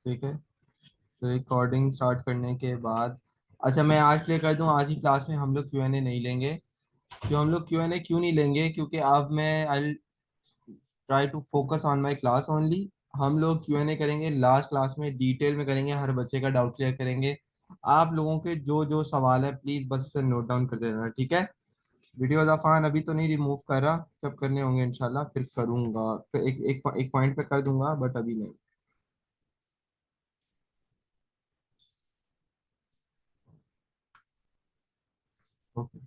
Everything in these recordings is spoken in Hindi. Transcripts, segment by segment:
ठीक है, तो रिकॉर्डिंग स्टार्ट करने के बाद, अच्छा मैं आज प्ले कर दूं। आज की क्लास में हम लोग क्यू एन ए नहीं लेंगे। क्यों हम लोग क्यू एन ए क्यों नहीं लेंगे? क्योंकि अब मैं I try to focus on my class only. हम लोग क्यू एन ए करेंगे लास्ट क्लास में, डिटेल में करेंगे, हर बच्चे का डाउट क्लियर करेंगे। आप लोगों के जो जो सवाल है प्लीज बस उसे नोट डाउन करते रहना, ठीक है? वीडियो अफान अभी तो नहीं रिमूव कर रहा, जब करने होंगे इंशाल्लाह फिर करूंगा, फिर एक पॉइंट पे कर दूंगा, बट अभी नहीं। ओके।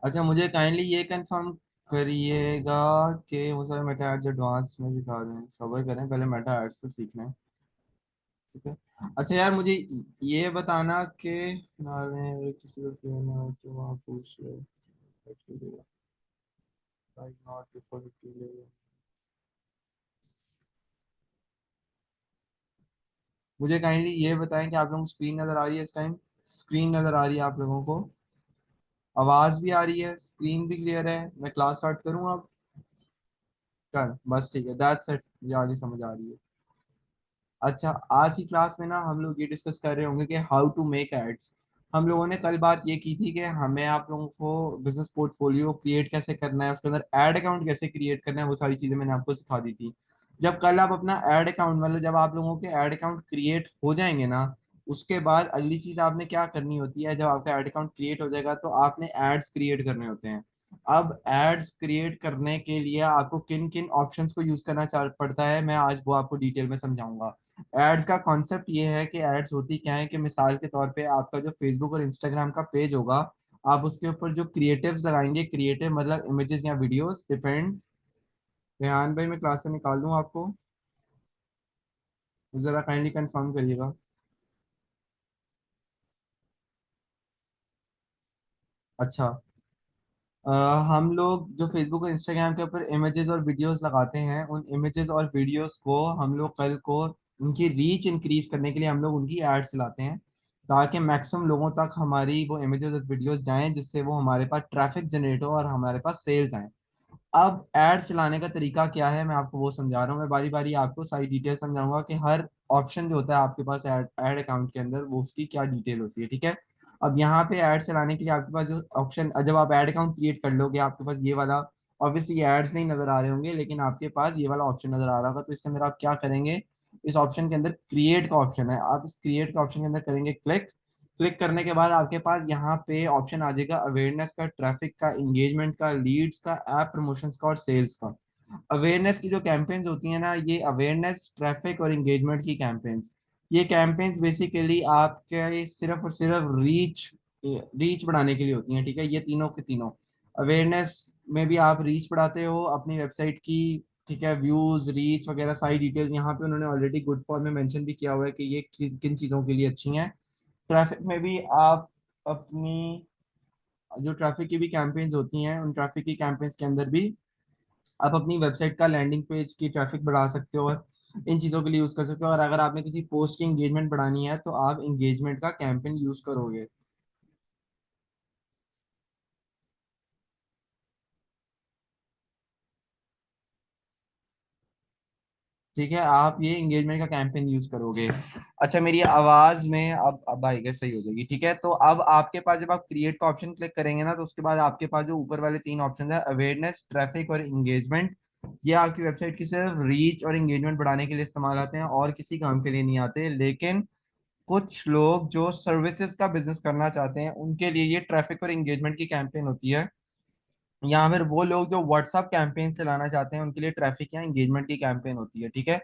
अच्छा मुझे काइंडली ये कंफर्म करिएगा कि वो सारे मेटा एड्स एडवांस में दिखा रहे हैं, सबर करें, पहले मेटा एड्स तो सीखना है। ठीक है। अच्छा यार मुझे ये बताना कि किसी को क्यों ना हो तो वहाँ पूछ लो। Like not before it delay। मुझे काइंडली ये बताएं कि आप लोगों को स्क्रीन नजर आ रही है इस टाइम? स्क्रीन नजर आ रही है आप लोगों को? आवाज भी आ रही है, स्क्रीन भी क्लियर है? मैं क्लास स्टार्ट करूँ अब? चल बस ठीक है, दैट्स इट, मुझे आगे समझ आ रही है। अच्छा, आज की क्लास में ना हम लोग ये डिस्कस कर रहे होंगे कि हाउ टू मेक एड्स। हम लोगों ने कल बात ये की थी कि हमें आप लोगों को बिजनेस पोर्टफोलियो क्रिएट कैसे करना है, उसके अंदर एड अकाउंट कैसे क्रिएट करना है, वो सारी चीजें मैंने आपको सिखा दी थी। जब कल आप अपना एड अकाउंट, मतलब जब आप लोगों के एड अकाउंट क्रिएट हो जाएंगे ना, उसके बाद अगली चीज आपने क्या करनी होती है, जब आपका एड अकाउंट क्रिएट हो जाएगा तो आपने एड्स क्रिएट करने होते हैं। अब एड्स क्रिएट करने के लिए आपको किन किन ऑप्शंस को यूज करना पड़ता है, मैं आज वो आपको डिटेल में समझाऊंगा। एड्स का कॉन्सेप्ट ये है कि एड्स होती क्या है, कि मिसाल के तौर पे आपका जो फेसबुक और इंस्टाग्राम का पेज होगा, आप उसके ऊपर जो क्रिएटिव्स लगाएंगे, क्रिएटिव मतलब इमेजेस या वीडियोस, डिपेंड। रेहान भाई मैं क्लास से निकाल दूं आपको? जरा काइंडली कंफर्म करिएगा। अच्छा, अ, हम लोग जो फेसबुक और इंस्टाग्राम के ऊपर इमेजेस और वीडियोस लगाते हैं, उन इमेजेस और वीडियोस को हम लोग कल को उनकी रीच इंक्रीज करने के लिए हम लोग उनकी एड चलाते हैं, ताकि मैक्सिमम लोगों तक हमारी वो इमेजेस और वीडियोस जाएं, जिससे वो हमारे पास ट्रैफिक जनरेट हो और हमारे पास सेल्स आए। अब एड चलाने का तरीका क्या है, मैं आपको वो समझा रहा हूँ। मैं बारी बारी आपको सारी डिटेल समझाऊंगा कि हर ऑप्शन जो होता है आपके पास एड एड अकाउंट के अंदर, वो उसकी क्या डिटेल होती है, ठीक है? अब यहाँ पे ऐड चलाने के लिए आपके पास जो ऑप्शन, जब आप ऐड अकाउंट क्रिएट कर लोगे आपके पास ये वाला, ऑब्वियसली एड्स नहीं नजर आ रहे होंगे लेकिन आपके पास ये वाला ऑप्शन नजर आ रहा होगा, तो इसके अंदर आप क्या करेंगे, इस ऑप्शन के अंदर क्रिएट का ऑप्शन है, आप इस क्रिएट का ऑप्शन के अंदर करेंगे क्लिक। क्लिक करने के बाद आपके पास यहाँ पे ऑप्शन आ जाएगा अवेयरनेस का, ट्रैफिक का, इंगेजमेंट का, लीड्स का, ऐप प्रमोशंस का और सेल्स का। अवेयरनेस की जो कैंपेन्स होती है ना, ये अवेयरनेस, ट्रैफिक और इंगेजमेंट की कैंपेन्स, ये कैंपेन्स बेसिकली आपके सिर्फ और सिर्फ रीच रीच बढ़ाने के लिए होती हैं, ठीक है? ये तीनों के तीनों, अवेयरनेस में भी आप रीच बढ़ाते हो अपनी वेबसाइट की, ठीक है? व्यूज, रीच वगैरह सारी डिटेल्स यहाँ पे उन्होंने ऑलरेडी गुड फॉर्म में मेंशन भी किया हुआ है कि ये किन चीज़ों के लिए अच्छी हैं। ट्रैफिक में भी आप अपनी जो ट्रैफिक की भी कैंपेन्स होती हैं, उन ट्रैफिक की कैंपेन्स के अंदर भी आप अपनी वेबसाइट का लैंडिंग पेज की ट्रैफिक बढ़ा सकते हो और इन चीज़ों के लिए यूज़ कर सकते हो। और अगर आपने किसी पोस्ट की इंगेजमेंट बढ़ानी है तो आप इंगेजमेंट का कैंपेन यूज़ करोगे। ठीक है, आप ये एंगेजमेंट का कैंपेन यूज करोगे। अच्छा मेरी आवाज में अब आएगा, सही हो जाएगी, ठीक है? तो अब आपके पास जब आप क्रिएट का ऑप्शन क्लिक करेंगे ना, तो उसके बाद आपके पास जो ऊपर वाले तीन ऑप्शन है, अवेयरनेस, ट्रैफिक और इंगेजमेंट, ये आपकी वेबसाइट की सिर्फ रीच और इंगेजमेंट बढ़ाने के लिए इस्तेमाल आते हैं और किसी काम के लिए नहीं आते। लेकिन कुछ लोग जो सर्विसेज का बिजनेस करना चाहते हैं उनके लिए ये ट्रैफिक और इंगेजमेंट की कैंपेन होती है, या फिर वो लोग जो व्हाट्सअप कैंपेन चलाना चाहते हैं उनके लिए ट्रैफिक या एंगेजमेंट की कैंपेन होती है, ठीक है?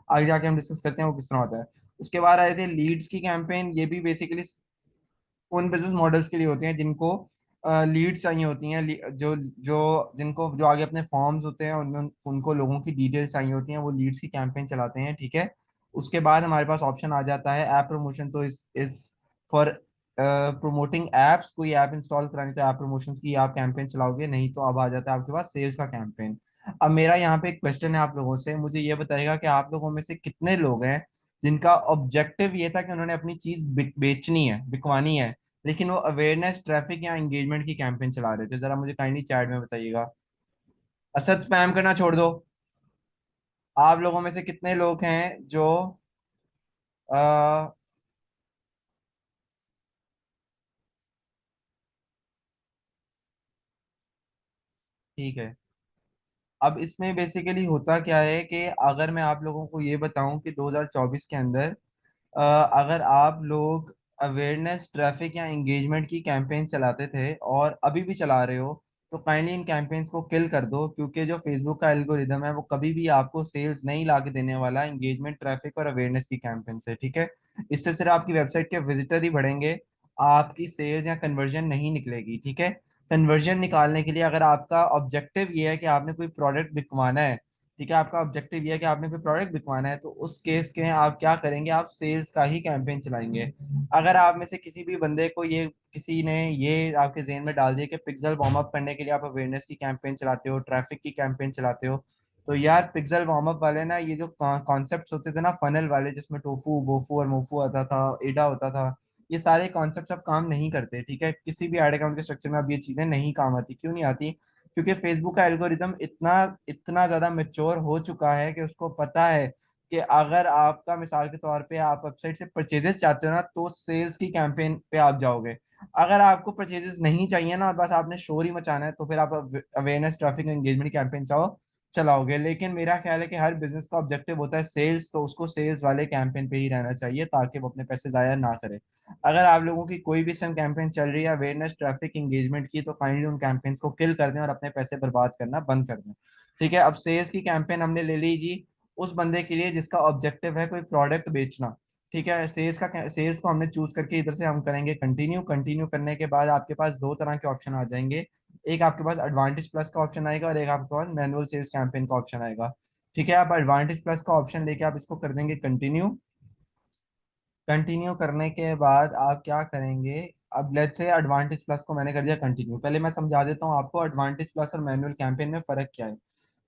आगे जाके हम डिस्कस करते हैं वो किस तरह होता है। उसके बाद आए थे लीड्स की कैंपेन, ये भी बेसिकली उन बिजनेस मॉडल्स के लिए होते हैं जिनको लीड्स चाहिए होती हैं, जो जो जिनको जो आगे अपने फॉर्म्स होते हैं उनको लोगों की डिटेल्स चाहिए होती हैं, वो लीड्स की कैंपेन चलाते हैं, ठीक है। उसके बाद हमारे पास ऑप्शन आ जाता है ऐप प्रमोशन। तो इस फॉर प्रमोटिंग एप्स, कोई ऐप इंस्टॉल करानी तो ऐप प्रमोशन की आप कैंपेन चलाओगे, नहीं तो अब आ जाता है आपके पास सेल्स का कैंपेन। अब मेरा यहाँ पे एक क्वेश्चन है आप लोगों से, मुझे ये बताएगा कि आप लोगों में से कितने लोग हैं जिनका ऑब्जेक्टिव ये था कि उन्होंने अपनी चीज बेचनी है, बिकवानी है, लेकिन वो अवेयरनेस, ट्रैफिक या एंगेजमेंट की कैंपेन चला रहे थे। जरा मुझे काइंडली चैट में बताइएगा। असद, स्पैम करना छोड़ दो। आप लोगों में से कितने लोग हैं जो आ, ठीक है। अब इसमें बेसिकली होता क्या है कि अगर मैं आप लोगों को ये बताऊं कि 2024 के अंदर अगर आप लोग अवेयरनेस, ट्रैफिक या एंगेजमेंट की कैंपेन चलाते थे और अभी भी चला रहे हो, तो काइंडली इन कैंपेन्स को किल कर दो, क्योंकि जो फेसबुक का एल्गोरिदम है वो कभी भी आपको सेल्स नहीं ला के देने वाला एंगेजमेंट, ट्रैफिक और अवेयरनेस की कैंपेन से, ठीक है। इससे सिर्फ आपकी वेबसाइट के विजिटर ही बढ़ेंगे, आपकी सेल्स या कन्वर्जन नहीं निकलेगी, ठीक है। कन्वर्जन निकालने के लिए अगर आपका ऑब्जेक्टिव ये है कि आपने कोई प्रोडक्ट बिकवाना है, ठीक है, आपका ऑब्जेक्टिव ये है कि आपने कोई प्रोडक्ट बिकवाना है, तो उस केस के आप क्या करेंगे, आप सेल्स का ही कैंपेन चलाएंगे। अगर आप में से किसी भी बंदे को ये, किसी ने ये आपके जेहन में डाल दिया कि पिक्सल वार्म अप करने के लिए आप अवेयरनेस की कैंपेन चलाते हो, ट्रैफिक की कैंपेन चलाते हो, तो यार पिक्सल वार्म अप वाले ना, ये जो कॉन्सेप्ट होते थे ना फनल वाले, जिसमें टोफू, बोफू और मोफू आता था, एडा होता था, ये सारे कॉन्सेप्ट अब काम नहीं करते, ठीक है। किसी भी एड अकाउंट के स्ट्रक्चर में अब ये चीजें नहीं काम आती। क्यों नहीं आती? क्योंकि फेसबुक का एल्गोरिदम इतना इतना ज्यादा मेच्योर हो चुका है कि उसको पता है कि अगर आपका, मिसाल के तौर पे, आप वेबसाइट से परचेजेस चाहते हो ना, तो सेल्स की कैंपेन पे आप जाओगे। अगर आपको परचेजेस नहीं चाहिए ना और बस आपने शोर ही मचाना है, तो फिर आप अवेयरनेस, ट्रैफिक, एंगेजमेंट कैंपेन चलाओगे। लेकिन मेरा ख्याल है कि हर बिजनेस का ऑब्जेक्टिव होता है सेल्स, तो उसको सेल्स वाले कैंपेन पे ही रहना चाहिए ताकि वो अपने पैसे जाया ना करे। अगर आप लोगों की कोई भी सन कैंपेन चल रही है अवेयरनेस, ट्रैफिक, एंगेजमेंट की, तो काइंडली उन कैंपेन्स को किल कर दें और अपने पैसे बर्बाद करना बंद कर दें, ठीक है। अब सेल्स की कैंपेन हमने ले ली जी, उस बंदे के लिए जिसका ऑब्जेक्टिव है कोई प्रोडक्ट बेचना, ठीक है। सेल्स को हमने चूज करके इधर से हम करेंगे कंटिन्यू। कंटिन्यू करने के बाद आपके पास दो तरह के ऑप्शन आ जाएंगे। एक आपके पास एडवांटेज प्लस का ऑप्शन आएगा और एक आपके पास मैनुअल सेल्स कैंपेन का ऑप्शन आएगा, ठीक है। आप एडवांटेज प्लस का ऑप्शन लेके आप इसको कर देंगे कंटिन्यू। कंटिन्यू करने के बाद आप क्या करेंगे, अब लेट्स से एडवांटेज प्लस को मैंने कर दिया कंटिन्यू। पहले मैं समझा देता हूँ आपको एडवांटेज प्लस और मैनुअल कैंपेन में फर्क क्या है।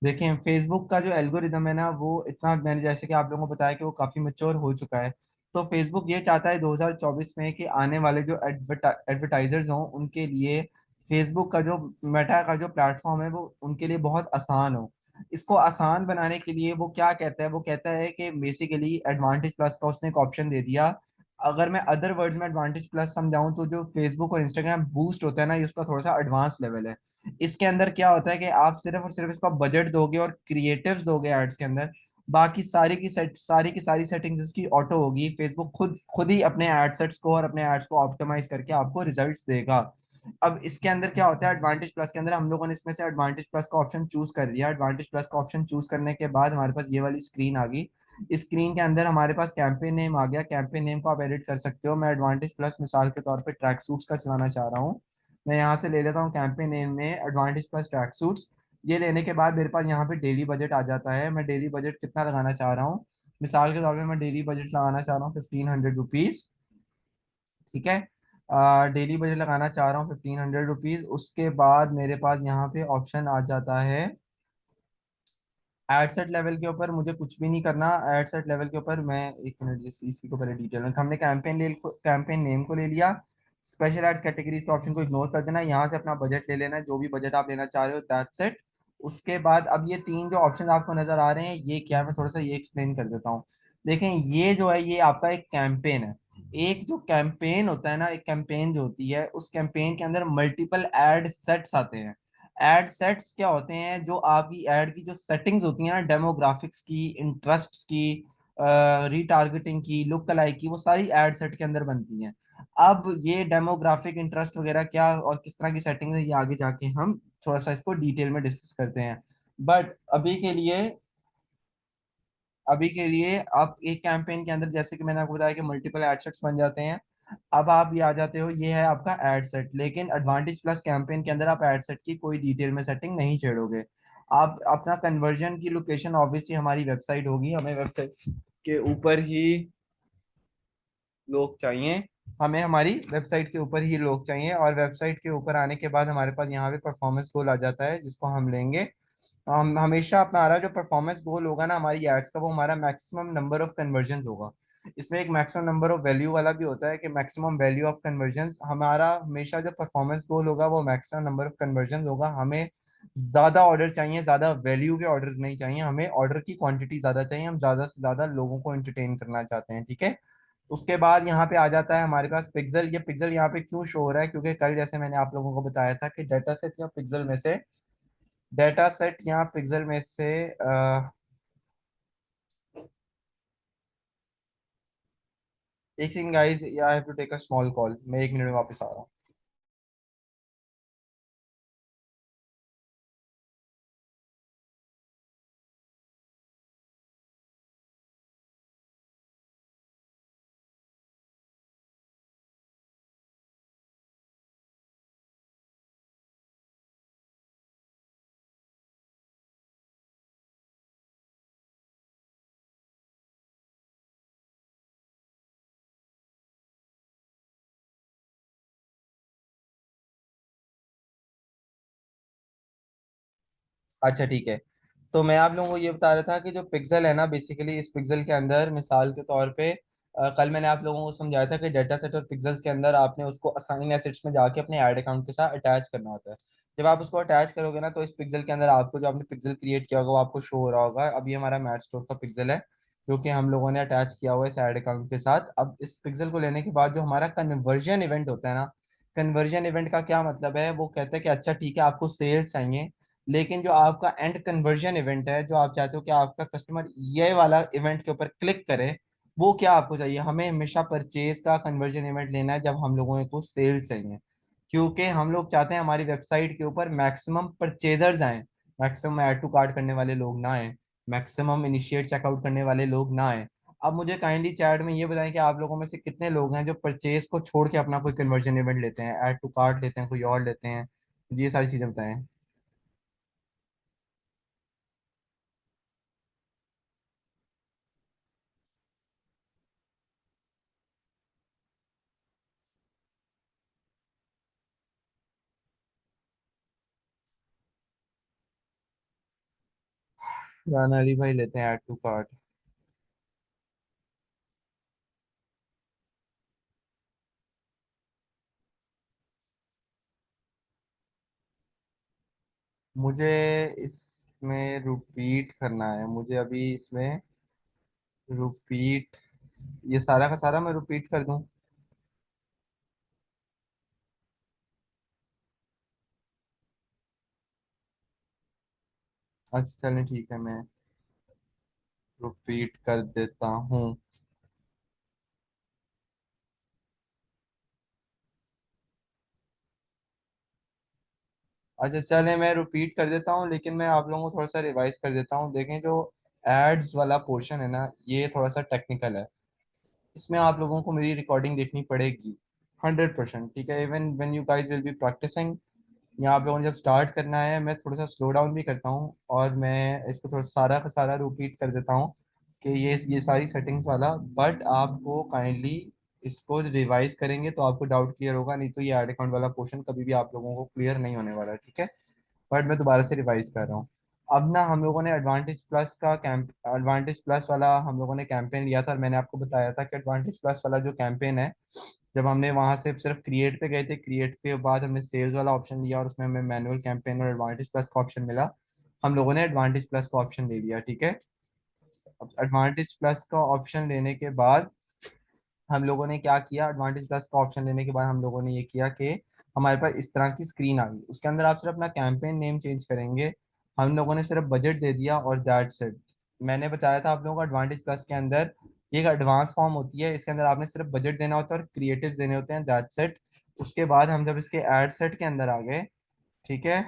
देखिए, फेसबुक का जो एल्गोरिदम है ना, वो इतना, मैंने जैसे कि आप लोगों को बताया कि वो काफी मेच्योर हो चुका है। तो फेसबुक ये चाहता है 2024 में कि आने वाले जो एडवर्टाइजर्स हों उनके लिए फेसबुक का जो मेटा का जो प्लेटफॉर्म है वो उनके लिए बहुत आसान हो। इसको आसान बनाने के लिए वो क्या कहता है, वो कहता है कि बेसिकली एडवांटेज प्लस का उसने एक ऑप्शन दे दिया। अगर मैं अदर वर्ड्स में एडवांटेज प्लस समझाऊं, तो जो फेसबुक और इंस्टाग्राम बूस्ट होता है ना, ये उसका थोड़ा सा एडवांस लेवल है। इसके अंदर क्या होता है कि आप सिर्फ और सिर्फ इसका बजट दोगे और क्रिएटिव्स दोगे एड्स के अंदर, बाकी सारी की सारी सेटिंग्स इसकी ऑटो होगी। फेसबुक खुद खुद ही अपने एड सेट्स को और अपने एड्स को ऑप्टिमाइज करके आपको रिजल्ट्स देगा। अब इसके अंदर क्या होता है, एडवांटेज प्लस के अंदर हम लोगों ने इसमें से एडवांटेज प्लस का ऑप्शन चूज कर दिया। एडवांटेज प्लस का ऑप्शन चूज करने के बाद हमारे पास ये वाली स्क्रीन आ गई। इस स्क्रीन के अंदर हमारे पास कैंपेन नेम आ गया। कैंपेन नेम को आप एडिट कर सकते हो। मैं एडवांटेज प्लस मिसाल के तौर पे ट्रैक सूट्स का चलाना चाह रहा हूँ। मैं यहाँ से ले लेता हूँ कैंपेन नेम में एडवांटेज प्लस ट्रैक सूट्स। ये लेने के बाद मेरे पास यहाँ पे डेली बजट आ जाता है। मैं डेली बजट कितना लगाना चाह रहा हूँ, मिसाल के तौर पे मैं डेली बजट लगाना चाह रहा हूँ 1500 रुपीज, ठीक है। डेली बजट लगाना चाह रहा हूँ 1500 रुपीज। उसके बाद मेरे पास यहाँ पे ऑप्शन आ जाता है एड सेट लेवल के ऊपर। मुझे कुछ भी नहीं करना एड सेट लेवल के ऊपर। मैं एक मिनट, इसी को पहले डिटेल में, हमने कैंपेन नेम को ले लिया। स्पेशल एड्स कैटेगरीज के ऑप्शन को इग्नोर कर देना, यहाँ से अपना बजट ले लेना है, जो भी बजट आप लेना चाह रहे हो, दैट्स इट। उसके बाद अब ये तीन जो ऑप्शन आपको नजर आ रहे हैं, ये क्या है, मैं थोड़ा सा ये एक्सप्लेन कर देता हूँ। देखें, ये जो है ये आपका एक कैंपेन है। एक जो कैंपेन होता है ना, एक कैंपेन जो होती है, उस कैंपेन के अंदर मल्टीपल एड सेट्स आते हैं। एड सेट्स क्या होते हैं, जो आपकी एड की जो सेटिंग्स होती हैं ना, डेमोग्राफिक्स की, इंटरेस्ट्स की, रीटारगेटिंग की, लुक अलाइक की, वो सारी एड सेट के अंदर बनती हैं। अब ये डेमोग्राफिक, इंटरेस्ट वगैरह क्या और किस तरह की सेटिंग्स है, ये आगे जाके हम थोड़ा सा इसको डिटेल में डिस्कस करते हैं। बट अभी के लिए आप एक कैंपेन के अंदर, जैसे कि मैंने आपको बताया कि मल्टीपल एड सेट्स बन जाते हैं। अब आप ये आ जाते हो, ये है आपका एड सेट। लेकिन एडवांटेज प्लस कैंपेन के अंदर आप एड सेट की कोई डिटेल में सेटिंग नहीं छेड़ोगे। आप अपना कन्वर्जन की लोकेशन ऑब्वियसली हमारी वेबसाइट होगी, हमें वेबसाइट के ऊपर ही लोग चाहिए, हमें हमारी वेबसाइट के ऊपर ही लोग चाहिए। और वेबसाइट के ऊपर आने के बाद हमारे पास यहाँ पे परफॉर्मेंस गोल आ जाता है, जिसको हम लेंगे। हम हमेशा अपना जो परफॉर्मेंस गोल होगा ना हमारी एड्स का, वो हमारा मैक्सिमम नंबर ऑफ कन्वर्जन होगा। इसमें एक मैक्सिमम नंबर ऑफ वैल्यू वाला भी होता है कि मैक्सिमम वैल्यू ऑफ कन्वर्जन। हमारा हमेशा जो परफॉर्मेंस गोल होगा वो मैक्सिमम नंबर ऑफ कन्वर्जन होगा। हमें ज्यादा ऑर्डर चाहिए, ज्यादा वैल्यू के ऑर्डर्स नहीं चाहिए, हमें ऑर्डर की क्वांटिटी ज्यादा चाहिए, हम ज्यादा से ज्यादा लोगों को एंटरटेन करना चाहते हैं, ठीक है। उसके बाद यहाँ पे आ जाता है हमारे पास पिक्सल। ये पिक्सल यहाँ पे क्यों शो हो रहा है, क्योंकि कल जैसे मैंने आप लोगों को बताया था कि डाटा सेट या पिक्सल में से, डेटा सेट या पिक्सल में से एक second guys, I have to take a small call, मैं 1 मिनट में वापस आ रहा हूँ। अच्छा ठीक है। तो मैं आप लोगों को ये बता रहा था कि जो पिक्सल है ना, बेसिकली इस पिक्सल के अंदर मिसाल के तौर पे कल मैंने आप लोगों को समझाया था कि डाटा सेट और पिक्सल्स के अंदर आपने उसको असाइन एसेट्स में जाके अपने ऐड अकाउंट के साथ अटैच करना होता है। जब आप उसको अटैच करोगे ना, तो इस पिक्सल के अंदर आपको जो आपने पिक्सल क्रिएट किया होगा वो आपको शो हो रहा होगा। अब ये हमारा मैच स्टोर का पिक्सल है, जो कि हम लोगों ने अटैच किया हुआ है इस ऐड अकाउंट के साथ। अब इस पिक्सल को लेने के बाद जो हमारा कन्वर्जन इवेंट होता है ना, कन्वर्जन इवेंट का क्या मतलब है, वो कहते हैं कि अच्छा ठीक है आपको सेल्स चाहिए, लेकिन जो आपका एंड कन्वर्जन इवेंट है, जो आप चाहते हो कि आपका कस्टमर ये वाला इवेंट के ऊपर क्लिक करे, वो क्या आपको चाहिए। हमें हमेशा परचेज का कन्वर्जन इवेंट लेना है जब हम लोगों को सेल चाहिए, क्योंकि हम लोग चाहते हैं हमारी वेबसाइट के ऊपर मैक्सिमम परचेजर्स आए, मैक्सिमम ऐड टू कार्ट करने वाले लोग ना आए, मैक्सिमम इनिशिएट चेकआउट करने वाले लोग ना आए। अब मुझे काइंडली चैट में ये बताएं कि आप लोगों में से कितने लोग हैं जो परचेज को छोड़ के अपना कोई कन्वर्जन इवेंट लेते हैं, ऐड टू कार्ट लेते हैं, कोई और लेते हैं। ये सारी चीजें बताएं। राना अली भाई लेते हैं ऐड टू कार्ट। मुझे इसमें रिपीट करना है, मुझे अभी इसमें रिपीट, ये सारा का सारा मैं रिपीट कर दूं। अच्छा चलें ठीक है, मैं रिपीट कर देता हूँ। अच्छा चलें, मैं रिपीट कर देता हूँ, लेकिन मैं आप लोगों को थोड़ा सा रिवाइज कर देता हूँ। देखें, जो एड्स वाला पोर्शन है ना, ये थोड़ा सा टेक्निकल है। इसमें आप लोगों को मेरी रिकॉर्डिंग देखनी पड़ेगी 100%, ठीक है। Even when you guys will be practising, यहाँ पे जब स्टार्ट करना है, मैं थोड़ा सा स्लो डाउन भी करता हूँ और मैं इसको थोड़ा सारा का सारा रिपीट कर देता हूँ कि ये सारी सेटिंग्स वाला। बट आपको काइंडली इसको रिवाइज करेंगे तो आपको डाउट क्लियर होगा, नहीं तो ये एड अकाउंट वाला पोर्शन कभी भी आप लोगों को क्लियर नहीं होने वाला, ठीक है। बट मैं दोबारा से रिवाइज कर रहा हूँ। अब ना हम लोगों ने एडवांटेज प्लस का कैंप एडवांटेज प्लस वाला हम लोगों ने कैंपेन लिया था, और मैंने आपको बताया था कि एडवांटेज प्लस वाला जो कैंपेन है, जब हमने वहां से सिर्फ क्रिएट पे गए थे, क्रिएट के बाद हमने सेल्स वाला ऑप्शन लिया और उसमें हमें मैनुअल कैंपेन और एडवांटेज प्लस का ऑप्शन मिला। हम लोगों ने एडवांटेज प्लस का ऑप्शन ले लिया, ठीक है। अब एडवांटेज प्लस का ऑप्शन लेने के बाद हम लोगों ने क्या किया, एडवांटेज प्लस का ऑप्शन लेने के बाद हम लोगों ने ये किया कि हमारे पास इस तरह की स्क्रीन आ गई। उसके अंदर आप सिर्फ अपना कैंपेन नेम चेंज करेंगे। हम लोगों ने सिर्फ बजट दे दिया और दैट्स इट। मैंने बताया था आप लोगों को एडवांटेज प्लस के अंदर ये एक एडवांस फॉर्म होती है, इसके अंदर आपने सिर्फ बजट देना होता है और क्रिएटिव देने होते हैं, दैट्स इट। उसके बाद हम जब इसके एड सेट के अंदर आ गए, ठीक है।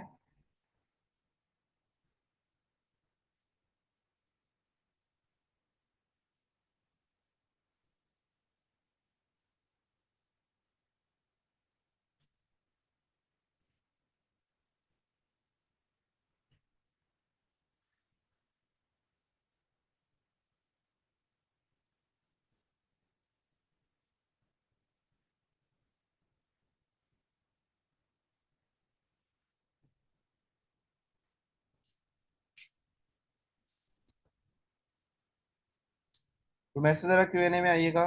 तो मैसेज जरा Q&A में आइएगा।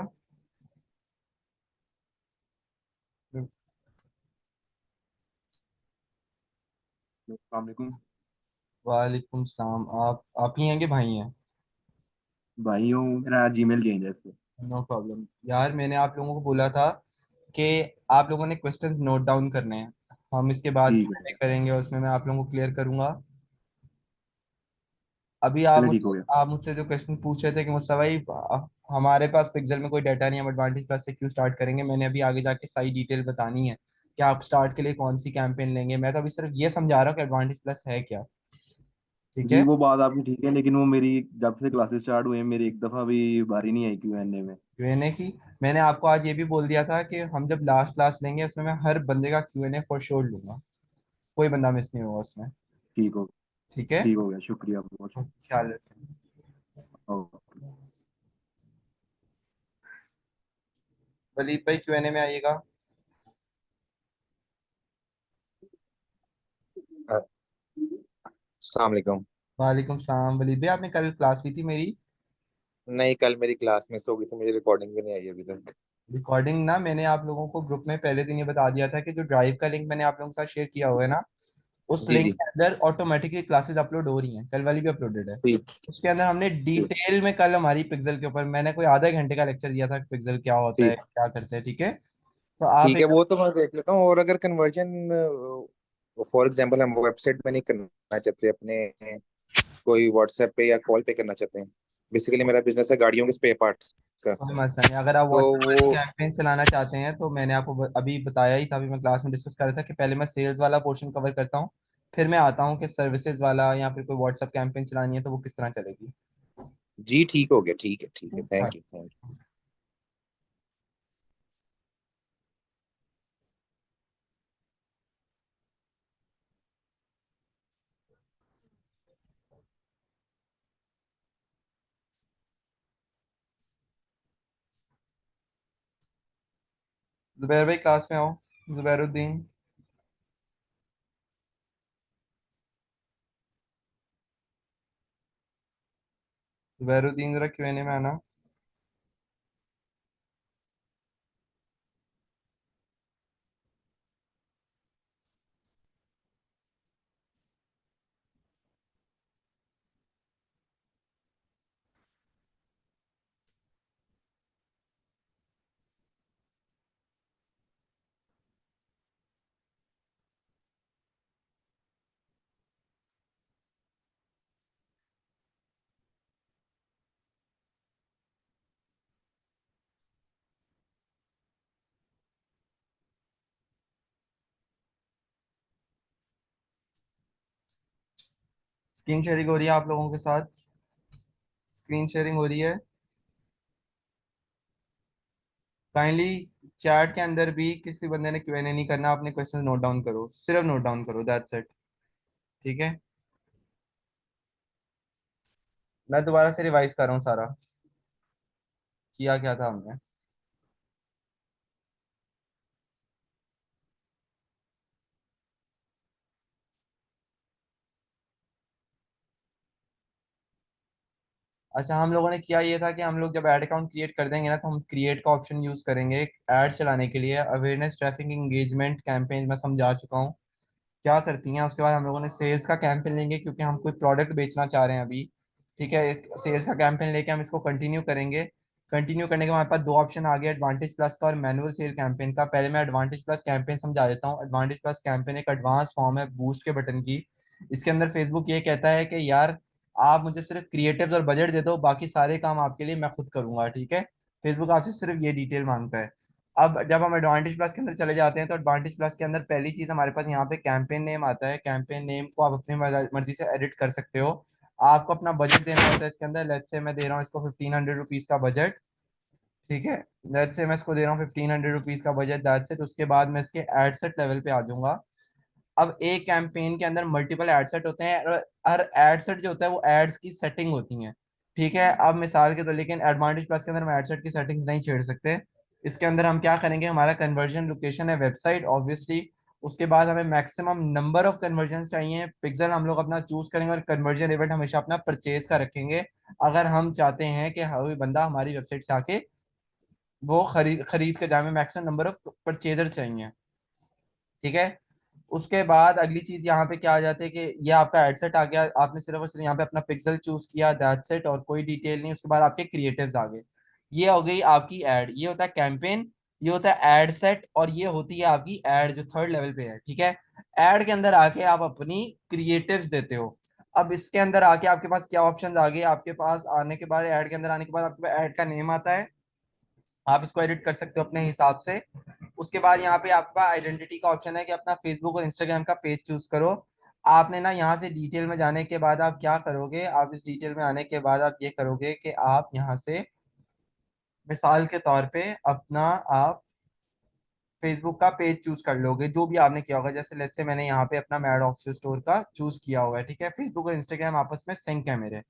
अस्सलाम वालेकुम। वालेकुम सलाम। आप ही हैं कि भाई हैं? भाई हूँ, मेरा जीमेल चेंज है इस पे। नो प्रॉब्लम यार, मैंने आप लोगों को बोला था कि आप लोगों ने क्वेश्चंस नोट डाउन करने हैं। हम इसके बाद ठीक है। Q&A करेंगे और उसमें मैं आप लोगों को क्लियर करूंगा। अभी चले ठीक हो गया। आप मुझसे जो क्वेश्चन पूछ रहे थे कि मुस्ता भाई, हमारे पास पिक्सल में कोई डाटा नहीं, हम एडवांटेज प्लस से क्यों स्टार्ट करेंगे, मैंने अभी आगे जाके सारी डिटेल बतानी है कि आप स्टार्ट के लिए कौन सी कैंपेन लेंगे। मैं तो अभी सिर्फ ये समझा रहा हूँ कि एडवांटेज प्लस है क्या। ठीक जी है। वो बात आपकी ठीक है, लेकिन वो मेरी जब से क्लासेस स्टार्ट हुए हैं, मेरी एक दफा भी बारी नहीं आई Q&A में। Q&A की मैंने आपको आज ये भी बोल दिया था कि हम जब लास्ट क्लास लेंगे उसमें मैं हर बंदे का Q&A फॉर श्योर लूंगा। कोई बंदा मिस नहीं होगा उसमें। ठीक हो ठीक है। ठीक हो गया, शुक्रिया बहुत ख्याल रखें। शुक्रिया। वलीद भाई Q&A में आइएगा। अस्सलाम वालेकुम। वालेकुम सलाम। वलीद भाई आपने कल क्लास ली थी मेरी? नहीं, कल मेरी क्लास मिस हो गई थी, मुझे रिकॉर्डिंग भी नहीं आई अभी तक। रिकॉर्डिंग ना, मैंने आप लोगों को ग्रुप में पहले दिन ये बता दिया था कि जो ड्राइव का लिंक मैंने आप लोगों के साथ शेयर किया हुआ है ना, उस जी लिंक जी। के अंदर ऑटोमेटिकली क्लासेस अपलोड हो रही हैं, कल वाली भी अपलोडेड है। ठीक। उसके अंदर हमने ठीक। डिटेल में कल हमारी पिक्सल के ऊपर मैंने कोई आधा घंटे का लेक्चर दिया था कि पिक्सल क्या होता है, ठीक। क्या करते हैं। ठीक है। तो आप ठीक है, एक, वो तो मैं देख लेता हूँ। और अगर कन्वर्जन, फॉर एग्जांपल हम वेबसाइट पे नहीं करना चाहते अपने, कोई व्हाट्सएप पे या कॉल पे करना चाहते हैं। बेसिकली मेरा बिजनेस है गाड़ियों के स्पेयर पार्ट्स का। कोई मसला नहीं, अगर आप तो व्हाट्सएप वो, वाली कैंपेन चलाना चाहते हैं तो मैंने आपको अभी बताया ही था, अभी मैं क्लास में डिस्कस कर रहा था कि पहले मैं सेल्स वाला पोर्शन कवर करता हूँ, फिर मैं आता हूँ कि सर्विसेज वाला या फिर कोई व्हाट्सएप कैंपेन चलानी है तो वो किस तरह चलेगी। जी ठीक हो गया, ठीक है ठीक है, हाँ। थैंक यू थैंक जुबैर भाई क्लास में आओ। जुबैरुद्दीन। जुबैरुद्दीन जरा Q&A में आना। स्क्रीन शेयरिंग हो रही है आप लोगों के साथ? स्क्रीन शेयरिंग हो रही है? काइंडली चैट के अंदर भी किसी बंदे ने Q&A नहीं करना, अपने क्वेश्चन नोट डाउन करो, सिर्फ नोट डाउन करो, दैट्स इट। ठीक है। मैं दोबारा से रिवाइज कर रहा हूँ सारा, किया क्या था हमने। अच्छा, हम लोगों ने किया ये था कि हम लोग जब ऐड अकाउंट क्रिएट कर देंगे ना तो हम क्रिएट का ऑप्शन यूज करेंगे ऐड चलाने के लिए। अवेयरनेस, ट्रैफिक, एंगेजमेंट कैंपेन मैं समझा चुका हूँ क्या करती हैं। उसके बाद हम लोगों ने सेल्स का कैंपेन लेंगे क्योंकि हम कोई प्रोडक्ट बेचना चाह रहे हैं अभी। ठीक है, एक सेल्स का कैंपेन लेके हम इसको कंटिन्यू करेंगे। कंटिन्यू करने के बाद हमारे पास दो ऑप्शन आ गए, एडवांटेज प्लस का और मैनुअल सेल कैंपेन का। पहले मैं एडवांटेज प्लस कैंपेन समझा देता हूँ। एडवांटेज प्लस कैंपेन एक एडवांस फॉर्म है बूस्ट के बटन की। इसके अंदर फेसबुक ये कहता है कि यार आप मुझे सिर्फ क्रिएटिव्स और बजट दे दो, बाकी सारे काम आपके लिए मैं खुद करूंगा। ठीक है। फेसबुक आपसे सिर्फ ये डिटेल मांगता है। अब जब हम एडवांटेज प्लस के अंदर चले जाते हैं तो एडवांटेज प्लस के अंदर पहली चीज हमारे पास यहाँ पे कैंपेन नेम आता है। कैंपेन नेम को आप अपनी मर्जी से एडिट कर सकते हो। आपको अपना बजट देना होता है इसके अंदर। लेट्स से मैं दे रहा हूँ इसको 1500 रुपीज का बजट। ठीक है। लेट्स से मैं इसको दे रहा हूँ 1500 रुपीज का बजट, दैट्स इट। उसके बाद मैं इसके एड सेट लेवल पे आ जाऊंगा। अब एक कैंपेन के अंदर मल्टीपल एड सेट होते हैं और हर एड सेट जो होता है वो एड्स की सेटिंग होती हैं। ठीक है। अब मिसाल के तो, लेकिन एडवांटेज प्लस के अंदर हम एड सेट की सेटिंग्स नहीं छेड़ सकते। इसके अंदर हम क्या करेंगे, हमारा कन्वर्जन लोकेशन है वेबसाइट ऑब्वियसली। उसके बाद हमें मैक्सिमम नंबर ऑफ कन्वर्जन चाहिए, पिक्सल हम लोग अपना चूज करेंगे और कन्वर्जन इवेंट हमेशा अपना परचेज का रखेंगे। अगर हम चाहते हैं कि कोई बंदा हमारी वेबसाइट से आके वो खरीद खरीद के जाए, हमें मैक्सिमम नंबर ऑफ परचेजर चाहिए। ठीक है। उसके बाद अगली चीज यहाँ पे क्या आ जाती है कि ये आपका एडसेट आ गया, आपने सिर्फ और सिर्फ यहाँ पे अपना पिक्सल चूज किया, दैट्स इट, और कोई डिटेल नहीं। उसके बाद आपके क्रिएटिव्स आ गए। ये हो गई आपकी एड, ये होता है कैंपेन, ये होता है एड सेट, और ये होती है आपकी एड जो थर्ड लेवल पे है। ठीक है। एड के अंदर आके आप अपनी क्रिएटिव्स देते हो। अब इसके अंदर आके आपके पास क्या ऑप्शन आ गए, आपके पास आने के बाद, एड के अंदर आने के बाद आपके पास एड का नेम आता है, आप इसको एडिट कर सकते हो अपने हिसाब से। उसके बाद यहाँ पे आपका आइडेंटिटी का ऑप्शन है कि अपना फेसबुक और इंस्टाग्राम का पेज चूज करो। आपने ना यहाँ से डिटेल में जाने के बाद आप क्या करोगे, आप इस डिटेल में आने के बाद आप ये करोगे कि आप यहाँ से मिसाल के तौर पे अपना आप फेसबुक का पेज चूज कर लोगे जो भी आपने किया होगा। जैसे लेट्स से मैंने यहाँ पे अपना मैड ऑफिस स्टोर का चूज किया हुआ है। ठीक है। फेसबुक और इंस्टाग्राम आपस में सिंक है मेरे।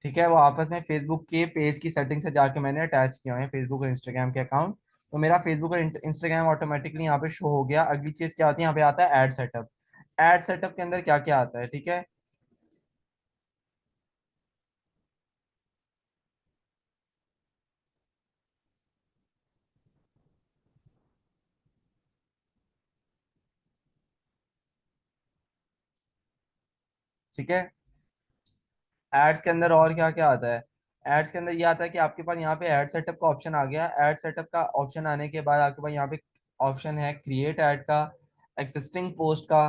ठीक है। वो आपस में फेसबुक के पेज की सेटिंग से जाके मैंने अटैच किया हुआ है फेसबुक और इंस्टाग्राम के अकाउंट। तो मेरा फेसबुक और इंस्टाग्राम ऑटोमेटिकली यहाँ पे शो हो गया। अगली चीज क्या आती है, यहाँ पे आता है एड सेटअप। एड सेटअप के अंदर क्या क्या आता है, ठीक है। ठीक है। एड्स के अंदर और क्या क्या आता है, एड्स के अंदर ये आता है कि आपके पास यहाँ पे एड सेटअप का ऑप्शन आ गया। एड सेटअप का ऑप्शन आने के बाद आपके पास यहाँ पे ऑप्शन है क्रिएट एड का, एग्जिस्टिंग पोस्ट का,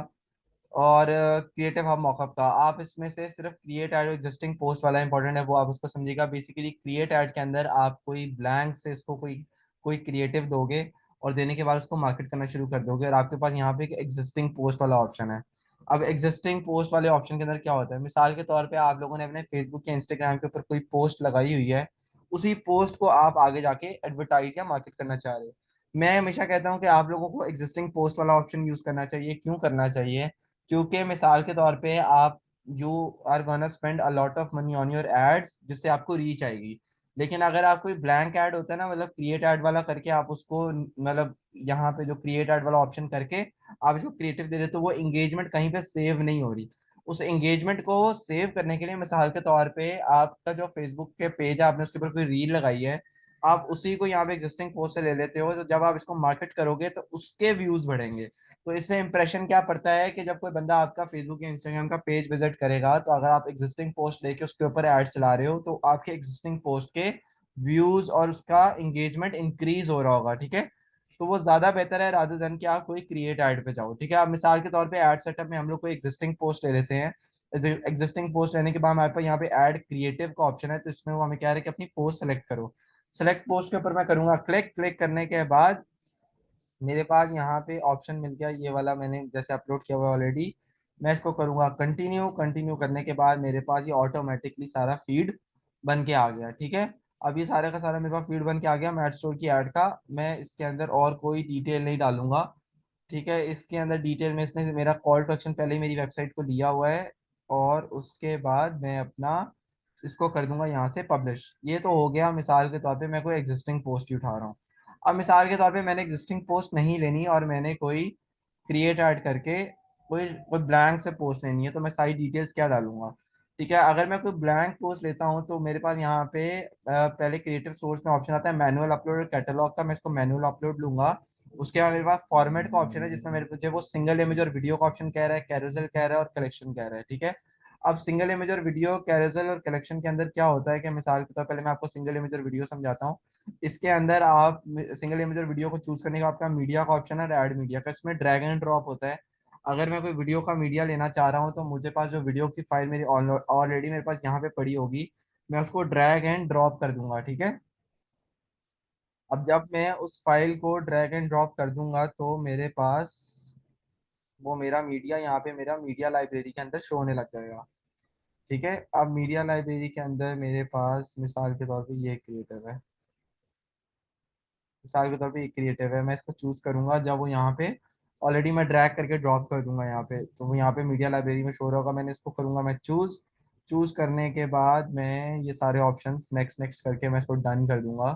और क्रिएटिव हब मॉकअप का। आप इसमें से सिर्फ क्रिएट एड एग्जिस्टिंग पोस्ट वाला इंपॉर्टेंट है, वो आप उसको समझिएगा। बेसिकली क्रिएट एड के अंदर आप कोई ब्लैंक से इसको कोई कोई क्रिएटिव दोगे, और देने के बाद उसको मार्केट करना शुरू कर दोगे, और आपके पास यहाँ पे एक एग्जिस्टिंग पोस्ट वाला ऑप्शन है। अब एग्जिस्टिंग पोस्ट वाले ऑप्शन के अंदर क्या होता है, मिसाल के तौर पे आप लोगों ने अपने फेसबुक या इंस्टाग्राम के ऊपर कोई पोस्ट लगाई हुई है, उसी पोस्ट को आप आगे जाके एडवर्टाइज या मार्केट करना चाह रहे हो। मैं हमेशा कहता हूँ कि आप लोगों को एग्जिस्टिंग पोस्ट वाला ऑप्शन यूज करना चाहिए। क्यों करना चाहिए, क्योंकि मिसाल के तौर पे आप you are gonna spend a lot of money on your ads जिससे आपको रीच आएगी। लेकिन अगर आप कोई ब्लैंक ऐड होता है ना, मतलब क्रिएट ऐड वाला करके आप उसको, मतलब यहाँ पे जो क्रिएट ऐड वाला ऑप्शन करके आप इसको क्रिएटिव दे देते हो, वो एंगेजमेंट कहीं पे सेव नहीं हो रही। उस एंगेजमेंट को सेव करने के लिए मिसाल के तौर पे आपका जो फेसबुक के पेज है, आपने उसके ऊपर कोई रील लगाई है, आप उसी को यहाँ पे एग्जिस्टिंग पोस्ट से ले लेते हो। तो जब आप इसको मार्केट करोगे तो उसके व्यूज बढ़ेंगे। तो इससे इंप्रेशन क्या पड़ता है कि जब कोई बंदा आपका फेसबुक या इंस्टाग्राम का पेज विजिट करेगा, तो अगर आप एग्जिस्टिंग पोस्ट लेके उसके ऊपर एड चला रहे हो, तो आपके एग्जिस्टिंग पोस्ट के व्यूज और उसका एंगेजमेंट इंक्रीज हो रहा होगा। ठीक है। तो वो ज्यादा बेहतर है रादर देन कि आप कोई क्रिएट ऐड पे जाओ। ठीक है। अब मिसाल के तौर पे ऐड सेटअप में हम लोग कोई एग्जिस्टिंग पोस्ट ले लेते हैं। एग्जिस्टिंग पोस्ट लेने के बाद हमारे पास यहाँ पे ऐड क्रिएटिव का ऑप्शन है, तो इसमें वो हमें कह रहे हैं कि अपनी पोस्ट सेलेक्ट करो। सेलेक्ट पोस्ट के ऊपर मैं करूंगा क्लिक। क्लिक करने के बाद मेरे पास यहाँ पे ऑप्शन मिल गया, ये वाला मैंने जैसे अपलोड किया हुआ ऑलरेडी। मैं इसको करूंगा कंटिन्यू। कंटिन्यू करने के बाद मेरे पास ये ऑटोमेटिकली सारा फीड बन के आ गया। ठीक है। अब ये सारे का सारा मेरे पास फीड बन के आ गया मैट स्टोर की ऐड का। मैं इसके अंदर और कोई डिटेल नहीं डालूंगा। ठीक है। इसके अंदर डिटेल में इसने मेरा कॉल टू एक्शन पहले ही मेरी वेबसाइट को लिया हुआ है, और उसके बाद मैं अपना इसको कर दूंगा यहाँ से पब्लिश। ये तो हो गया मिसाल के तौर पे मैं कोई एग्जिस्टिंग पोस्ट ही उठा रहा हूँ। अब मिसाल के तौर पे मैंने एग्जिस्टिंग पोस्ट नहीं लेनी और मैंने कोई क्रिएट ऐड करके कोई कोई ब्लैंक से पोस्ट लेनी है, तो मैं सारी डिटेल्स क्या डालूंगा। ठीक है। अगर मैं कोई ब्लैंक पोस्ट लेता हूँ तो मेरे पास यहाँ पे पहले क्रिएटिव सोर्स में ऑप्शन आता है मैनुअल अपलोड और कैटलॉग का। मैं इसको मैनुअल अपलोड लूंगा। उसके बाद मेरे पास फॉर्मेट का ऑप्शन है जिसमें मेरे मुझे वो सिंगल इमेज और वीडियो का ऑप्शन कह रहा है, कैरोसेल कह रहा है, और कलेक्शन कह रहा है। ठीक है। अब सिंगल इमेज और वीडियो, कैरोसेल और कलेक्शन के अंदर क्या होता है कि मिसाल के तौर पहले मैं आपको सिंगल इमेज और वीडियो समझाता हूँ। इसके अंदर आप सिंगल इमेज और वीडियो को चूज करने का आपका मीडिया का ऑप्शन है, ऐड मीडिया का। इसमें ड्रैग एंड ड्रॉप होता है। अगर मैं कोई वीडियो का मीडिया लेना चाह रहा हूँ तो मुझे पास जो वीडियो की फाइल मेरी ऑलरेडी मेरे पास यहाँ पे पड़ी होगी, मैं उसको ड्रैग एंड ड्रॉप कर दूंगा। ठीक है। अब जब मैं उस फाइल को ड्रैग एंड ड्रॉप कर दूंगा तो मेरे पास वो मेरा मीडिया यहाँ पे मेरा मीडिया लाइब्रेरी के अंदर शो होने लग जाएगा। ठीक है। अब मीडिया लाइब्रेरी के अंदर मेरे पास मिसाल के तौर पे ये क्रिएटिव है। मिसाल के तौर पे ये क्रिएटिव है, मैं इसको चूज करूंगा। जब वो यहाँ पे ऑलरेडी मैं ड्रैग करके ड्रॉप कर दूंगा यहाँ पे, तो वो यहाँ पे मीडिया लाइब्रेरी में शो होगा। मैंने इसको करूंगा मैं चूज। चूज करने के बाद मैं ये सारे ऑप्शंस नेक्स्ट नेक्स्ट करके मैं इसको डन कर दूंगा।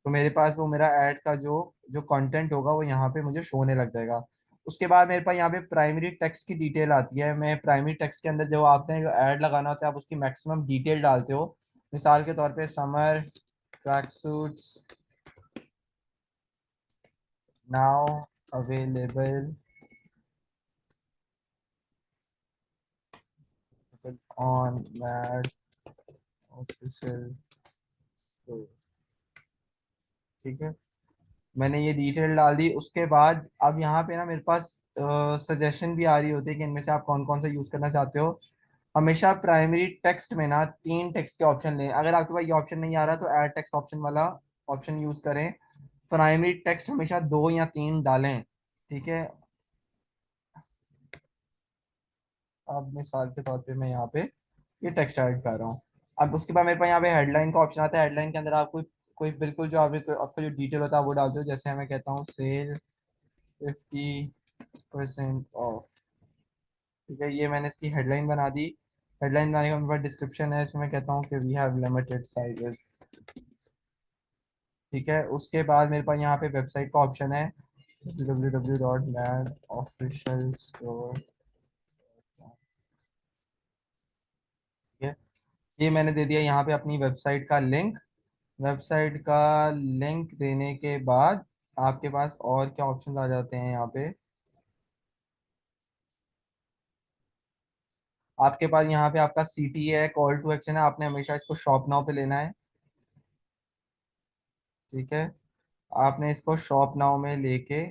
तो मेरे पास वो मेरा ऐड का जो जो कंटेंट होगा वो यहाँ पे मुझे शो होने लग जाएगा। उसके बाद मेरे पास यहाँ पे प्राइमरी टेक्स्ट की डिटेल आती है। मैं प्राइमरी टेक्स्ट के अंदर जो आपने जो ऐड लगाना होता है आप उसकी मैक्सिमम डिटेल डालते हो। मिसाल के तौर पे summer track suits now available on mad official. ठीक है, मैंने ये डिटेल डाल दी। उसके बाद अब यहाँ पे ना मेरे पास सजेशन भी आ रही होती है कि इनमें से आप कौन कौन सा यूज करना चाहते हो। हमेशा प्राइमरी टेक्स्ट में ना 3 टेक्स्ट के ऑप्शन लें। अगर आपके पास ये ऑप्शन नहीं आ रहा तो ऐड टेक्स्ट ऑप्शन वाला ऑप्शन यूज करें। प्राइमरी टेक्स्ट हमेशा 2 या 3 डालें। ठीक है, अब मिसाल के तौर पे मैं यहाँ पे ये टेक्स्ट ऐड कर रहा हूँ। अब उसके बाद मेरे पास यहाँ पे हेडलाइन का ऑप्शन आता है। हेडलाइन के अंदर आप कोई कोई बिल्कुल जो आपका जो डिटेल होता है वो डालते हो। जैसे मैं कहता हूँ सेल 50% ऑफ। ठीक है, ये मैंने इसकी हेडलाइन बना दी। हेडलाइन बनाने का मेरे पास डिस्क्रिप्शन है, इसमें मैं कहता हूँ कि वी हैव लिमिटेड साइजेस। ठीक है, उसके बाद मेरे पास यहाँ पे वेबसाइट का ऑप्शन है www.madofficialstore। ठीक है, ये मैंने दे दिया यहाँ पे अपनी वेबसाइट का लिंक। वेबसाइट का लिंक देने के बाद आपके पास और क्या ऑप्शन आ जाते हैं यहाँ पे। आपके पास यहाँ पे आपका सीटी है, कॉल टू एक्शन है। आपने हमेशा इसको शॉप नाउ पे लेना है। ठीक है, आपने इसको शॉप नाउ में लेके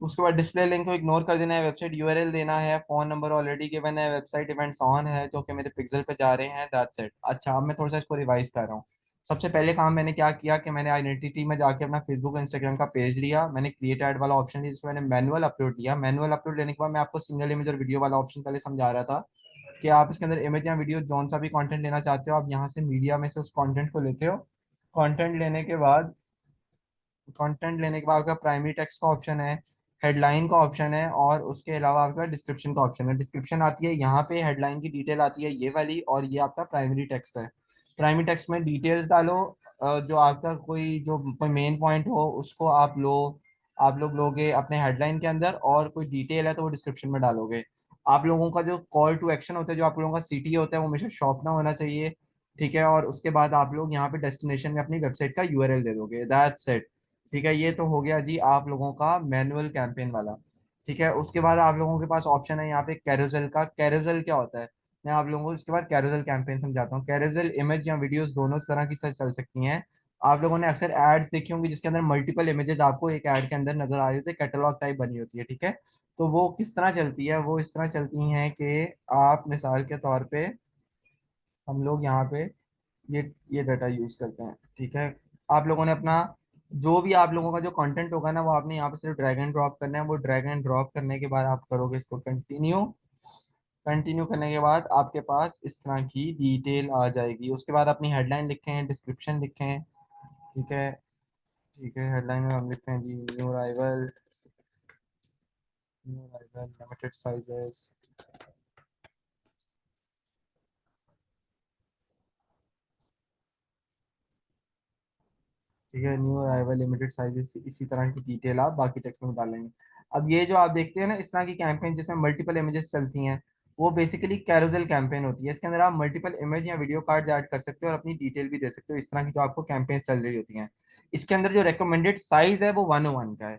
उसके बाद डिस्प्ले लिंक को इग्नोर कर देना है। वेबसाइट यूआरएल देना है। फोन नंबर ऑलरेडी गिवन है। वेबसाइट इवेंट्स ऑन है जो कि मेरे पिक्सल पे जा रहे हैं। That's it. अच्छा, अब मैं थोड़ा सा इसको रिवाइज कर रहा हूँ। सबसे पहले काम मैंने क्या किया कि मैंने आइडेंटिटी में जाके अपना फेसबुक और इंस्टाग्राम का पेज लिया। मैंने क्रिएट ऐड वाला ऑप्शन लिया जिसमें मैंने मैनुअल अपलोड लिया। मैनुअल अपलोड लेने के बाद मैं आपको सिंगल इमेज और वीडियो वाला ऑप्शन पहले समझा रहा था कि आप इसके अंदर इमेज या वीडियो जौन सा भी कंटेंट लेना चाहते हो आप यहाँ से मीडिया में से उस कंटेंट को लेते हो। कंटेंट लेने के बाद आपका प्राइमरी टेक्स्ट का ऑप्शन है, हेडलाइन का ऑप्शन है और उसके अलावा आपका डिस्क्रिप्शन का ऑप्शन है। डिस्क्रिप्शन आती है यहाँ पे, हेडलाइन की डिटेल आती है ये वाली, और ये आपका प्राइमरी टेक्स्ट है। प्राइमरी टेक्स्ट में डिटेल्स डालो। जो आपका कोई मेन पॉइंट हो उसको आप लोग लोगे अपने हेडलाइन के अंदर, और कोई डिटेल है तो वो डिस्क्रिप्शन में डालोगे। आप लोगों का जो कॉल टू एक्शन होता है, जो आप लोगों का सीटी होता है, वो हमेशा शॉप ना होना चाहिए। ठीक है, और उसके बाद आप लोग यहाँ पे डेस्टिनेशन में अपनी वेबसाइट का यूआरएल दे दोगे। That's it. ठीक है, ये तो हो गया जी आप लोगों का मैनुअल कैंपेन वाला। ठीक है, उसके बाद आप लोगों के पास ऑप्शन है यहाँ पे कैरोसेल का। कैरोसेल क्या होता है, मैं आप लोगों को इसके बाद कैरोसेल कैंपेन समझाता हूँ। कैरोसेल इमेज या वीडियोस दोनों तरह की चल सकती हैं। आप लोगों ने अक्सर एड्स देखी होंगी जिसके अंदर मल्टीपल इमेजेस आपको एक ऐड के अंदर नजर आ रही होती है, कैटलॉग टाइप बनी होती है। ठीक है, तो वो किस तरह चलती है, वो इस तरह चलती हैं कि आप मिसाल के तौर पे हम लोग यहाँ पे ये डाटा यूज करते हैं। ठीक है, आप लोगों ने अपना जो भी आप लोगों का जो कंटेंट होगा ना वो आपने यहाँ पे सिर्फ ड्रैग एंड ड्रॉप करना है। वो ड्रैग एंड ड्रॉप करने के बाद आप करोगे इसको कंटिन्यू। कंटिन्यू करने के बाद आपके पास इस तरह की डिटेल आ जाएगी। उसके बाद अपनी हेडलाइन लिखें, डिस्क्रिप्शन लिखें। ठीक है, ठीक है, हेडलाइन में हम लिखते हैं जी न्यू अराइवल लिमिटेड साइजेस। ठीक है, न्यू अराइवल लिमिटेड साइजेस, इसी तरह की डिटेल आप बाकी टेक्स्ट में डालेंगे। अब ये जो आप देखते हैं ना इस तरह की कैंपेन जिसमें मल्टीपल इमेजेस चलती हैं, वो बेसिकली कैरोसेल कैंपेन होती है। इसके अंदर आप मल्टीपल इमेज या वीडियो कार्ड ऐड कर सकते हो और अपनी डिटेल भी दे सकते हो। इस तरह की जो आपको कैंपेन चल रही होती हैं, इसके अंदर जो रिकमेंडेड साइज है वो 101 का है।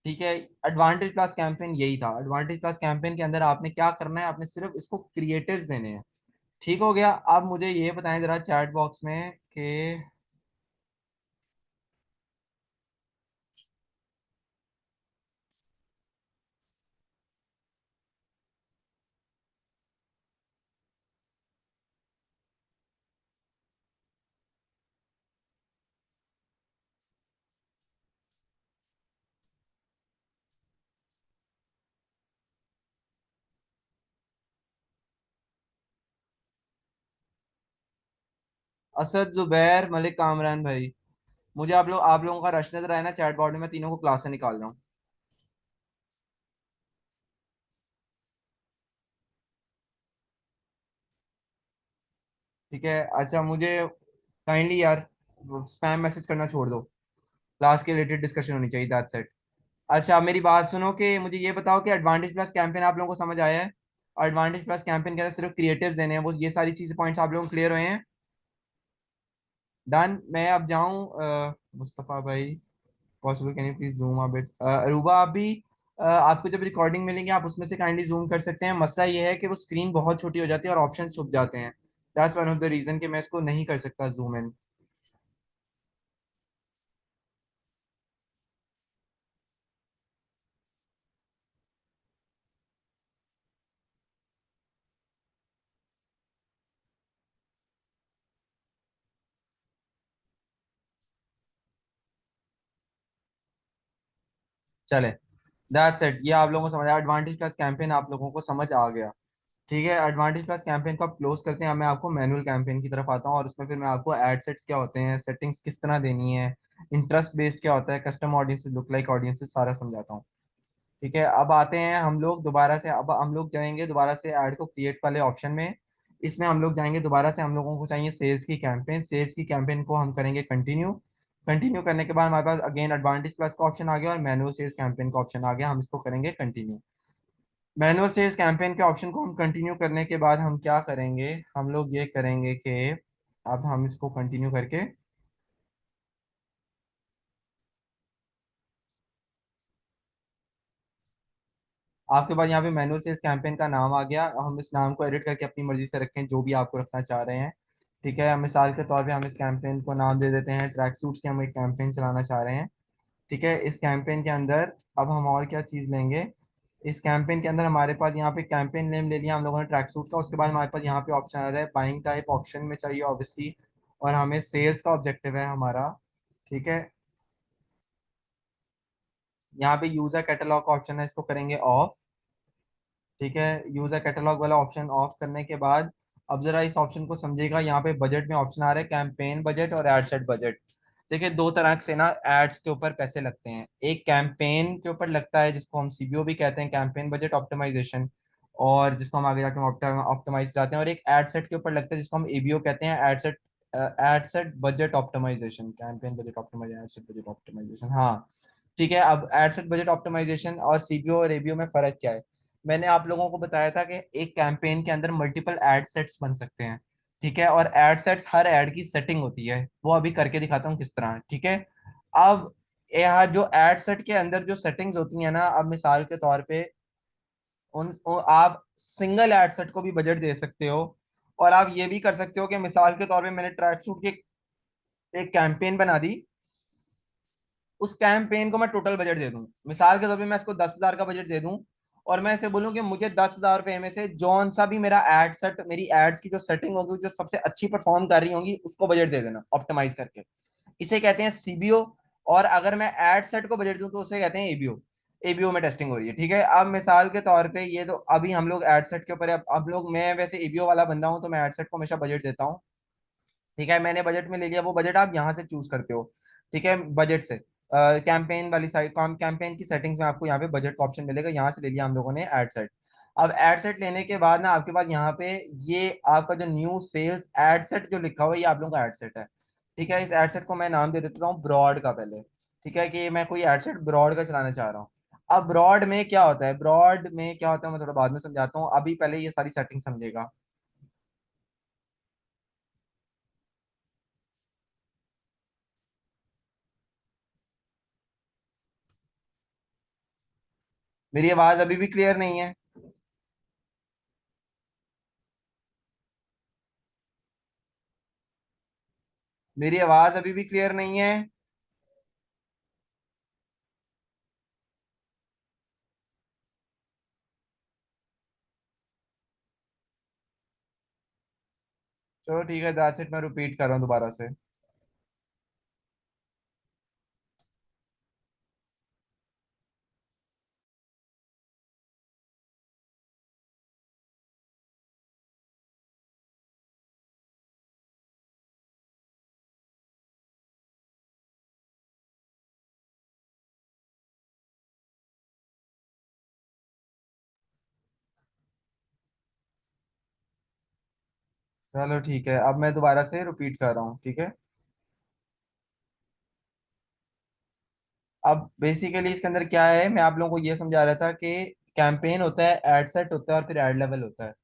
ठीक है, एडवांटेज प्लस कैंपेन यही था। एडवांटेज प्लस कैंपेन के अंदर आपने क्या करना है, आपने सिर्फ इसको क्रिएटिव्स देने हैं। ठीक हो गया। अब मुझे ये बताएं जरा चैट बॉक्स में कि असद, जुबैर, मलिक, कामरान भाई, मुझे आप लोगों का रश नजर आया ना चैट बॉट में, मैं तीनों को क्लास से निकाल रहा हूँ। ठीक है, अच्छा मुझे काइंडली यार स्पैम मैसेज करना छोड़ दो। क्लास के रिलेटेड डिस्कशन होनी चाहिए। That's it. अच्छा मेरी बात सुनो कि मुझे ये बताओ कि एडवांटेज प्लस कैंपेन आप लोगों को समझ आया है? एडवांटेज प्लस कैंपेन के अंदर सिर्फ क्रिएटिव्स देने हैं, वो ये सारी चीजें पॉइंट्स आप लोगों को क्लियर हुए हैं? डन। मैं अब जाऊं मुस्तफ़ा भाई, possible can you please zoom a bit? Aruba आप भी आपको जब रिकॉर्डिंग मिलेंगे आप उसमें से काइंडली जूम कर सकते हैं। मसला ये है कि वो स्क्रीन बहुत छोटी हो जाती है और ऑप्शन छुप जाते हैं। That's one of the reason कि मैं इसको नहीं कर सकता जूम इन। चले, दैट्स इट। ये आप लोगों को समझ आया, एडवांटेज प्लस कैंपेन आप लोगों को समझ आ गया? ठीक है, एडवांटेज प्लस कैंपेन को आप क्लोज करते हैं। मैं आपको मैनुअल कैंपेन की तरफ आता हूँ और उसमें फिर मैं आपको एड सेट्स क्या होते हैं, सेटिंग्स किस तरह देनी है, इंटरेस्ट बेस्ड क्या होता है, custom audiences, look like audiences, सारा समझाता हूँ। ठीक है, अब आते हैं हम लोग दोबारा से, अब हम लोग जाएंगे दोबारा से ऐड को क्रिएट वाले ऑप्शन में। इसमें हम लोग जाएंगे दोबारा से, हम लोगों को चाहिए सेल्स की कैंपेन। सेल्स की कैंपेन को हम करेंगे कंटिन्यू। कंटिन्यू करने के बाद हमारे पास अगेन एडवांटेज प्लस का ऑप्शन आ गया और मैनुअल सेल्स कैंपेन का ऑप्शन आ गया। हम इसको करेंगे कंटिन्यू। मैनुअल सेल्स कैंपेन के ऑप्शन को हम कंटिन्यू करने के बाद हम क्या करेंगे, हम लोग ये करेंगे कि अब हम इसको कंटिन्यू करके आपके पास यहाँ पे मैनुअल सेल्स कैंपेन का नाम आ गया। हम इस नाम को एडिट करके अपनी मर्जी से रखें जो भी आपको रखना चाह रहे हैं। ठीक है, मिसाल के तौर पे हम इस कैंपेन को नाम दे देते हैं ट्रैक सूट्स की, हम एक कैंपेन चलाना चाह रहे हैं। ठीक है, इस कैंपेन के अंदर अब हम और क्या चीज़ लेंगे, इस कैंपेन के अंदर हमारे पास यहाँ पे कैंपेन नेम ले लिया हम लोगों ने ट्रैक सूट का। उसके बाद हमारे पास यहाँ पे ऑप्शन आ रहा है बाइंग टाइप, ऑप्शन में चाहिए ऑब्वियसली, और हमें सेल्स का ऑब्जेक्टिव है हमारा। ठीक है, यहाँ पे यूजर कैटलॉग का ऑप्शन है, इसको करेंगे ऑफ। ठीक है, यूजर कैटलॉग वाला ऑप्शन ऑफ करने के बाद अब जरा इस ऑप्शन को समझिएगा। यहाँ पे बजट में ऑप्शन आ रहा है कैंपेन बजट और एड सेट बजट। देखिए दो तरह से ना एड्स के ऊपर पैसे लगते हैं, एक कैंपेन के ऊपर लगता है जिसको हम सीबीओ भी कहते हैं, कैंपेन बजट ऑप्टिमाइजेशन, और जिसको हम आगे जाके ऑप्टिमाइज कराते हैं। और एक एड सेट के ऊपर लगता है जिसको हम एबीओ कहते हैं, ad set budget optimisation, campaign budget optimisation, ad set budget optimisation. हाँ ठीक है, अब एड सेट बजट ऑप्टिमाइजेशन और सीबीओ और एबीओ में फर्क क्या है? मैंने आप लोगों को बताया था कि एक कैंपेन के अंदर मल्टीपल एड सेट्स बन सकते हैं। ठीक है, और एड सेट्स हर एड की सेटिंग होती है, वो अभी करके दिखाता हूँ किस तरह। ठीक है, अब यहाँ जो एड सेट के अंदर जो सेटिंग्स होती है ना, अब मिसाल के तौर पे आप सिंगल एड सेट को भी बजट दे सकते हो। और आप ये भी कर सकते हो कि मिसाल के तौर पे मैंने ट्रैक सूट की एक कैंपेन बना दी, उस कैंपेन को मैं टोटल बजट दे दूं, मिसाल के तौर पे मैं इसको 10,000 का बजट दे दूं, और मैं इसे बोलूं कि मुझे 10,000 रुपए में से जौन सा भी मेरा एड सेट, मेरी एड्स की जो सेटिंग होगी जो सबसे अच्छी परफॉर्म कर रही होंगी उसको बजट दे देना ऑप्टिमाइज करके। इसे कहते हैं सीबीओ। और अगर मैं एड सेट को बजट दूं तो उसे कहते हैं एबीओ। एबीओ में टेस्टिंग हो रही है। ठीक है, अब मिसाल के तौर पे ये तो अभी हम लोग एड सेट के ऊपर अब लोग, मैं वैसे एबीओ वाला बंदा हूं तो मैं एड सेट को हमेशा बजट देता हूँ। ठीक है, मैंने बजट में ले लिया, वो बजट आप यहाँ से चूज करते हो। ठीक है, बजट से कैंपेन वाली साइड काम, कैंपेन की सेटिंग्स में आपको यहाँ पे बजट का ऑप्शन मिलेगा, यहाँ से ले लिया हम लोगों ने एड सेट। अब एड सेट लेने के बाद ना आपके पास यहाँ पे ये आपका जो न्यू सेल्स एड सेट जो लिखा हुआ है ये आप लोगों का एड सेट है। ठीक है, इस एड सेट को मैं नाम दे देता हूँ ब्रॉड का पहले। ठीक है, कि मैं कोई एड सेट ब्रॉड का चलाना चाह रहा हूँ। अब ब्रॉड में क्या होता है, ब्रॉड में क्या होता है मैं थोड़ा बाद में समझाता हूँ, अभी पहले ये सारी सेटिंग समझेगा। मेरी आवाज अभी भी क्लियर नहीं है? मेरी आवाज अभी भी क्लियर नहीं है? चलो ठीक है, दैट्स इट, मैं रिपीट कर रहा हूँ दोबारा से। चलो ठीक है, अब मैं दोबारा से रिपीट कर रहा हूँ। ठीक है, अब बेसिकली इसके अंदर क्या है, मैं आप लोगों को ये समझा रहा था कि कैंपेन होता है, एड सेट होता है और फिर एड लेवल होता है।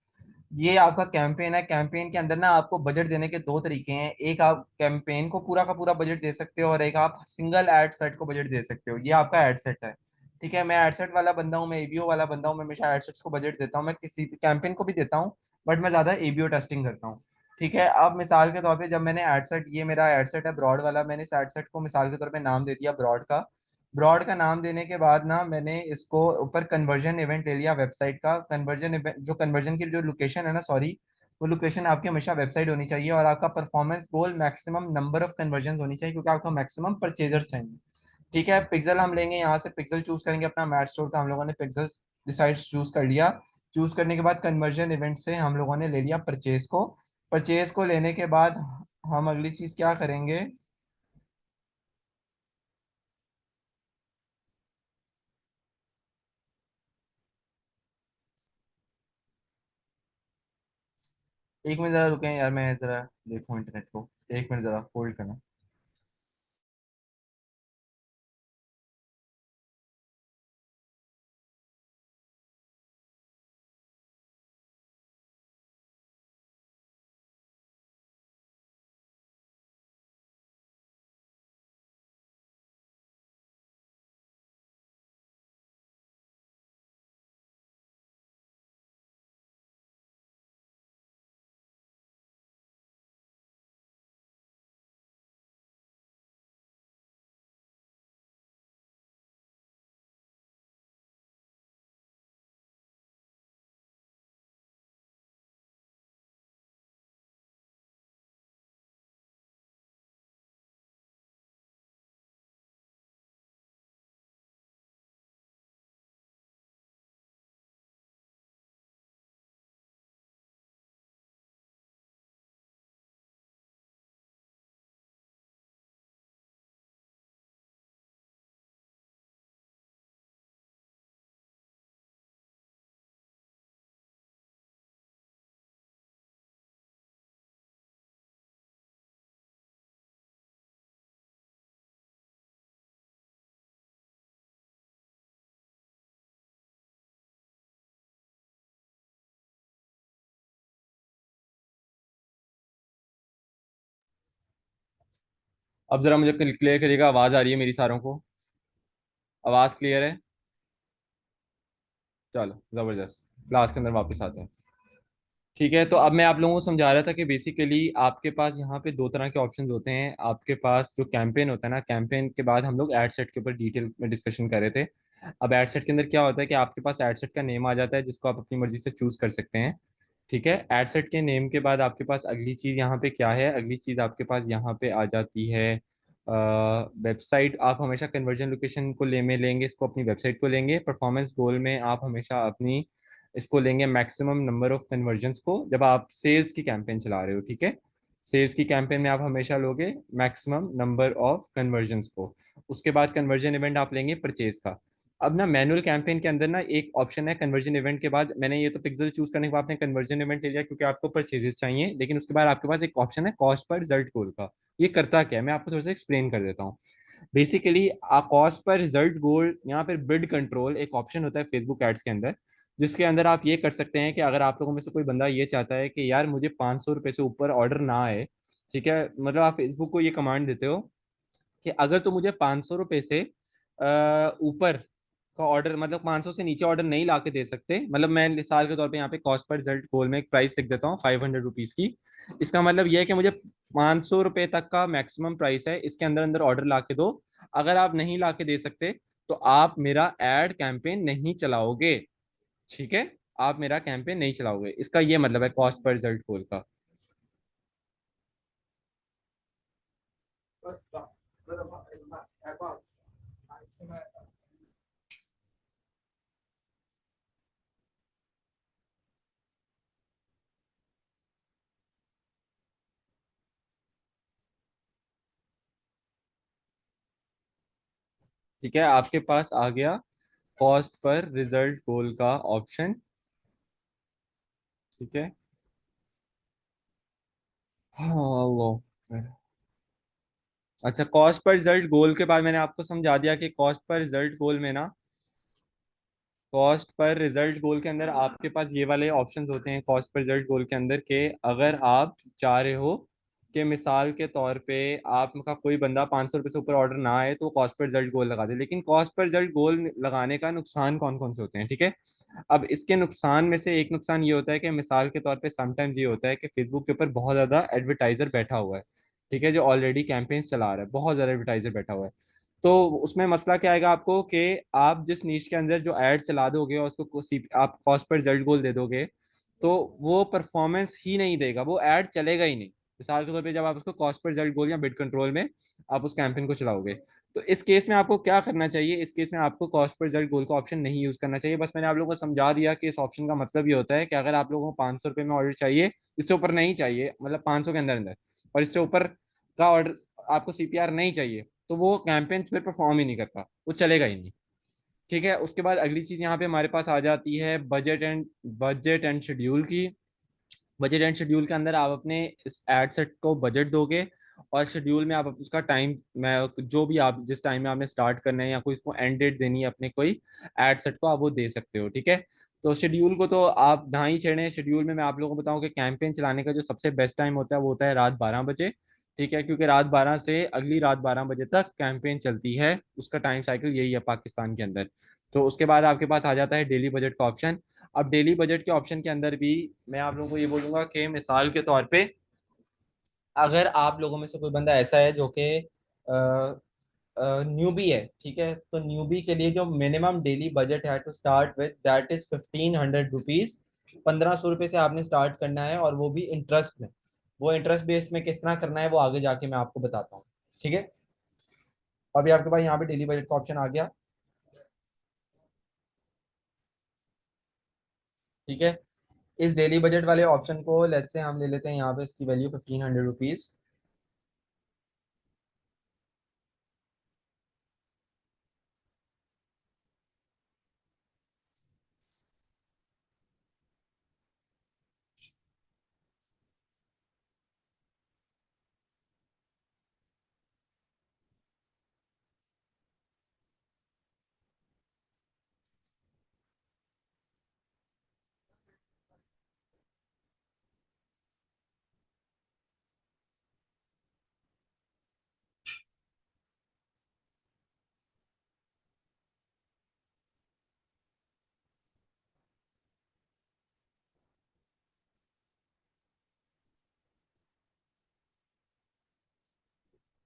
ये आपका कैंपेन है। कैंपेन के अंदर ना आपको बजट देने के दो तरीके हैं। एक आप कैंपेन को पूरा का पूरा बजट दे सकते हो और एक आप सिंगल एड सेट को बजट दे सकते हो। ये आपका एड सेट है। ठीक है, मैं एड सेट वाला बंदा हूँ, मैं एबीओ वाला बंदा हूँ, मैं हमेशा एड सेट्स को बजट देता हूँ, मैं किसी भी कैंपेन को भी देता हूँ, बट मैं ज्यादा एबीओ टेस्टिंग करता हूँ। ठीक है, अब मिसाल के तौर पे जब मैंने एड सेट, ये मेरा एड सेट है ब्रॉड वाला, मैंने इस एड सेट को मिसाल के तौर पे नाम दे दिया ब्रॉड का। ब्रॉड का नाम देने के बाद ना मैंने इसको ऊपर कन्वर्जन इवेंट ले लिया वेबसाइट का। कन्वर्जन इवेंट, जो कन्वर्जन की जो लोकेशन है ना, सॉरी, वो लोकेशन आपकी हमेशा वेबसाइट होनी चाहिए। और आपका performance goal maximum number of conversion होनी चाहिए, क्योंकि आपको मैक्सिमम परचेजर्स चाहिए। ठीक है, पिक्सल हम लेंगे, यहाँ से पिक्सल चूज करेंगे अपना मैट स्टोर का। हम लोगों ने पिक्सल डिसाइड चूज कर लिया। चूज करने के बाद कन्वर्जन इवेंट से हम लोगों ने ले लिया परचेज को। परचेज को लेने के बाद हम अगली चीज क्या करेंगे। एक मिनट जरा रुकें यार, मैं जरा देखूं इंटरनेट को। एक मिनट जरा होल्ड करना। अब जरा मुझे क्लियर करिएगा, आवाज आ रही है मेरी सारों को? आवाज क्लियर है? चलो जबरदस्त, क्लास के अंदर वापस आते हैं। ठीक है, तो अब मैं आप लोगों को समझा रहा था कि बेसिकली आपके पास यहाँ पे दो तरह के ऑप्शंस होते हैं। आपके पास जो कैंपेन होता है ना, कैंपेन के बाद हम लोग एड सेट के ऊपर डिटेल में डिस्कशन कर रहे थे। अब एड सेट के अंदर क्या होता है कि आपके पास एड सेट का नेम आ जाता है, जिसको आप अपनी मर्जी से चूज कर सकते हैं। ठीक है, एड सेट के नेम के बाद आपके पास अगली चीज यहाँ पे क्या है, अगली चीज आपके पास यहाँ पे आ जाती है वेबसाइट। आप हमेशा कन्वर्जन लोकेशन को ले में लेंगे, इसको अपनी वेबसाइट को लेंगे। परफॉर्मेंस गोल में आप हमेशा अपनी इसको लेंगे मैक्सिमम नंबर ऑफ कन्वर्जन्स को, जब आप सेल्स की कैंपेन चला रहे हो। ठीक है, सेल्स की कैंपेन में आप हमेशा लोगे मैक्सिमम नंबर ऑफ कन्वर्जन्स को। उसके बाद कन्वर्जन इवेंट आप लेंगे परचेज का। अब ना मैनुअल कैंपेन के अंदर ना एक ऑप्शन है कन्वर्जन इवेंट के बाद, मैंने ये तो पिक्सल चूज करने के बाद आपने कन्वर्जन इवेंट ले लिया क्योंकि आपको परचेजेस चाहिए, लेकिन उसके बाद आपके पास एक ऑप्शन है कॉस्ट पर रिजल्ट गोल का। ये करता क्या है, मैं आपको थोड़ा सा एक्सप्लेन कर देता हूँ। बेसिकली कॉस्ट पर रिजल्ट गोल, यहाँ पर बिड कंट्रोल एक ऑप्शन होता है फेसबुक एड्स के अंदर, जिसके अंदर आप ये कर सकते हैं कि अगर आप लोगों में से कोई बंदा ये चाहता है कि यार मुझे 500 रुपये से ऊपर ऑर्डर ना आए। ठीक है, मतलब आप फेसबुक को ये कमांड देते हो कि अगर तो मुझे 500 रुपये से ऊपर का ऑर्डर, मतलब 500 से नीचे ऑर्डर नहीं ला के दे सकते। मतलब मैं मिसाल के तौर पे यहाँ पे कॉस्ट पर रिजल्ट गोल में एक प्राइस लिख देता हूँ 500 रुपीज की। इसका मतलब ये है कि मुझे 500 रुपये तक का मैक्सिमम प्राइस है, इसके अंदर अंदर ऑर्डर ला के दो। अगर आप नहीं ला के दे सकते तो आप मेरा एड कैंपेन नहीं चलाओगे। ठीक है, आप मेरा कैंपेन नहीं चलाओगे, इसका ये मतलब है कॉस्ट पर रिजल्ट गोल का। ठीक है, आपके पास आ गया कॉस्ट पर रिजल्ट गोल का ऑप्शन। ठीक है, हेलो, अच्छा, कॉस्ट पर रिजल्ट गोल के बाद मैंने आपको समझा दिया कि कॉस्ट पर रिजल्ट गोल में ना, कॉस्ट पर रिजल्ट गोल के अंदर आपके पास ये वाले ऑप्शंस होते हैं कॉस्ट पर रिजल्ट गोल के अंदर के, अगर आप चाह रहे हो कि मिसाल के तौर पे आपका कोई बंदा 500 रुपये से ऊपर ऑर्डर ना आए तो कॉस्ट पर रिजल्ट गोल लगा दे। लेकिन कॉस्ट पर रिजल्ट गोल लगाने का नुकसान कौन कौन से होते हैं, ठीक है। अब इसके नुकसान में से एक नुकसान ये होता है कि मिसाल के तौर पे समटाइम्स ये होता है कि फेसबुक के ऊपर बहुत ज़्यादा एडवर्टाइजर बैठा हुआ है, ठीक है, जो ऑलरेडी कैंपेन्स चला रहा है, बहुत ज़्यादा एडवर्टाइजर बैठा हुआ है। तो उसमें मसला क्या आएगा आपको कि आप जिस नीश के अंदर जो एड चला दोगे और उसको आप कॉस्ट पर रिजल्ट गोल दे दोगे, तो वो परफॉर्मेंस ही नहीं देगा, वो ऐड चलेगा ही नहीं। मिसाल के तौर पे जब आप उसको कॉस्ट पर रिजल्ट गोल या बिड कंट्रोल में आप उस कैंपेन को चलाओगे, तो इस केस में आपको क्या करना चाहिए, इस केस में आपको कॉस्ट पर रिजल्ट गोल का ऑप्शन नहीं यूज करना चाहिए। बस मैंने आप लोगों को समझा दिया कि इस ऑप्शन का मतलब ये होता है कि अगर आप लोगों को 500 रुपये में ऑर्डर चाहिए, इससे ऊपर नहीं चाहिए, मतलब 500 के अंदर अंदर, और इससे ऊपर का ऑर्डर आपको सीपीआर नहीं चाहिए, तो वो कैंपेन फिर परफॉर्म ही नहीं करता, वो चलेगा ही नहीं। ठीक है, उसके बाद अगली चीज यहाँ पे हमारे पास आ जाती है बजट एंड शेड्यूल की। बजट एंड शेड्यूल के अंदर आप अपने इस एड सेट को बजट दोगे, और शेड्यूल में आप उसका टाइम, मैं जो भी आप जिस टाइम में आपने स्टार्ट करना है या कोई इसको एंड डेट देनी है अपने कोई एड सेट को, आप वो दे सकते हो, ठीक है। तो शेड्यूल को तो आप ना ही छेड़ें। शेड्यूल में मैं आप लोगों को बताऊं कि कैंपेन चलाने का जो सबसे बेस्ट टाइम होता है वो होता है रात 12 बजे, ठीक है, क्योंकि रात 12 से अगली रात 12 बजे तक कैंपेन चलती है, उसका टाइम साइकिल यही है पाकिस्तान के अंदर। तो उसके बाद आपके पास आ जाता है डेली बजट का ऑप्शन। अब डेली बजट के ऑप्शन के अंदर भी मैं आप लोगों को ये बोलूंगा कि मिसाल के तौर पे अगर आप लोगों में से कोई बंदा ऐसा है जो कि न्यूबी है, ठीक है, तो न्यूबी के लिए जो मिनिमम डेली बजट है to start with that is 1500 rupees. 1500 रुपये से आपने स्टार्ट करना है, और वो भी इंटरेस्ट में। वो इंटरेस्ट बेस्ड में किस तरह करना है वो आगे जाके मैं आपको बताता हूँ, ठीक है। अभी आपके पास यहाँ पे डेली बजट का ऑप्शन आ गया, ठीक है। इस डेली बजट वाले ऑप्शन को लेट्स से हम ले लेते हैं, यहाँ पे इसकी वैल्यू 1500 रुपीज।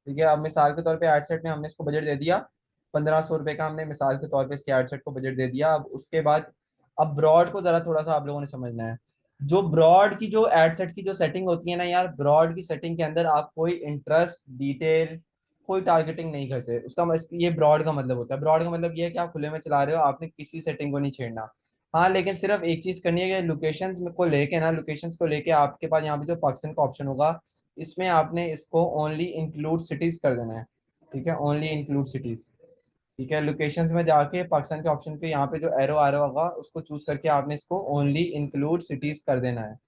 ठीक है, अब मिसाल के तौर पे एड सेट में हमने इसको बजट दे दिया 1500 रुपये का, हमने मिसाल के तौर पे इसके एड सेट को बजट दे दिया। अब उसके बाद अब ब्रॉड को जरा थोड़ा सा आप लोगों ने समझना है। जो ब्रॉड की जो एड सेट की जो सेटिंग होती है ना यार, ब्रॉड की सेटिंग के अंदर आप कोई इंटरेस्ट डिटेल कोई टारगेटिंग नहीं करते। ये ब्रॉड का मतलब होता है। ब्रॉड का मतलब ये है कि आप खुले में चला रहे हो, आपने किसी सेटिंग को नहीं छेड़ना। हाँ, लेकिन सिर्फ एक चीज करनी है कि लोकेशंस को लेके आपके पास यहाँ पे जो पाकिस्तान का ऑप्शन होगा, इसमें आपने इसको ओनली इंक्लूड सिटीज कर देना है, ठीक है, ओनली इंक्लूड सिटीज। ठीक है, लोकेशंस में जाके पाकिस्तान के ऑप्शन पे यहाँ पे जो एरो आ रहा होगा उसको चूज करके आपने इसको ओनली इंक्लूड सिटीज कर देना है।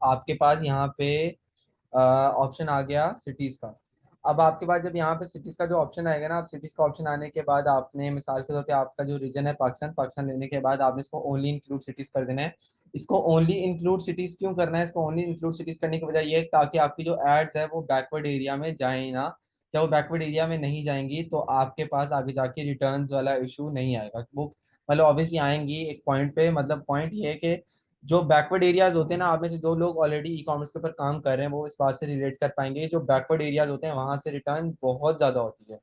आपके पास यहाँ पे ऑप्शन आ गया सिटीज का। अब आपके पास जब यहाँ पे सिटीज का जो ऑप्शन आएगा ना, आप सिटीज का ऑप्शन आने के बाद आपने मिसाल के तौर पे आपका जो रीजन है पाकिस्तान, पाकिस्तान लेने के बाद आपने इसको ओनली इंक्लूड सिटीज कर देना है। इसको ओनली इंक्लूड सिटीज क्यों करना है, इसको ओनली इंक्लूड सिटीज करने की वजह ये है ताकि आपकी जो एड्स है वो बैकवर्ड एरिया में जाए ना। जब वो बैकवर्ड एरिया में नहीं जाएंगी तो आपके पास आगे जाके रिटर्न्स वाला इशू नहीं आएगा। वो मतलब ऑब्वियसली आएंगी एक पॉइंट पे, मतलब पॉइंट ये है कि जो बैकवर्ड एरियाज होते हैं ना, आप में से जो लोग ऑलरेडी ई कॉमर्स के ऊपर काम कर रहे हैं वो इस बात से रिलेट कर पाएंगे, जो बैकवर्ड एरियाज होते हैं वहां से रिटर्न बहुत ज्यादा होती है।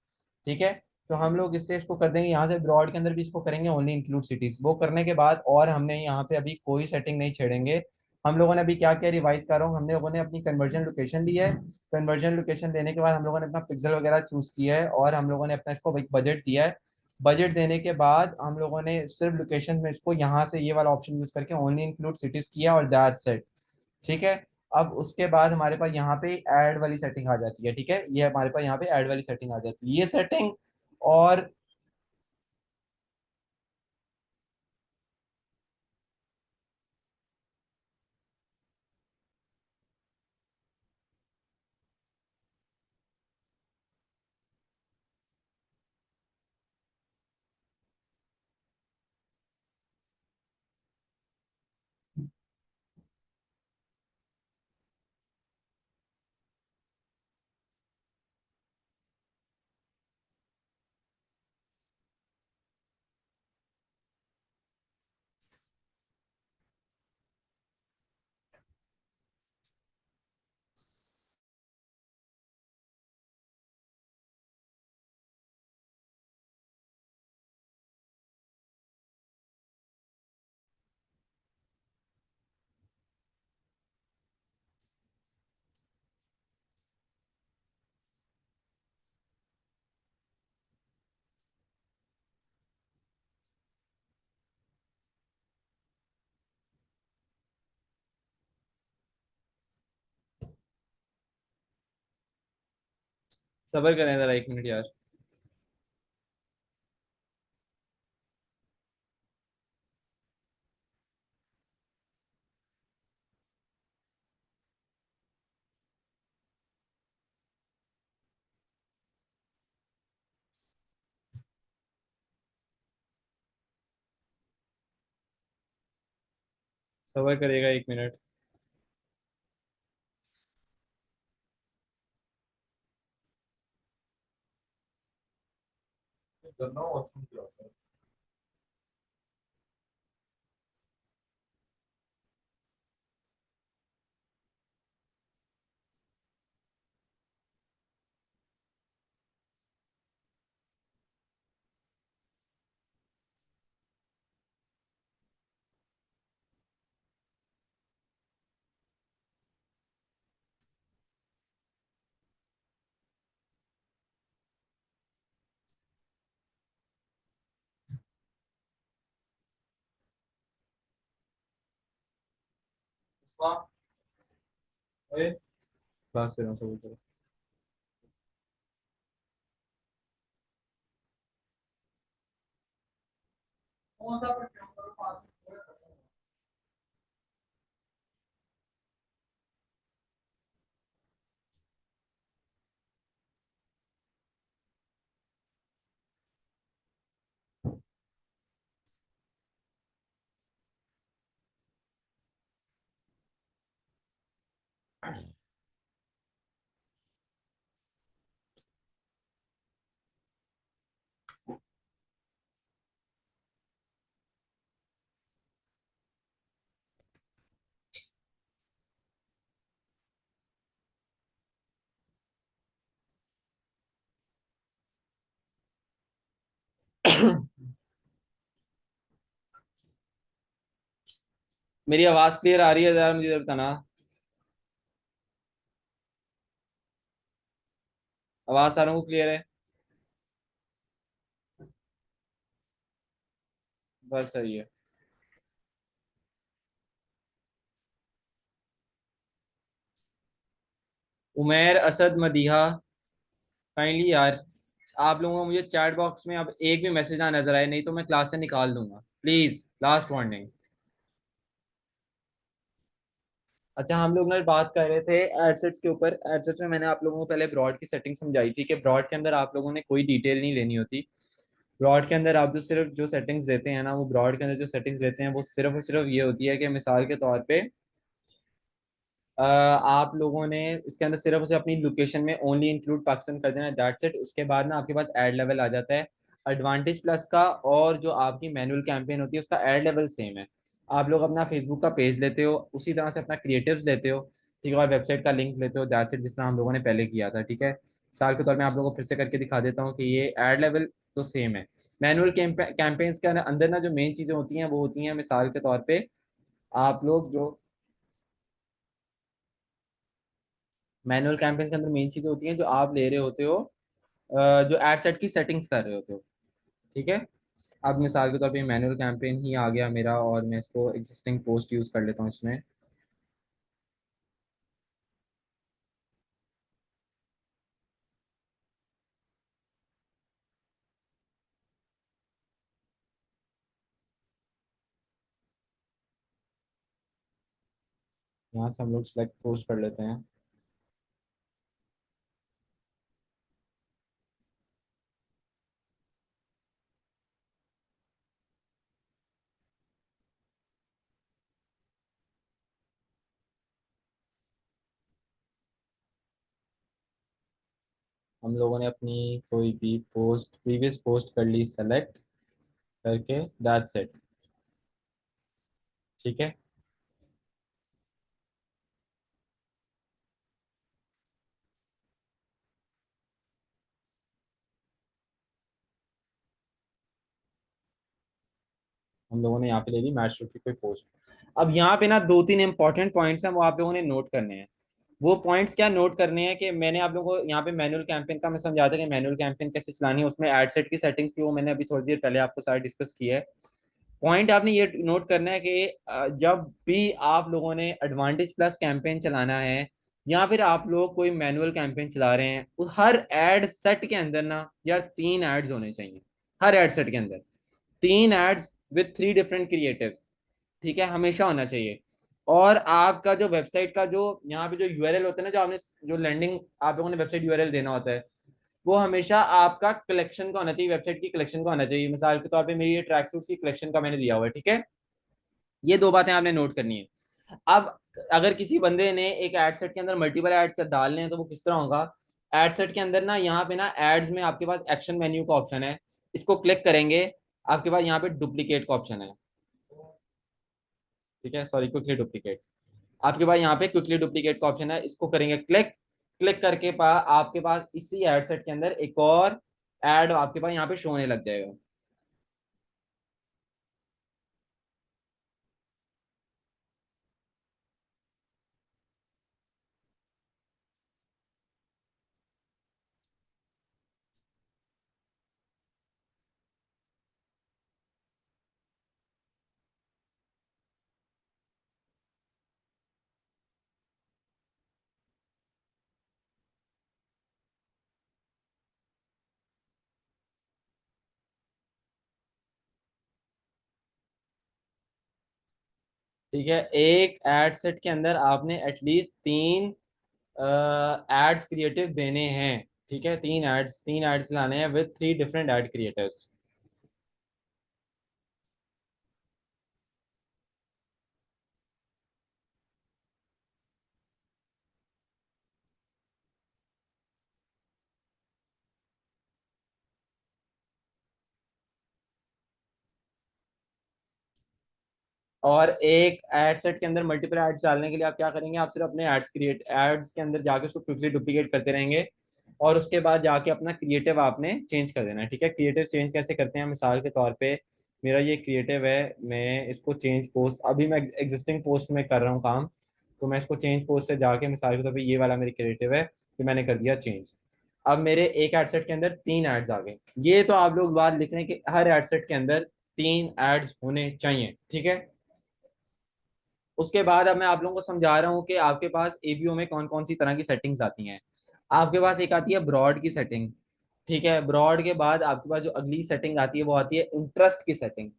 ठीक है, तो हम लोग इसलिए इसको कर देंगे यहाँ से, ब्रॉड के अंदर भी इसको करेंगे ओनली इंक्लूड सिटीज। वो करने के बाद और हमने यहाँ पे अभी कोई सेटिंग नहीं छेड़ेंगे। हम लोगों ने अभी क्या क्या रिवाइज कर रहा हूँ, हम लोगों ने अपनी कन्वर्जन लोकेशन ली है। कन्वर्जन लोकेशन लेने के बाद हम लोगों ने अपना पिक्सल वगैरह चूज किया है, और हम लोगों ने अपना इसको एक बजट दिया है। बजट देने के बाद हम लोगों ने सिर्फ लोकेशन में इसको यहाँ से ये वाला ऑप्शन यूज करके ओनली इंक्लूड सिटीज किया, और दैट सेट। ठीक है, अब उसके बाद हमारे पास यहाँ पे ऐड वाली सेटिंग आ जाती है। ठीक है, ये हमारे पास यहाँ पे ऐड वाली सेटिंग आ जाती है, ये सेटिंग। और सबर करें जरा 1 मिनट यार। सबर करेगा 1 मिनट। क्लास ले रहा हूँ, सबर करो। मेरी आवाज क्लियर आ रही है, जरा मुझे इधर बताना। आवाज सारों को क्लियर है? बस सही है। उमेर असद मदीहा, काइंडली यार, आप लोगों को मुझे चैट बॉक्स में अब एक भी मैसेज ना नजर आए, नहीं तो मैं क्लास से निकाल दूंगा, प्लीज, लास्ट वार्निंग। अच्छा, हम लोग ना बात कर रहे थे एडसेट्स के ऊपर। एडसेट्स में मैंने आप लोगों को पहले ब्रॉड की सेटिंग समझाई थी कि ब्रॉड के अंदर आप लोगों ने कोई डिटेल नहीं लेनी होती। ब्रॉड के अंदर आप जो सिर्फ जो सेटिंग्स देते हैं ना, वो ब्रॉड के अंदर जो सेटिंग्स देते हैं वो सिर्फ और सिर्फ ये होती है कि मिसाल के तौर पे आप लोगों ने इसके अंदर सिर्फ उसे अपनी लोकेशन में ओनली इंक्लूड पाकिस्तान कर देना, दैट्स इट। उसके बाद ना आपके पास ऐड लेवल आ जाता है। एडवांटेज प्लस का और जो आपकी मैनुअल कैंपेन होती है उसका ऐड लेवल सेम है। आप लोग अपना फेसबुक का पेज लेते हो, उसी तरह से अपना क्रिएटिव्स लेते हो, ठीक है, और वेबसाइट का लिंक लेते हो, दैट्स इट, जिस तरह हम लोगों ने पहले किया था, ठीक है। साल के तौर में आप लोगों को फिर से करके दिखा देता हूँ कि ये एड लेवल तो सेम है। मैनुअल कैंपेन्स के अंदर ना जो मेन चीज़ें होती हैं वो होती हैं, मिसाल के तौर पे आप लोग जो मैनुअल कैंपेन्स के अंदर मेन चीज़ें होती हैं जो आप ले रहे होते हो, जो एड सेट की सेटिंग्स कर रहे होते हो, ठीक है। अब मिसाल के तौर पे मैनुअल कैंपेन ही आ गया मेरा, और मैं इसको एग्जिस्टिंग पोस्ट यूज़ कर लेता हूँ इसमें। यहाँ से हम लोग सिलेक्ट पोस्ट कर लेते हैं। हम लोगों ने अपनी कोई भी पोस्ट, प्रीवियस पोस्ट कर ली सेलेक्ट करके, दैट्स इट, ठीक है। हम लोगों ने यहाँ पे ले ली मैच की कोई पोस्ट। अब यहाँ पे ना दो तीन इंपॉर्टेंट पॉइंट्स हैं, वो आप लोगों ने नोट करने हैं। वो पॉइंट्स क्या नोट करने हैं कि मैंने आप लोगों को यहाँ पे मैनुअल कैंपेन का मैं समझा था कि मैनुअल कैंपेन कैसे चलानी है, उसमें एड सेट की सेटिंग्स थी, वो मैंने अभी थोड़ी देर पहले आपको सारी डिस्कस की है। पॉइंट आपने ये नोट करना है कि जब भी आप लोगों ने एडवांटेज प्लस कैंपेन चलाना है, या फिर आप लोग कोई मैनुअल कैंपेन चला रहे हैं, हर एड सेट के अंदर ना यार 3 एड्स होने चाहिए। हर एड सेट के अंदर 3 एड्स विथ 3 डिफरेंट क्रिएटिव्स, ठीक है, हमेशा होना चाहिए। और आपका जो वेबसाइट का जो यहाँ पे जो यूआरएल होता है ना, जो आपने जो लैंडिंग आप लोगों ने वेबसाइट यूआरएल देना होता है, वो हमेशा आपका कलेक्शन का होना चाहिए, वेबसाइट की कलेक्शन का होना चाहिए। मिसाल के तौर पे मेरी ये ट्रैक सूट्स की कलेक्शन का मैंने दिया हुआ है, ठीक है। ये दो बातें आपने नोट करनी है। अब अगर किसी बंदे ने एक एड सेट के अंदर मल्टीपल एड्स डालने हैं तो वो किस तरह होगा। एड सेट के अंदर ना यहाँ पे ना एड्स में आपके पास एक्शन मेन्यू का ऑप्शन है, इसको क्लिक करेंगे, आपके पास यहाँ पे डुप्लीकेट का ऑप्शन है, ठीक है, सॉरी क्विकली डुप्लीकेट। आपके पास यहाँ पे क्विकली डुप्लीकेट का ऑप्शन है, इसको करेंगे क्लिक। क्लिक करके आपके पास इसी एड सेट के अंदर एक और एड आपके पास यहाँ पे शो होने लग जाएगा। ठीक है, एक एड सेट के अंदर आपने एटलीस्ट 3 एड्स क्रिएटिव देने हैं, ठीक है, 3 एड्स लाने हैं विद 3 डिफरेंट एड क्रिएटिव्स। और एक एड सेट के अंदर मल्टीपल एड्स डालने के लिए आप क्या करेंगे, आप सिर्फ अपने एड्स के अंदर जाके उसको क्विकली डुप्लीकेट करते रहेंगे, और उसके बाद जाके अपना क्रिएटिव आपने चेंज कर देना है, ठीक है। क्रिएटिव चेंज कैसे करते हैं, मिसाल के तौर पे मेरा ये क्रिएटिव है, मैं इसको चेंज पोस्ट, अभी मैं एग्जिस्टिंग पोस्ट में कर रहा हूँ काम, तो मैं इसको चेंज पोस्ट से जाके मिसाल के तौर पे ये वाला मेरी क्रिएटिव है, कि मैंने कर दिया चेंज। अब मेरे एक एडसेट के अंदर 3 एड्स आ गए। ये तो आप लोग बात लिख रहे हैं कि हर एडसेट के अंदर 3 एड्स होने चाहिए, ठीक है। उसके बाद अब मैं आप लोगों को समझा रहा हूँ कि आपके पास एबीओ में कौन कौन सी तरह की सेटिंग्स आती हैं। आपके पास एक आती है ब्रॉड की सेटिंग, ठीक है। ब्रॉड के बाद आपके पास जो अगली सेटिंग आती है वो आती है इंटरेस्ट की सेटिंग,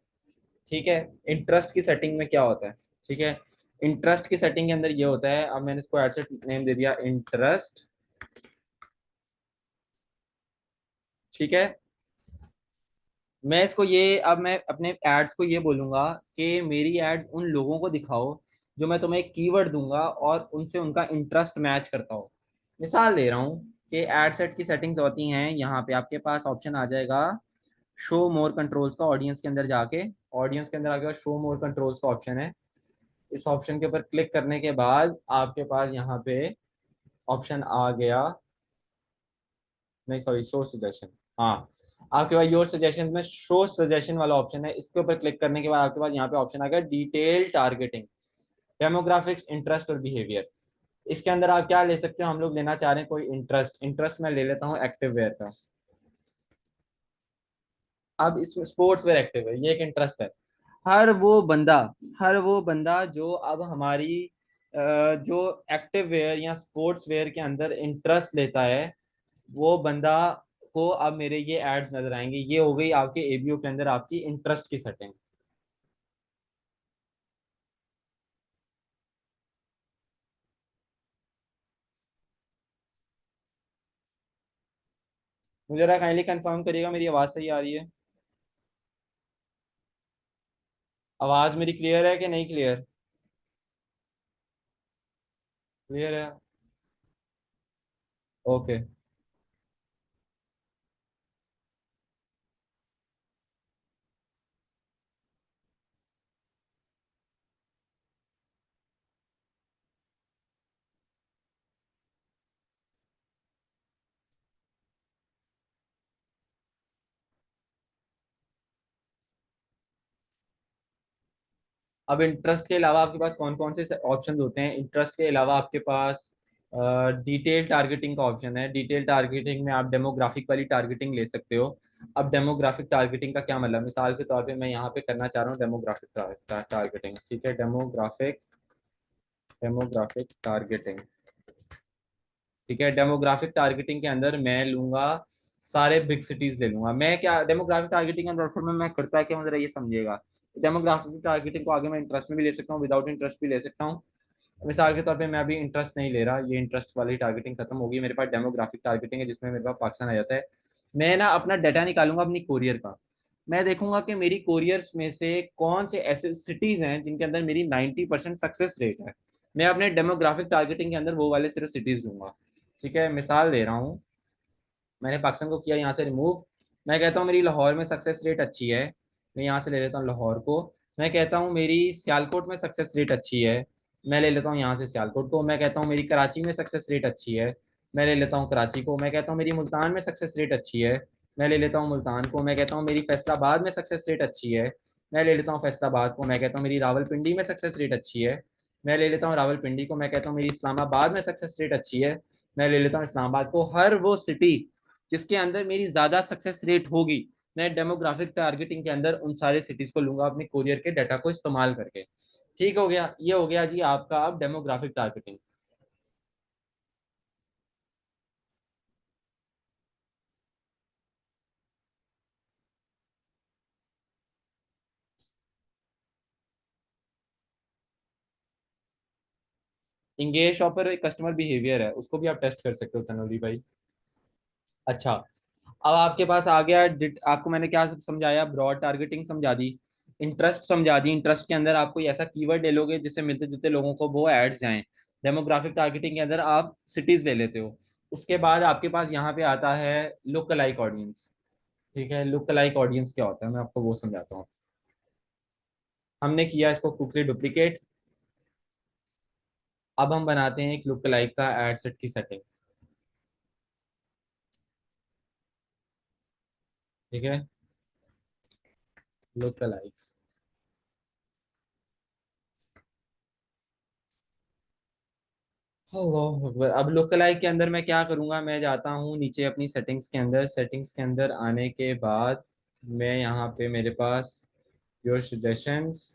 ठीक है। इंटरेस्ट की सेटिंग में क्या होता है, ठीक है। इंटरेस्ट की सेटिंग के अंदर ये होता है, अब मैंने इसको एडसेट नेम दे दिया इंटरेस्ट, ठीक है। मैं इसको ये, अब मैं अपने एड्स को ये बोलूंगा कि मेरी एड्स उन लोगों को दिखाओ जो मैं तुम्हें एक कीवर्ड दूंगा और उनसे उनका इंटरेस्ट मैच करता हो। मिसाल दे रहा हूँ कि एड सेट की सेटिंग्स होती हैं, यहाँ पे आपके पास ऑप्शन आ जाएगा शो मोर कंट्रोल्स का, ऑडियंस के अंदर जाके ऑडियंस के अंदर आपके पास शो मोर कंट्रोल्स का ऑप्शन है। इस ऑप्शन के ऊपर क्लिक करने के बाद आपके पास यहाँ पे ऑप्शन आ गया, नहीं सॉरी, शो सजेशन। हाँ, आपके पास योर सजेशन में शो सजेशन वाला ऑप्शन है। इसके ऊपर क्लिक करने के बाद आपके पास यहाँ पे ऑप्शन आ गया डिटेल टारगेटिंग, डेमोग्राफिक्स, इंटरेस्ट और बिहेवियर। इसके अंदर आप क्या ले सकते हो, हम लोग लेना चाह रहे हैं कोई इंटरेस्ट मैं ले लेता हूँ एक्टिव वेयर का। अब इसमें स्पोर्ट्स वेयर एक्टिव है, ये एक इंटरेस्ट है। हर वो बंदा हर वो बंदा जो अब हमारी जो एक्टिव वेयर या स्पोर्ट्स वेयर के अंदर इंटरेस्ट लेता है, वो बंदा को अब मेरे ये एड्स नजर आएंगे। ये हो गई आपके एबीओ के अंदर आपकी इंटरेस्ट की सेटिंग। मुझे जरा काइंडली कंफर्म करिएगा मेरी आवाज सही आ रही है। आवाज मेरी क्लियर है कि नहीं क्लियर? क्लियर है, ओके। अब इंटरेस्ट के अलावा आपके पास कौन कौन से ऑप्शन होते हैं? इंटरेस्ट के अलावा आपके पास डिटेल टारगेटिंग का ऑप्शन है। डिटेल टारगेटिंग में आप डेमोग्राफिक वाली टारगेटिंग ले सकते हो। अब डेमोग्राफिक टारगेटिंग का क्या मतलब, मिसाल के तौर पे मैं यहाँ पे करना चाह रहा हूँ डेमोग्राफिक टारगेटिंग, ठीक है। डेमोग्राफिक डेमोग्राफिक टारगेटिंग, ठीक है। डेमोग्राफिक टारगेटिंग के अंदर मैं लूंगा सारे बिग सिटीज ले लूंगा। मैं क्या डेमोग्राफिक टारगेटिंग के अंदर असल में मैं करता क्या हूँ, जरा ये समझिएगा। डेमोग्राफिक टारगेटिंग को आगे मैं इंटरेस्ट में भी ले सकता हूँ, विदाउट इंटरेस्ट भी ले सकता हूँ। मिसाल के तौर पे मैं अभी इंटरेस्ट नहीं ले रहा, ये इंटरेस्ट वाली टारगेटिंग खत्म होगी, मेरे पास डेमोग्राफिक टारगेटिंग है जिसमें मेरे पास पाकिस्तान आ जाता है। मैं ना अपना डाटा निकालूंगा अपनी कोरियर का। मैं देखूंगा कि मेरी कोरियर्स में से कौन से ऐसे सिटीज हैं जिनके अंदर मेरी 90% सक्सेस रेट है। मैं अपने डेमोग्राफिक टारगेटिंग के अंदर वो वाले सिर्फ सिटीज लूंगा, ठीक है। मिसाल दे रहा हूँ, मैंने पाकिस्तान को किया यहाँ से रिमूव। मैं कहता हूँ मेरी लाहौर में सक्सेस रेट अच्छी है, मैं यहाँ से ले लेता हूँ लाहौर को। मैं कहता हूँ मेरी सियालकोट में सक्सेस रेट अच्छी है, मैं ले लेता हूँ यहाँ से सियालकोट को। मैं कहता हूँ मेरी कराची में सक्सेस रेट अच्छी है, मैं ले लेता हूँ कराची को। मैं कहता हूँ मेरी मुल्तान में सक्सेस रेट अच्छी है, मैं ले लेता हूँ मुल्तान को। मैं कहता हूँ मेरी फैसलाबाद में सक्सेस रेट अच्छी है, मैं ले लेता हूँ फैसलाबाद को। मैं कहता हूँ मेरी रावलपिंडी में सक्सेस रेट अच्छी है, मैं ले लेता हूँ रावलपिंडी को। मैं कहता हूँ मेरी इस्लामाबाद में सक्सेस रेट अच्छी है, मैं ले लेता हूँ इस्लामाबाद को। हर वो सिटी जिसके अंदर मेरी ज्यादा सक्सेस रेट होगी, मैं डेमोग्राफिक टारगेटिंग के अंदर उन सारे सिटीज को लूंगा अपने कोरियर के डाटा को इस्तेमाल करके। ठीक हो गया, ये हो गया जी आपका अब डेमोग्राफिक टारगेटिंग। इंगेज शॉपर एक कस्टमर बिहेवियर है, उसको भी आप टेस्ट कर सकते हो तनवीर भाई। अच्छा, अब आपके पास आ गया आपको मैंने क्या सब समझाया, ब्रॉड टारगेटिंग समझा दी, इंटरेस्ट समझा दी। इंटरेस्ट के अंदर आप कोई ऐसा कीवर्ड ले लोगे जिससे मिलते जुलते लोगों को वो एड्स जाएं। डेमोग्राफिक टारगेटिंग के अंदर आप सिटीज ले लेते हो। उसके बाद आपके पास यहाँ पे आता है लुक अलाइक ऑडियंस, ठीक है। लुक अलाइक ऑडियंस क्या होता है मैं आपको वो समझाता हूँ। हमने किया इसको क्विकली डुप्लीकेट। अब हम बनाते हैं एक लुक अलाइक का एड सेट की सेटिंग, ठीक है। लुक अलाइक्स, अल्लाह अकबर। अब लुक अलाइक के अंदर मैं क्या करूंगा, मैं जाता हूँ नीचे अपनी सेटिंग्स के अंदर। सेटिंग्स के अंदर आने के बाद मैं यहाँ पे मेरे पास योर सजेशंस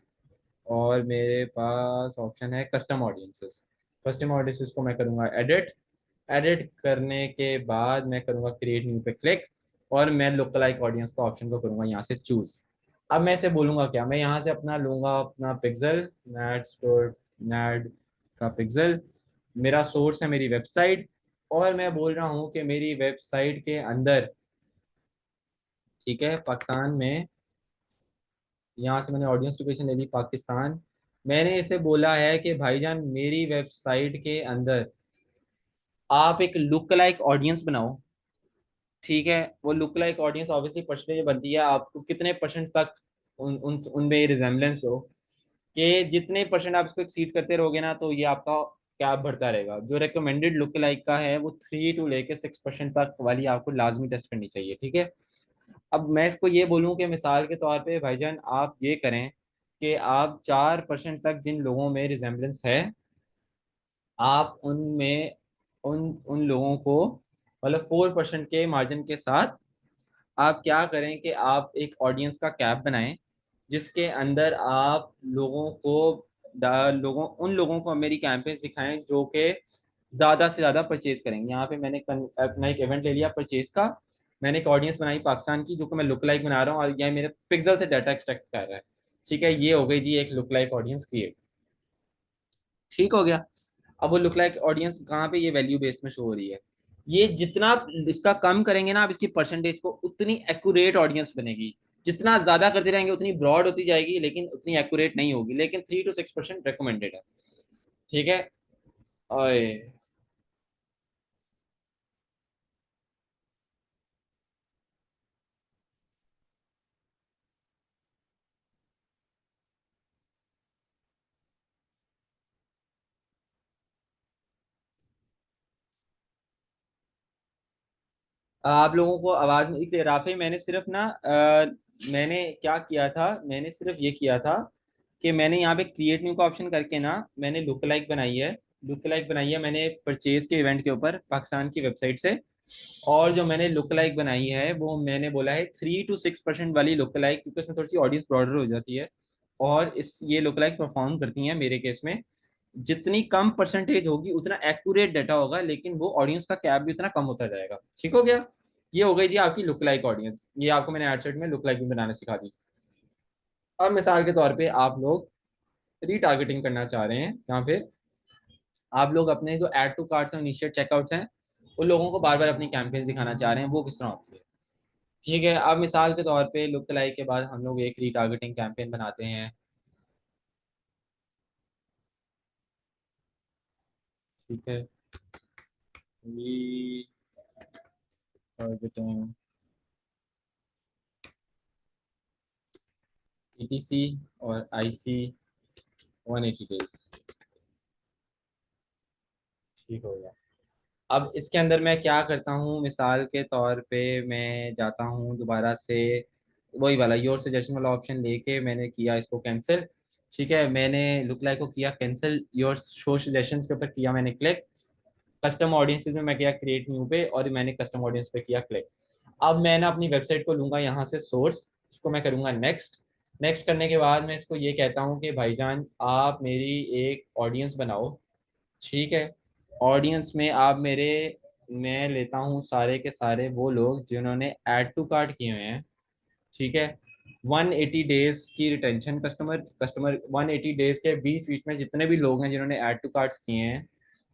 और मेरे पास ऑप्शन है कस्टम ऑडियंसेस। कस्टम ऑडियंसेस को मैं करूँगा एडिट। एडिट करने के बाद मैं करूँगा क्रिएट न्यू पे क्लिक, और मैं लुक लाइक ऑडियंस का ऑप्शन को करूँगा यहाँ से चूज। अब मैं इसे बोलूँगा क्या, मैं यहाँ से अपना लूँगा अपना पिक्सल, नेट स्टोर नेट का पिक्सल। मेरा सोर्स है मेरी वेबसाइट, और मैं बोल रहा हूँ कि मेरी वेबसाइट के अंदर, ठीक है, पाकिस्तान में, यहाँ से मैंने ऑडियंस लोकेशन ले ली पाकिस्तान। मैंने इसे बोला है कि भाईजान मेरी वेबसाइट के अंदर आप एक लुक लाइक ऑडियंस बनाओ, ठीक है। वो look like audience obviously percentage बनती है, आपको कितने परसेंट तक उनमें रिजेम्बलेंस हो, कि जितने परसेंट आप इसको एक्सीड करते रहोगे ना, तो ये आपका कैप बढ़ता रहेगा। जो रिकमेंडेड लुक लाइक का है वो 3 to 6% तक वाली आपको लाजमी टेस्ट करनी चाहिए, ठीक है। अब मैं इसको ये बोलूँ कि मिसाल के तौर पे भाईजान आप ये करें कि आप 4% तक जिन लोगों में रिजेम्बलेंस है, आप उनमें उन उन लोगों को मतलब 4% के मार्जिन के साथ आप क्या करें कि आप एक ऑडियंस का कैप बनाएं, जिसके अंदर आप लोगों को उन लोगों को मेरी कैंपेन दिखाएं जो कि ज़्यादा से ज़्यादा परचेज करेंगे। यहाँ पे मैंने अपना एक इवेंट ले लिया परचेज का, मैंने एक ऑडियंस बनाई पाकिस्तान की, जो कि मैं लुक लाइक बना रहा हूँ, और यह मेरे पिक्सल से डाटा एक्सट्रैक्ट कर रहा है, ठीक है। ये हो गई जी एक लुक लाइक ऑडियंस क्रिएट, ठीक हो गया। अब वो लुक लाइक ऑडियंस कहाँ पे, ये वैल्यू बेस्ड में शो हो रही है। ये जितना इसका कम करेंगे ना आप इसकी परसेंटेज को, उतनी एक्यूरेट ऑडियंस बनेगी। जितना ज्यादा करते रहेंगे उतनी ब्रॉड होती जाएगी, लेकिन उतनी एक्यूरेट नहीं होगी। लेकिन 3 to 6% रिकमेंडेड है, ठीक है। ओए आप लोगों को आवाज नहीं क्लियर राफे। मैंने सिर्फ ना मैंने क्या किया था, मैंने सिर्फ ये किया था कि मैंने यहाँ पे क्रिएट न्यू का ऑप्शन करके ना मैंने लुक लाइक बनाई है। लुक लाइक बनाई है मैंने परचेज के इवेंट के ऊपर पाकिस्तान की वेबसाइट से। और जो मैंने लुक लाइक बनाई है वो मैंने बोला है 3 to 6% वाली लुक लाइक, क्योंकि उसमें थोड़ी सी ऑडियंस ब्रॉडर हो जाती है। और इस ये लुक लाइक परफॉर्म करती हैं मेरे केस में। जितनी कम परसेंटेज होगी उतना एक्यूरेट डाटा होगा, लेकिन वो ऑडियंस का कैप भी उतना कम होता जाएगा, ठीक हो गया। ये हो गई जी आपकी लुक लाइक ऑडियंस। ये आपको मैंने एडसेट में लुक लाइक भी बनाना सिखा दी। अब मिसाल के तौर पे आप लोग रीटारगेटिंग करना चाह रहे हैं, या फिर आप लोग अपने जो ऐड टू कार्ट्स और इनिशिएट चेकआउट्स हैं उन लोगों को बार बार अपनी कैंपेन्स दिखाना चाह रहे हैं, वो किस तरह होती है, ठीक है। अब मिसाल के तौर पे लुक लाइक के बाद हम लोग एक रीटारगेटिंग कैंपेन बनाते हैं, ठीक है। रीटारगेटिंग ETC और IC 180 डेज, ठीक हो गया। अब इसके अंदर मैं क्या करता हूँ, मिसाल के तौर पे मैं जाता हूँ दोबारा से वही वाला योर सजेशन वाला ऑप्शन लेके मैंने किया इसको कैंसिल, ठीक है। मैंने लुक लाइक को किया कैंसिल, योर शो सजेशंस के ऊपर किया मैंने क्लिक, कस्टम ऑडियंसेस में मैं किया क्रिएट न्यू पे और मैंने कस्टम ऑडियंस पे किया क्लिक। अब मैं ना अपनी वेबसाइट को लूंगा यहाँ से सोर्स, इसको मैं करूंगा नेक्स्ट। नेक्स्ट करने के बाद मैं इसको ये कहता हूँ कि भाईजान आप मेरी एक ऑडियंस बनाओ, ठीक है। ऑडियंस में आप मेरे, मैं लेता हूँ सारे के सारे वो लोग जिन्होंने ऐड टू कार्ट किए हुए हैं, ठीक है। 180 डेज की रिटेंशन, कस्टमर कस्टमर 180 डेज के बीच बीच में जितने भी लोग हैं जिन्होंने ऐड टू कार्ट्स किए हैं,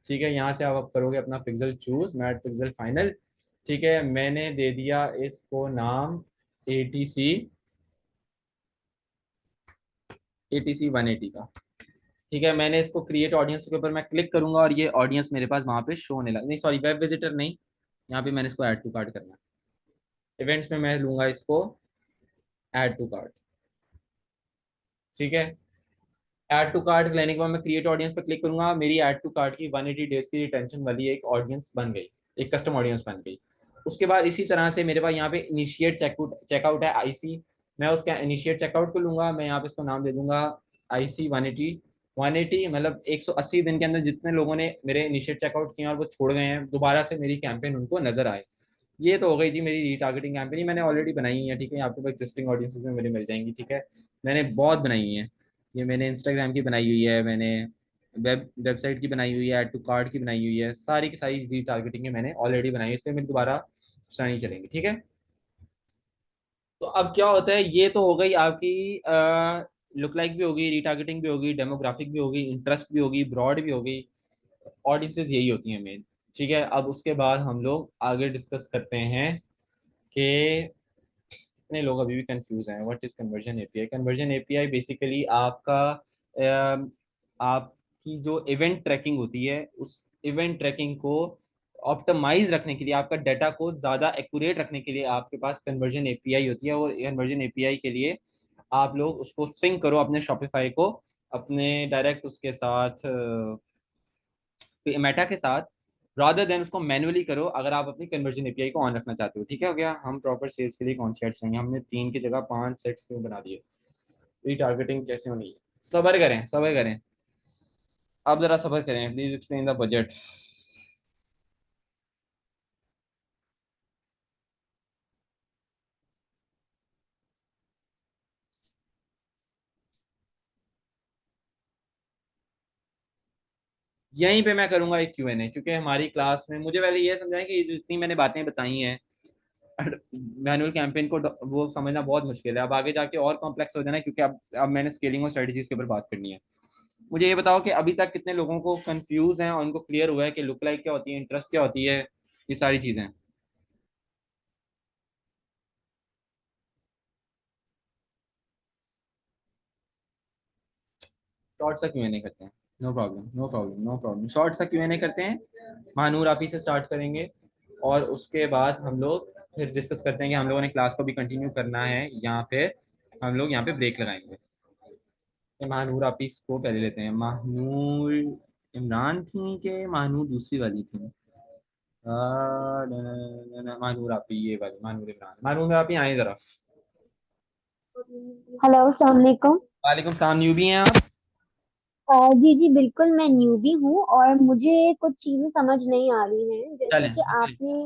ठीक है। यहाँ से आप करोगे अपना pixel choose, Meta pixel final, ठीक है। मैंने दे दिया इसको नाम ATC 180 का, ठीक है। मैंने इसको क्रिएट ऑडियंस के ऊपर मैं क्लिक करूंगा और ये ऑडियंस मेरे पास वहां पे शो होने लगा, नहीं सॉरी वेब विजिटर नहीं, यहाँ पे मैंने इसको ऐड टू कार्ट करना है। इवेंट्स में मैं लूंगा इसको ऐड टू कार्ट, ठीक है। ऐड टू कार्ट लेने के बाद मैं क्रिएट ऑडियंस पर क्लिक करूंगा, मेरी ऐड टू कार्ट की 180 डेज की रिटेंशन वाली एक ऑडियंस बन गई, एक कस्टम ऑडियंस बन गई। उसके बाद इसी तरह से मेरे पास यहाँ पे इनिशिएट चेकआउट चेकआउट है IC, मैं उसका इनिशिएट चेकआउट को लूंगा, मैं यहाँ पे इसको नाम दे दूंगा IC 180 मतलब 180 दिन के अंदर जितने लोगों ने मेरे इनिशिएट चेकआउट किए और वो छोड़ गए हैं, दोबारा से मेरी कैंपेन उनको नजर आए। ये तो हो गई जी मेरी रीटारगेटिंग कैंपेन, मैंने ऑलरेडी बनाई हुई है, ठीक है। आपके पास एग्जिस्टिंग ऑडियंसेस में मेरे मिल जाएंगी, ठीक है। मैंने बहुत बनाई हुई है, ये मैंने इंस्टाग्राम की बनाई हुई है, मैंने वेबसाइट की बनाई हुई है, ऐड टू कार्ट की बनाई हुई है, सारी की सारी रीटारगेटिंग मैंने ऑलरेडी बनाई है, इसलिए मेरे दोबारा नहीं चलेंगे, ठीक है। तो अब क्या होता है, ये तो हो गई आपकी लुक लाइक भी होगी, रीटारगेटिंग भी होगी, डेमोग्राफिक भी होगी, इंटरेस्ट भी होगी, ब्रॉड भी होगी, ऑडियंसेस यही होती हैं मेन, ठीक है। अब उसके बाद हम लोग आगे डिस्कस करते हैं कि कितने लोग अभी भी कंफ्यूज हैं what is conversion API। Conversion API basically आपका आपकी जो इवेंट ट्रैकिंग होती है उस इवेंट ट्रैकिंग को ऑप्टिमाइज रखने के लिए, आपका डाटा को ज़्यादा एक्यूरेट रखने के लिए आपके पास कन्वर्जन API होती है। और कन्वर्जन API के लिए आप लोग उसको सिंक करो अपने शॉपिफाई को अपने डायरेक्ट उसके साथ मेटा के साथ, रादर देन उसको मैनुअली करो अगर आप अपनी कन्वर्जन एपीआई को ऑन रखना चाहते हो। ठीक है, हो गया। हम प्रॉपर सेल्स के लिए कौन से एड्स लेंगे, हमने 3 की जगह 5 सेट्स क्यों बना दिए, रीटारगेटिंग कैसे होनी है, सब्र करें सब्र करें, आप जरा सब्र करें, प्लीज एक्सप्लेन द बजट। यहीं पे मैं करूंगा एक क्यूएनए, क्योंकि हमारी क्लास में मुझे पहले ये समझाएं कि ये जितनी मैंने बातें बताई हैं मैनुअल कैंपेन को वो समझना बहुत मुश्किल है, अब आगे जाके और कॉम्प्लेक्स हो जाना है, क्योंकि अब मैंने स्केलिंग और स्ट्रेटजीज के ऊपर बात करनी है। मुझे ये बताओ कि अभी तक कितने लोगों को कंफ्यूज है और उनको क्लियर हुआ है कि लुक लाइक क्या होती है, इंटरेस्ट क्या होती है, ये सारी चीजें। शॉर्ट सा क्यूएनए करते हैं, no problem no problem no problem, short सा क्यूएनए करते हैं। महानूर आप ही से स्टार्ट करेंगे और उसके बाद हम लोग फिर डिस्कस करते हैं कि हम लोगों ने क्लास को भी कंटिन्यू करना है या फिर हम लोग यहाँ पे ब्रेक लगाएंगे। तो महानूर आप ही को पहले लेते हैं। महानूर इमरान थी कि महानूर दूसरी वाली थी? महानूर आप ही, ये वाली महानूर इमरान, महानूर आप ही आए जरा। हेलो अस्सलाम वालेकुम। वालेकुम सलाम, न्यू भी हैं आप? जी जी बिल्कुल, मैं न्यूबी हूँ और मुझे कुछ चीजें समझ नहीं आ रही हैं, जैसे चलें कि चलें। आपने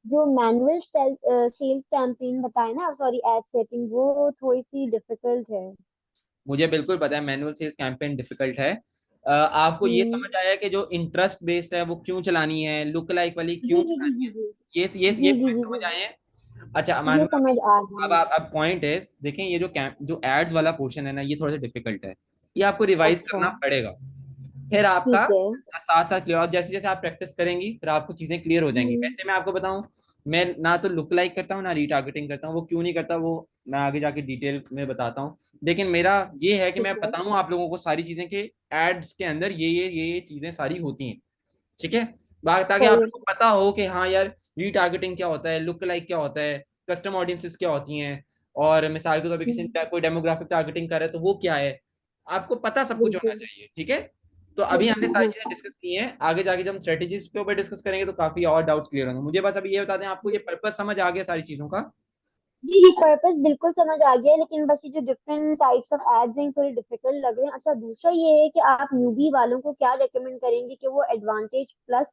जो मैनुअल सेल्स कैंपेन बताया ना, सॉरी एड सेटिंग, वो थोड़ी सी डिफिकल्ट है। मुझे बिल्कुल पता है मैनुअल सेल्स कैंपेन डिफिकल्ट है। आपको ये हम्म। समझ आया कि जो इंटरेस्ट बेस्ड है वो क्यों चलानी है, लुक लाइक वाली जी क्यों जी जी चलानी जी है, जी ये जी जी पॉइंट जी समझ जी आए हैं? अच्छा ये अमान, समझ आ रहा अब है। आप अब पॉइंट है, देखें ये जो एड्स वाला पोर्शन है ना, ये थोड़ा सा डिफिकल्ट है, ये आपको रिवाइज अच्छा। करना पड़ेगा। फिर आपका ठीक है। साथ साथ क्लियर, और जैसे जैसे आप प्रैक्टिस करेंगी फिर आपको चीजें क्लियर हो जाएंगी। हम्म। वैसे मैं आपको बताऊं, मैं ना तो लुक लाइक करता हूँ ना रीटारगेटिंग करता हूँ, वो क्यों नहीं करता वो मैं आगे जाके डिटेल में बताता हूँ। लेकिन मेरा ये है कि ठीक मैं है। बताऊं आप लोगों को सारी चीजें कि एड्स के अंदर ये चीजें सारी होती हैं। ठीक है, ताकि सही है। आपको पता हो कि हाँ यार, रीटारगेटिंग क्या होता है, लुक लाइक क्या होता है, कस्टम ऑडियंसेस क्या होती हैं, और मिसाल के तौर पे किसी हम्म, ने कोई डेमोग्राफिक टारगेटिंग कर रहा है तो वो क्या है, आपको पता सब कुछ होना बिल्कुल। चाहिए। ठीक है, तो अभी हमने बिल्कुल सारी हाँ। चीजें डिस्कस की हैं, आगे जाके जब हम स्ट्रेटेजीज के ऊपर डिस्कस करेंगे तो काफी और डाउट्स क्लियर होंगे। मुझे बस अभी ये बता दें, आपको ये पर्पस समझ आ गया सारी चीजों का? जी जी पर्पस बिल्कुल समझ आ गया है, लेकिन बस ये जो डिफरेंट टाइप्स ऑफ एड्स हैं थोड़े डिफिकल्ट लग रहे हैं। अच्छा, दूसरा ये है कि आप न्यूबी वालों को क्या रेकमेंड करेंगे कि वो एडवांटेज प्लस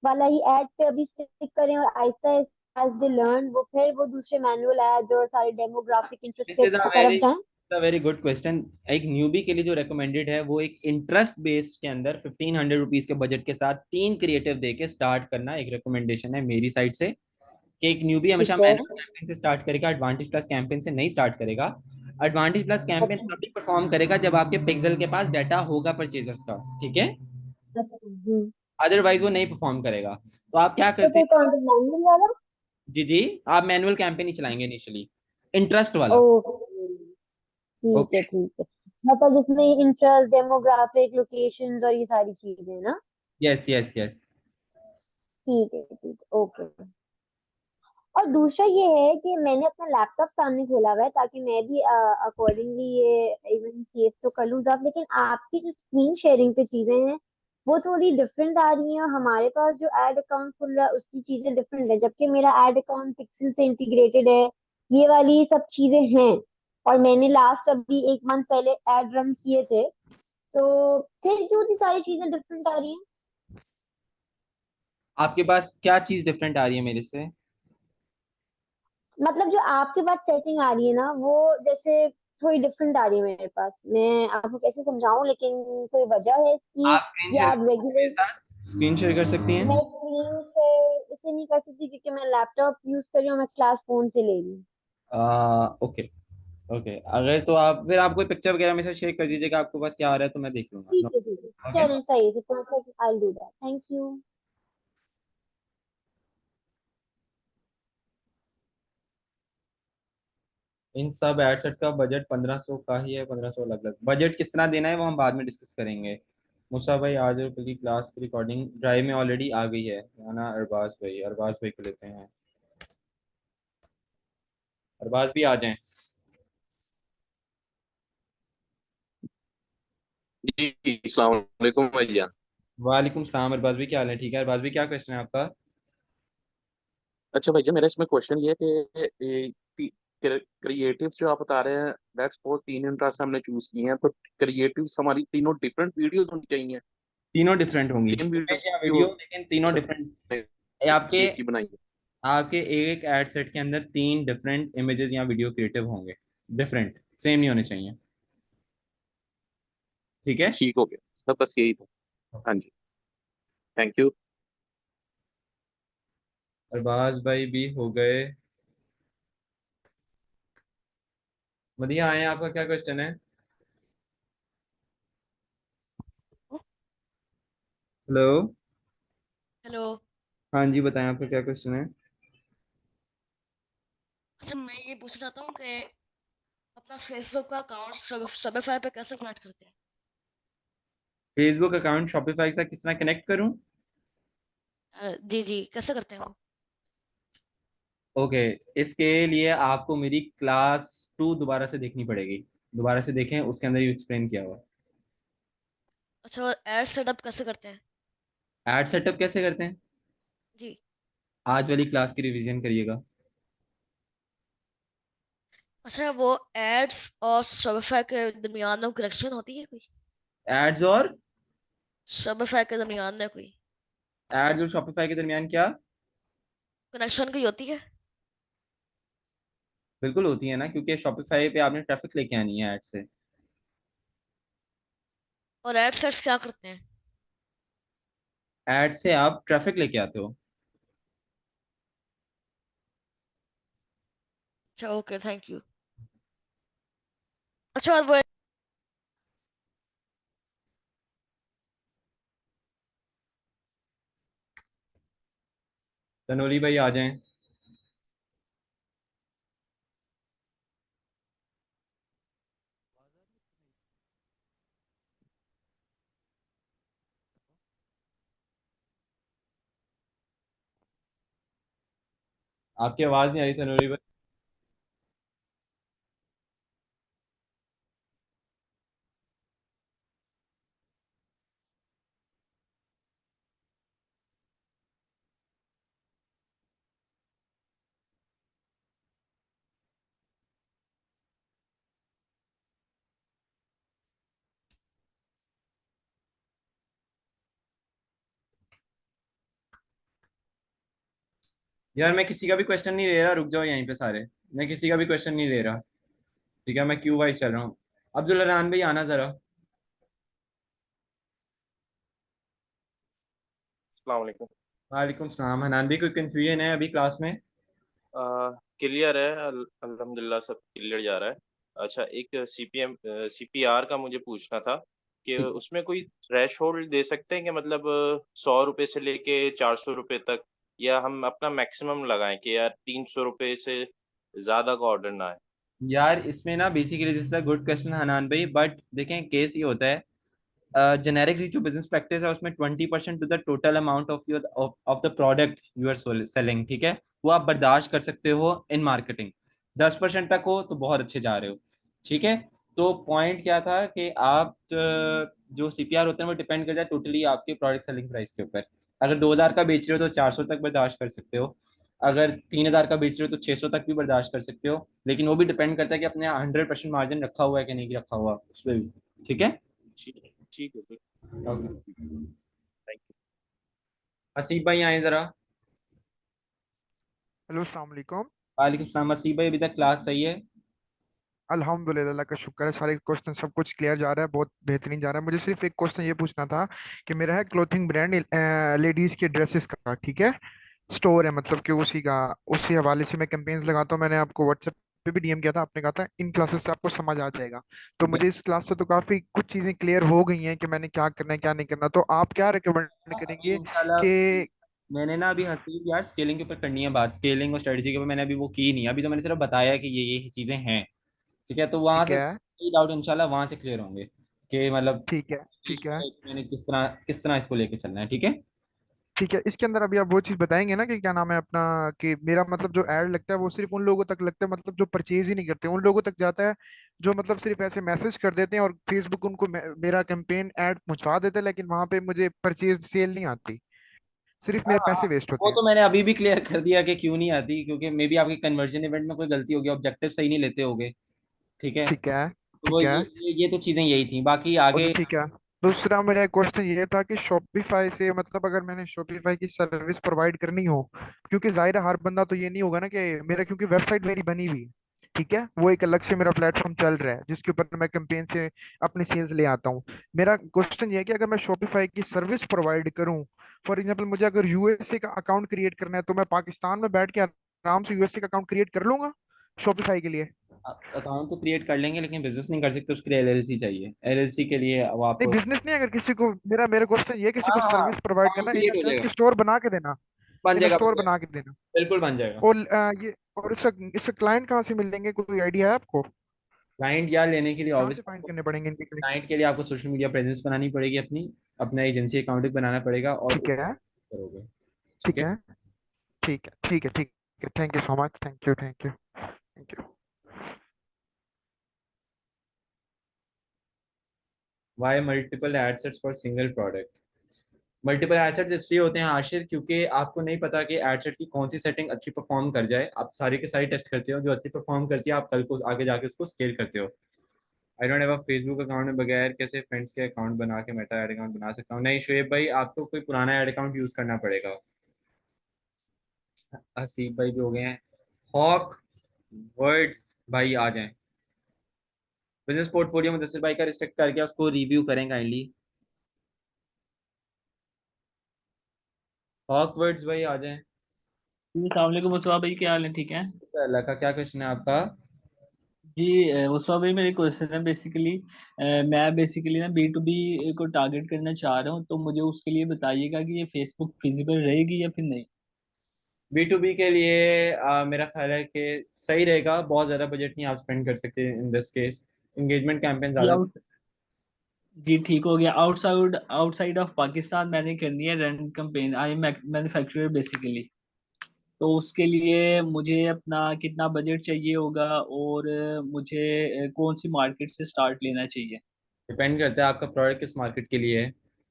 वाला ही एड पे अभी स्टिक करें और आहिस्ता एज दे लर्न वो फिर वो दूसरे मैनुअल एड्स और सारे डेमोग्राफिक इंटरेस्ट दिस पे इज अ तरफ वेरी जाएं? Very good question. एक न्यूबी के लिए जो रेकमेंडेड है वो एक इंटरेस्ट बेस्ड के अंदर 1500 रुपीज के बजट के साथ 3 क्रिएटिव दे के स्टार्ट करना एक रिकमेंडेशन है मेरी साइड से, कि एक न्यूबी हमेशा ठीक है। मैनुअल कैंपेन से स्टार्ट करेगा, एडवांटेज प्लस कैंपेन से नहीं स्टार्ट करेगा। एडवांटेज प्लस कैंपेन अच्छा। तभी परफॉर्म करेगा जब आपके पिक्सल के पास डाटा होगा परचेजर्स का। ठीक है, अच्छा। अदरवाइज वो नहीं परफॉर्म करेगा। तो आप क्या तो करते फिर हैं? कौन सा मैनुअल वाला? जी जी, आप मैनुअल कैंपेन ही चलाएंगे इनिशियली, इंटरेस्ट वाला। ओके। ठीक है ओके, ठीक है। मतलब जिसमें इंटरेस्ट डेमोग्राफिक लोकेशंस और ये सारी चीजें ना। Yes yes yes. ठीक है ठीक है ओके। और दूसरा ये है कि मैंने अपना लैपटॉप सामने खोला हुआ है ताकि मैं भी अकॉर्डिंगली ये इवन सेव तो कर लूँ जब, लेकिन आपकी जो स्क्रीन शेयरिंग पे चीजें हैं वो थोड़ी डिफरेंट आ रही हैं, और हमारे पास जो एड अकाउंट खुल रहा है उसकी चीजें डिफरेंट है, जबकि मेरा एड अकाउंट पिक्सल से इंटीग्रेटेड है, ये वाली सब चीजें हैं। और मैंने लास्ट अभी 1 मंथ पहले एड रन किए थे, तो फिर क्यों सी सारी चीजें डिफरेंट आ रही हैं? आपके पास क्या चीज डिफरेंट आ रही है मेरे से? मतलब जो आपके पास सेटिंग आ रही है ना, वो जैसे थोड़ी डिफरेंट आ रही है मेरे पास, मैं आपको कैसे समझाऊं, लेकिन कोई वजह है इसकी आप स्क्रीन या शेयर आप कर सकती हैं मेरे रेगुलर? साथ, स्क्रीन शेयर कर सकती हैं? मैं स्क्रीन से इसे नहीं कर सकती क्योंकि मैं लैपटॉप यूज कर रही हूँ, मैं क्लास फोन से ले रही हूँ। ओके ओके, अगर तो आप फिर आप कोई पिक्चर वगैरह मेरे साथ शेयर कर दीजिएगा आपके पास क्या आ रहा है तो मैं देख लूंगा। ठीक है ठीक है। ओके, चलें सही है, perfect, I do that, thank you. इन सब एडसेट्स का बजट 1500 का ही है, 1500 अलग अलग। बजट किस तरह देना है वो हम बाद में डिस्कस करेंगे। मुसा भाई आज और कल की क्लास की रिकॉर्डिंग ड्राइव में ऑलरेडी आ गई है, ना अरबाज भाई को लेते हैं, अरबाज भी आ जाएं। जी अस्सलाम वालेकुम भैया। वालेकुम सलाम अरबाज भाई, क्या हाल है? ठीक है अरबाज भाई, क्या क्वेश्चन है आपका? अच्छा भैया, मेरा इसमें क्वेश्चन ये है कि क्रिएटिव जो आप बता रहे हैं, लेट्स सपोज 3 इंटरेस्ट हमने चूज किए हैं, तो क्रिएटिव हमारी तीनों डिफरेंट वीडियोस होनी चाहिए। तीनों डिफरेंट होंगी, सेम इमेज वीडियोस या जो वीडियो, लेकिन तीनों डिफरेंट। आपके एक ही बनाई है। आपके एक एड सेट के अंदर 3 डिफरेंट इमेजेस या वीडियो क्रिएटिव होंगे, डिफरेंट, सेम नहीं होने चाहिए। ठीक है। ठीक हो गया सब, बस यही था। हाँ जी, थैंक यू। अरबाज भाई भी हो गए। बढ़िया आए, आपका क्या क्वेश्चन है? हेलो। हेलो। हाँ जी, बताएं आपका क्या क्वेश्चन है? अच्छा, मैं ये पूछना चाहता हूँ कि अपना फेसबुक का अकाउंट शopify पे कैसे कनेक्ट करते हैं? फेसबुक अकाउंट शॉपिफाई से किस तरह कनेक्ट करूं? जी जी, कैसे करते हैं वो? ओके, इसके लिए आपको मेरी क्लास 2 दोबारा से देखनी पड़ेगी। दोबारा से देखें, उसके अंदर ये एक्सप्लेन किया हुआ अच्छा, और एड सेटअप कैसे करते हैं? है। एड सेटअप कैसे करते हैं? जी। आज वाली क्लास की रिवीजन करिएगा। अच्छा, वो एड्स और शopify के दरमियान में कनेक्शन होती है कोई? एड्स और शopify के दरमियान में कोई एड्स और शॉपिफाई के दरमियान क्या? कनेक्शन कोई होती है? बिल्कुल होती है ना, क्योंकि शॉपिफाई पे आपने ट्रैफिक लेके आनी है एड से। और एड सेट्स क्या करते हैं? एड से आप ट्रैफिक लेके आते हो। अच्छा, ओके, थैंक यू। अच्छा, और वो तनोली भाई आ जाएं। आपकी आवाज नहीं आ रही तनोली भाई। यार मैं किसी का भी क्वेश्चन नहीं ले रहा, रुक जाओ यहीं पे सारे। मैं किसी का भी क्वेश्चन नहीं ले रहा। ठीक है, मैं क्यू वाइज चल रहा हूँ। अब्दुल रहमान भाई आना जरा। अस्सलाम वालेकुम। वालेकुम सलाम। हनान भाई, कोई कंफ्यूजन है अभी क्लास में? क्लियर है, अल्हम्दुलिल्लाह सब क्लियर जा रहा है। अच्छा, एक सीपीआर का मुझे पूछना था कि ठीक। उसमें कोई थ्रेशोल्ड दे सकते हैं कि मतलब 100 रुपये से लेके 400 रुपये तक, या हम अपना मैक्सिमम लगाएं कि यार 300 रुपये से ज़्यादा का ऑर्डर ना आए। यार इसमें ना basically this is a good question Hanan भाई, बट देखें केस ये होता है, जेनेरिक जो बिजनेस प्रैक्टिस है उसमें 20% to the total amount of your of the product you are selling, ठीक है, वो आप बर्दाश्त कर सकते हो इन मार्केटिंग। 10% तक हो तो बहुत अच्छे जा रहे हो। ठीक है। तो पॉइंट क्या था कि आप जो सीपीआर होते हैं वो डिपेंड करता है टोटली आपके प्रोडक्ट सेलिंग प्राइस के ऊपर। अगर 2,000 का बेच रहे हो तो 400 तक बर्दाश्त कर सकते हो। अगर 3,000 का बेच रहे हो तो 600 तक भी बर्दाश्त कर सकते हो, लेकिन वो भी डिपेंड करता है कि अपने 100% मार्जिन रखा हुआ है कि नहीं रखा हुआ उस पर भी। ठीक है। ठीक ठीक है फिर। ओके। Thank you. हसीब भाई आए जरा। हेलो अस्सलाम वालेकुम। वालेकुम सलाम। हसीब भाई, अभी तक क्लास सही है? अल्हम्दुलिल्लाह, अल्लाह का शुक्र है, सारे क्वेश्चन सब कुछ क्लियर जा रहा है, बहुत बेहतरीन जा रहा है। मुझे सिर्फ एक क्वेश्चन ये पूछना था कि मेरा है क्लोथिंग ब्रांड, लेडीज के ड्रेसेस का, ठीक है, स्टोर है, मतलब कि उसी हवाले से मैं कैंपेन्स लगाता हूँ। मैंने आपको व्हाट्सएप पे भी डीएम किया था, आपने कहा था इन क्लासेस से आपको समझ आ जाएगा। तो मुझे इस क्लास से तो काफी कुछ चीजें क्लियर हो गई हैं कि मैंने क्या करना है क्या नहीं करना। तो आप क्या रिकमेंड अभी करेंगे इंशाल्लाह कि मैंने ना अभी हसीब यार स्केलिंग के ऊपर करनी है बात, स्केलिंग और स्ट्रेटजी के ऊपर मैंने अभी वो की नहीं, अभी तो मैंने सिर्फ बताया कि ये चीजें हैं। ठीक है, तो वहां ठीक से है, डाउट इंशाल्लाह वहां से क्लियर होंगे कि मतलब ठीक है, ठीक है, मैंने किस तरह इसको लेके चलना है। ठीक है। ठीक है, इसके अंदर अभी आप वो चीज बताएंगे ना कि क्या नाम है अपना, कि मेरा मतलब जो ऐड लगता है वो सिर्फ उन लोगों तक लगता है, मतलब जो परचेज ही नहीं करते उन लोगों तक जाता है, जो मतलब सिर्फ ऐसे मैसेज कर देते हैं और फेसबुक उनको मेरा कैंपेन ऐड पहुंचा देता है, लेकिन वहां पे मुझे परचेज सेल नहीं आती, सिर्फ मेरे हाँ, पैसे वेस्ट होते वो हैं। तो मैंने अभी भी क्लियर कर दिया कि क्यों नहीं आती, क्योंकि मे बी आपकी कन्वर्जन इवेंट में कोई गलती होगी, ऑब्जेक्टिव सही नहीं लेते होगे। ठीक है, ठीक है। तो वो ठीक है। ये तो चीजें यही थी, बाकी और आगे। ठीक है, दूसरा मेरा क्वेश्चन ये था कि शॉपिफाई से मतलब अगर मैंने शॉपिफाई की सर्विस प्रोवाइड करनी हो, क्योंकि जाहिर है हर बंदा तो ये नहीं होगा ना कि मेरा, क्योंकि वेबसाइट मेरी बनी हुई है, ठीक है, वो एक अलग से मेरा प्लेटफॉर्म चल रहा है जिसके ऊपर मैं कैंपेन से अपनी सेल्स ले आता हूँ। मेरा क्वेश्चन ये है कि अगर मैं शॉपिफाई की सर्विस प्रोवाइड करूँ, फॉर एग्जाम्पल मुझे अगर यूएसए का अकाउंट क्रिएट करना है, तो मैं पाकिस्तान में बैठ के आराम से यूएसए का अकाउंट क्रिएट कर लूंगा शॉपिफाई के लिए? अकाउंट तो क्रिएट कर लेंगे, लेकिन बिजनेस नहीं कर सकते, उसके लिए एलएलसी चाहिए। एलएलसी के लिए वो नहीं, आपको। बिजनेस नहीं, अगर किसी को मेरा मेरा क्वेश्चन ये है, किसी हाँ को हाँ, सर्विस प्रोवाइड अकाउंट करना इन क्रिएट द हो सेंस जाएगा, कि स्टोर बना के देना, बन इन जाएगा, बन स्टोर जाएगा, बना के देना। बिल्कुल बन जाएगा। और ये और इसका क्लाइंट कहाँ से मिलेंगे, कोई आइडिया है आपको? क्लाइंट यार लेने के लिए कहाँ ऑब्वियस से फाइंड आपको, करने पड़ेंगे इनके लिए? क्लाइंट के लिए आपको सोशल मीडिया प्रेजेंस बनानी पड़ेगी अपनी, अपना एजेंसी अकाउंट बनाना पड़ेगा और ठीक है। करोगे। ठीक ठीक है। है। ठीक है। ठीक है। ठीक है, thank you so much, thank you, thank you, thank you. Why multiple ad sets for single product? Multiple assets इसलिए होते हैं आशिर, क्योंकि आपको नहीं पता कि एडसेट की कौन सी सेटिंग अच्छी परफॉर्म कर जाए। आप सारे के सारे टेस्ट करते हो, जो अच्छी परफॉर्म करती है आप कल को आगे जाके उसको स्केल करते हो। I don't have a Facebook account, में बगैर कैसे फ्रेंड्स के अकाउंट बना के मेटा ऐड अकाउंट बना सकता हूँ? नहीं शुएब भाई, आपको कोई पुराना ऐड अकाउंट यूज करना पड़ेगा। आसिफ भाई भी हो गए हैं। हॉक वर्ड्स भाई आ जाएं। बिजनेस पोर्टफोलियो मुदस्सिर भाई का रिस्ट्रिक्ट करके उसको रिव्यू करें काइंडली। हॉक वर्ड्स भाई आ जाएं। जी अस्सलाम वालेकुम मुस्तफा भाई, क्या हाल है? ठीक है अल्लाह का क्या क्वेश्चन है आपका? जी। मुस्तफा भाई, मेरे क्वेश्चन है बेसिकली, मैं बेसिकली ना B2B को टारगेट करना चाह रहा हूँ, तो मुझे उसके लिए बताइएगा कि ये फेसबुक फिजिबल रहेगी या फिर नहीं। बी टू बी के लिए मेरा ख्याल है कि सही रहेगा, बहुत ज़्यादा बजट नहीं आप स्पेंड कर सकते in this case. Engagement campaign जी ज़्यादा। आउट जी ठीक हो गया। आउटसाइड आउटसाइड ऑफ पाकिस्तान मैंने करनी है run campaign. I am manufacturer basically. तो उसके लिए मुझे अपना कितना बजट चाहिए होगा, और मुझे कौन सी मार्केट से स्टार्ट लेना चाहिए? डिपेंड करता है आपका प्रोडक्ट किस मार्केट के लिए है।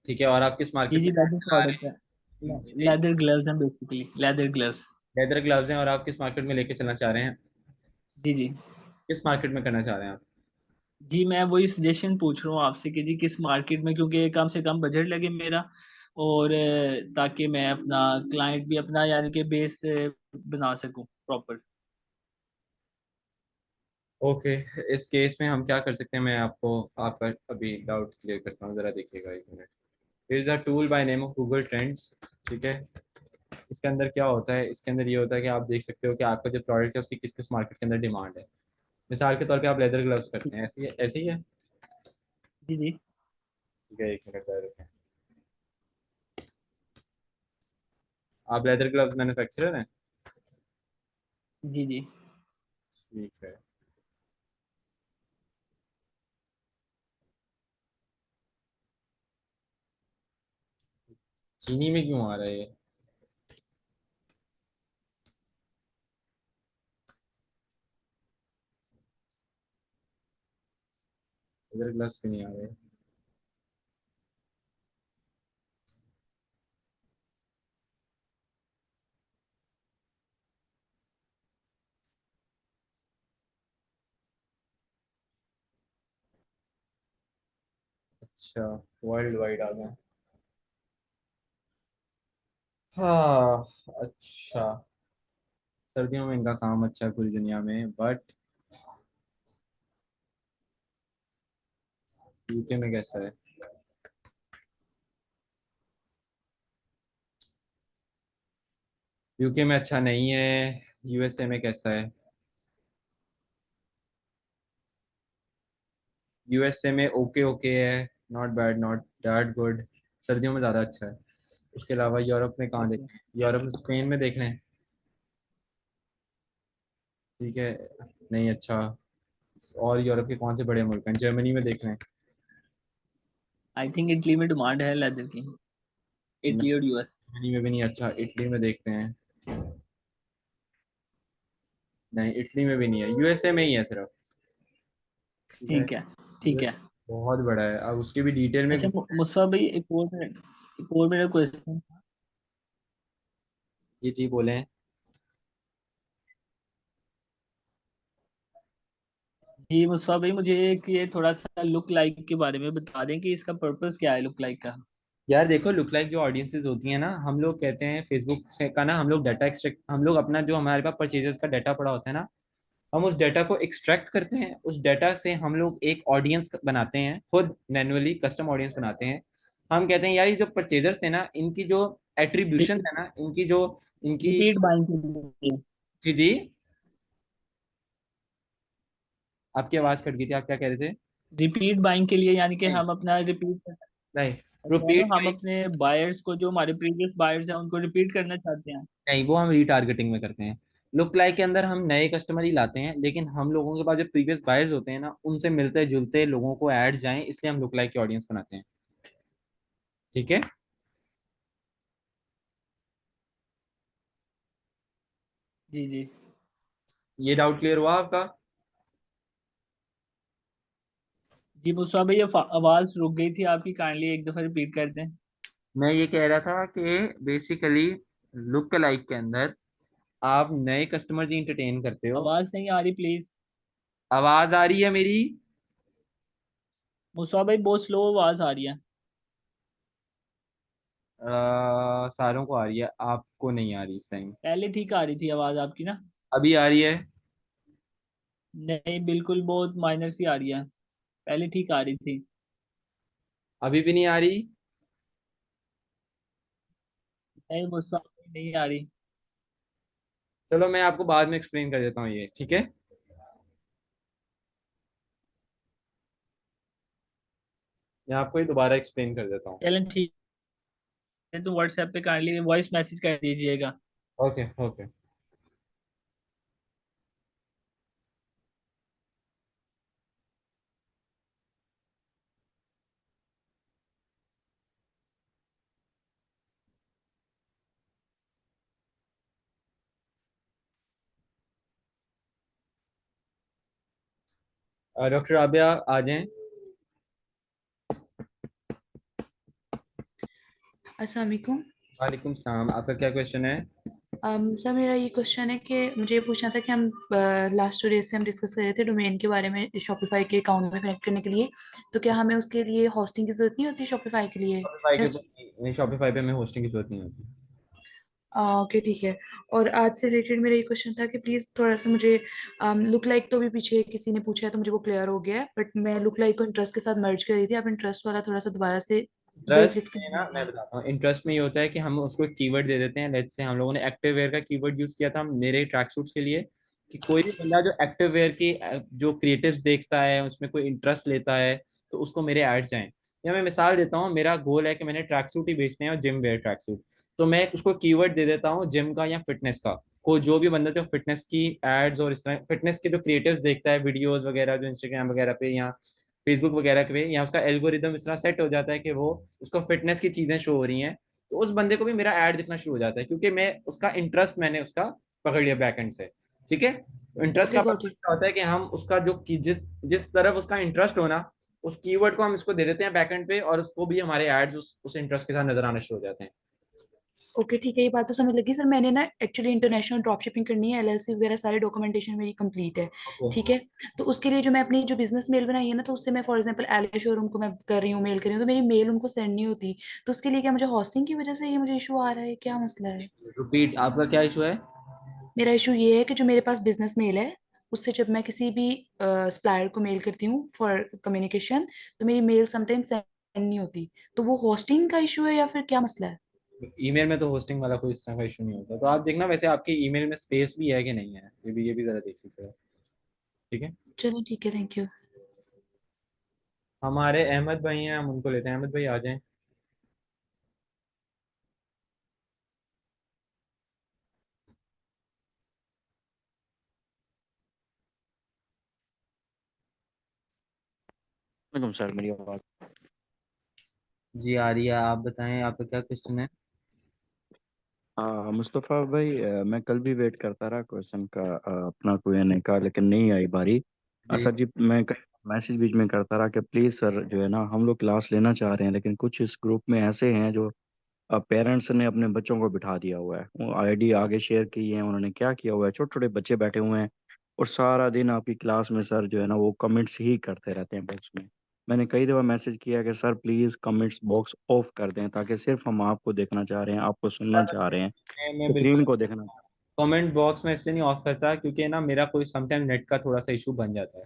ठीक है, और आप किस जी मार्केट जी, में लेदर चला रहे प्रोडक्ट है। हैं? जी जी। लेदर ग्लव्स हैं basically, leather gloves. Leather gloves हैं, और आप किस मार्केट में लेके चलना चाह रहे हैं? जी जी। किस मार्केट में करना चाह रहे हैं आप? जी मैं वही सजेशन पूछ रहा हूँ आपसे कि जी किस मार्केट में, क्योंकि कम से कम बजट लगे मेरा, और ताकि मैं अपना क्लाइंट भी अपना यानी कि बेस बना सकूं प्रॉपर। ओके, इस केस में हम क्या कर सकते हैं, मैं आपको आपका अभी डाउट क्लियर करता हूँ, ज़रा देखिएगा एक minute. Is a tool by name of Google trends. ठीक है, इसके अंदर क्या होता है, इसके अंदर ये होता है कि आप देख सकते हो कि आपका जो प्रोडक्ट है उसकी किस किस मार्केट के अंदर डिमांड है। मिसाल के तौर पे आप लेदर ग्लव्स करते हैं, ऐसे ही है। जी जी। ठीक है, एक मिनट रुकें। आप लेदर ग्लव्स मैन्युफैक्चरर हैं? जी जी। ठीक है। चीनी में क्यों आ रहा है ये? लेदर ग्लव्स क्यों नहीं आ रहे? अच्छा, वर्ल्ड वाइड आ गए। हाँ, अच्छा। सर्दियों में इनका काम अच्छा है पूरी दुनिया में, बट यूके में कैसा है? यूके में अच्छा नहीं है। यूएसए में कैसा है? यूएसए में ओके ओके है, not bad not that good. सर्दियों में ज़्यादा अच्छा है। उसके अलावा यूरोप में कहाँ अच्छा। देखना है? यूरोप में स्पेन में देखना है। ठीक है, नहीं अच्छा। और यूरोप के कौन से बड़े मुल्क हैं? जर्मनी में देखना है। आई थिंक इटली में डिमांड है लेदर की। इटली और यूएस। जर्मनी में भी नहीं। अच्छा, इटली में देखते हैं। नहीं, इटली में भी नहीं है, यूएसए में ही है सिर्फ। ठीक है। ठीक है, ठीक US है। बहुत बड़ा है, अब उसकी भी डिटेल में अच्छा मुस्तफा भाई, एक और मेरा क्वेश्चन। ये चीज बोले हैं। जी मुस्तफा भाई, मुझे एक ये थोड़ा सा लुक लाइक के बारे में बता दें कि इसका पर्पस क्या है लुक लाइक का। यार देखो, लुक लाइक जो ऑडियंसेस होती है ना, हम लोग कहते हैं फेसबुक से का ना, हम लोग डाटा एक्सट्रैक्ट, हम लोग अपना जो हमारे पास परचेजेस का डाटा पड़ा होता है ना, हम उस डाटा को एक्सट्रैक्ट करते हैं। उस डाटा से हम लोग एक ऑडियंस बनाते हैं, खुद मैन्युअली कस्टम ऑडियंस बनाते हैं। हम कहते हैं यार ये जो परचेजर्स थे ना, इनकी जो एट्रीब्यूशन है ना, इनकी जो इनकी। रिपीट बाइंग के लिए। जी जी। आपकी आवाज कट गई थी, आप क्या कह रहे थे? रिपीट बाइंग के लिए, यानी कि नहीं हम अपना रिपीट, नहीं, कह रहा रिपीट हूँ हम अपने बायर्स को, जो हमारे प्रीवियस बायर्स हैं उनको रिपीट करना चाहते हैं। नहीं, वो हम रीटारगेटिंग में करते हैं। लुक लाइक के अंदर हम नए कस्टमर ही लाते हैं, लेकिन हम लोगों के पास जो प्रीवियस बायर्स होते हैं ना, उनसे मिलते जुलते लोगों को एड्स जाएं, इसलिए हम लुक लाइक की ऑडियंस बनाते हैं। ठीक है। जी जी। ये डाउट क्लियर हुआ आपका? जी मुस्तफा भाई, ये आवाज रुक गई थी आपकी, काइंडली एक दफा रिपीट कर दें। मैं ये कह रहा था कि बेसिकली लुक लाइक के अंदर आप नए कस्टमर ही इंटरटेन करते हो। आवाज नहीं आ रही प्लीज। आवाज आ रही है मेरी? मुस्तफा भाई, बहुत स्लो आवाज आ रही है। सारों को आ रही है, आपको नहीं आ रही इस टाइम। पहले ठीक आ रही थी आवाज आपकी ना। अभी आ रही है? नहीं, बिल्कुल बहुत माइनर सी आ रही है। पहले ठीक आ रही थी। अभी भी नहीं आ रही? नहीं मुस्तफा भाई, नहीं आ रही। चलो मैं आपको बाद में एक्सप्लेन कर देता हूँ ये, ठीक है? मैं आपको ये दोबारा एक्सप्लेन कर देता हूँ। चलें ठीक है, तो व्हाट्सएप पे काइंडली वॉइस मैसेज कर दीजिएगा। Okay okay. डॉक्टर राबिया आ जाएं। अस्सलाम वालेकुम। वालेकुम सलाम, आपका क्या क्वेश्चन है? सर मेरा ये क्वेश्चन है कि मुझे ये पूछना था कि हम लास्ट 2 डेज से हम डिस्कस कर रहे थे डोमेन के बारे में शॉपिफाई के अकाउंट में कनेक्ट करने के लिए। तो क्या हमें उसके लिए होस्टिंग की जरूरत नहीं होती शॉपिफाई के लिए? शॉपिफाई के या ऊपर नहीं, शॉपिफाई पे हमें होस्टिंग की जरूरत नहीं होती। ओके ठीक है। और आज से रिलेटेड मेरा ये क्वेश्चन था कि प्लीज़ थोड़ा सा मुझे लुक लाइक तो भी पीछे किसी ने पूछा है तो मुझे वो क्लियर हो गया है, बट मैं लुक लाइक को इंटरेस्ट के साथ मर्ज कर रही थी। आप इंटरेस्ट वाला थोड़ा सा दोबारा से ब्रीफ इंटरेस्ट में ना, मैं एक्सप्लेन। बताता हूँ, इंटरेस्ट में ये होता है कि हम उसको एक कीवर्ड दे देते हैं। लेट्स से हम लोगों ने एक्टिव वेयर का कीवर्ड यूज किया था मेरे ट्रैक सूट्स के लिए, कि कोई भी बंदा जो एक्टिव वेयर की जो क्रिएटिव्स देखता है, उसमें कोई इंटरेस्ट लेता है, तो उसको मेरे एड्स जाएं। या मैं मिसाल देता हूँ, मेरा गोल है कि मैंने ट्रैक सूट ही बेचने हैं और जिम वेयर ट्रैक सूट, तो मैं उसको कीवर्ड दे देता हूँ जिम का या फिटनेस का। को जो भी बंदा जो फिटनेस की एड्स और इस तरह फिटनेस के जो क्रिएटिव्स देखता है, वीडियोस वगैरह जो इंस्टाग्राम वगैरह पे या फेसबुक वगैरह पे, या उसका एल्गोरिदम इस तरह सेट हो जाता है कि वो उसको फिटनेस की चीजें शो हो रही हैं, तो उस बंदे को भी मेरा ऐड दिखना शुरू हो जाता है, क्योंकि मैं उसका इंटरेस्ट मैंने उसका पकड़ लिया बैकएंड से। ठीक है। इंटरेस्ट ओके का गॉट मतलब इट। क्या होता है कि हम उसका जो कि जिस तरफ उसका इंटरेस्ट होना, उस कीवर्ड को हम इसको दे देते हैं बैकएंड पे, और उसको भी हमारे एड्स उस इंटरेस्ट के साथ नजर आने शुरू हो जाते हैं। ओके ठीक है, ये बात तो समझ लगी सर। मैंने ना एक्चुअली इंटरनेशनल ड्रॉप शिपिंग करनी है, एलएलसी वगैरह सारे डॉक्यूमेंटेशन मेरी कंप्लीट है। ठीक ओके। है। तो उसके लिए जो मैं अपनी जो बिजनेस मेल बनाई है ना, तो उससे मैं फॉर एग्जांपल एल शोरूम को मैं कर रही हूँ, मेल कर रही हूँ, तो मेरी मेल उनको सेंड नहीं होती। तो उसके लिए क्या मुझे हॉस्टिंग की वजह से ये मुझे इशू आ रहा है, क्या मसला है? रिपीट, आपका क्या इशू है? मेरा इशू ये है कि जो मेरे पास बिजनेस मेल है, उससे जब मैं किसी भी सप्लायर को मेल करती हूँ फॉर कम्युनिकेशन, तो मेरी मेल समटाइम्स सेंड नहीं होती। तो वो होस्टिंग का इशू है या फिर क्या मसला है? ईमेल में तो होस्टिंग वाला कोई इस तरह का इशू नहीं होता, तो आप देखना वैसे आपकी ईमेल में स्पेस भी है कि नहीं है, ये भी जरा देख लीजिए। ठीक है। चलो ठीक है, थैंक यू। हमारे अहमद भाई हैं, हम उनको लेते हैं। अहमद भाई आ जाएं। वालेकुम सर, मेरी आवाज। जी आ रही है, आप बताएं आपका क्या क्वेश्चन है? मुस्तफ़ा भाई, मैं कल भी वेट करता रहा क्वेश्चन का, अपना Q&A का, लेकिन नहीं आई बारी। जी सर जी, मैं मैसेज बीच में करता रहा कि प्लीज़ सर जो है ना, हम लोग क्लास लेना चाह रहे हैं, लेकिन कुछ इस ग्रुप में ऐसे हैं जो पेरेंट्स ने अपने बच्चों को बिठा दिया हुआ है, वो आईडी आगे शेयर की है उन्होंने, क्या किया हुआ है, छोटे छोटे बच्चे बैठे हुए हैं और सारा दिन आपकी क्लास में सर जो है ना वो कमेंट्स ही करते रहते हैं बॉक्स में। मैंने कई दफ़ा मैसेज किया कि sir please comments box of कर दें, ताकि सिर्फ हम आपको देखना चाह रहे हैं, आपको सुनना चाह रहे हैं, मैं बिल्कुल स्क्रीन को देखना। कमेंट बॉक्स में इसलिए नहीं ऑफ करता क्योंकि ना मेरा कोई समटाइम नेट का थोड़ा सा इशू बन जाता है।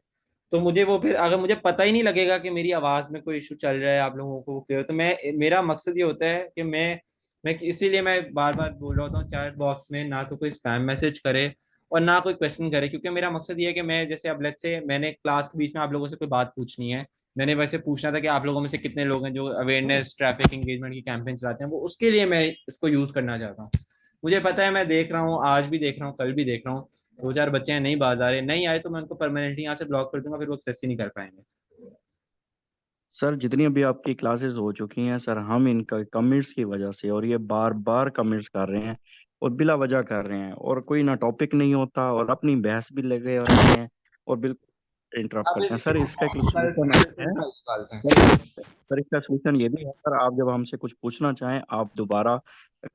तो मुझे वो फिर अगर मुझे पता ही नहीं लगेगा कि मेरी आवाज़ में कोई इशू चल रहा है आप लोगों को क्लियर, तो मैं मेरा मकसद ये होता है कि मैं इसीलिए मैं बार बार बोल रहा होता हूँ चैट बॉक्स में ना तो कोई स्पैम मैसेज करे और ना कोई क्वेश्चन करे, क्योंकि मेरा मकसद ये है कि मैं जैसे अब लेट्स से मैंने क्लास के बीच में आप लोगों से कोई बात पूछनी है, मैंने वैसे पूछना था कि आप लोगों में से कितने लोग हैं जो अवेयरनेस ट्रैफिक एंगेजमेंट की कैंपेन चलाते हैं, वो उसके लिए मैं इसको यूज़ करना चाहता हूँ। मुझे पता है, मैं देख रहा हूँ, आज भी देख रहा हूँ, कल भी देख रहा हूँ, दो चार बच्चे हैं नहीं बाज आ रहे, नहीं आए तो मैं उनको परमानेंटली यहाँ से ब्लॉक कर दूंगा, फिर वो एक्सेस ही नहीं कर पाएंगे। सर जितनी अभी आपकी क्लासेस हो चुकी हैं सर, हम इनका कमेंट्स की वजह से, और ये बार बार कमेंट्स कर रहे हैं और बिला वजह कर रहे हैं, और कोई ना टॉपिक नहीं होता और अपनी बहस भी लगे रहते हैं और बिल्कुल इंटरप्ट अब करते हैं। सर इसका एक सोल्यूशन है निकालते हैं। सर, सर इसका सोल्यूशन ये भी है सर, आप जब हमसे कुछ पूछना चाहें आप दोबारा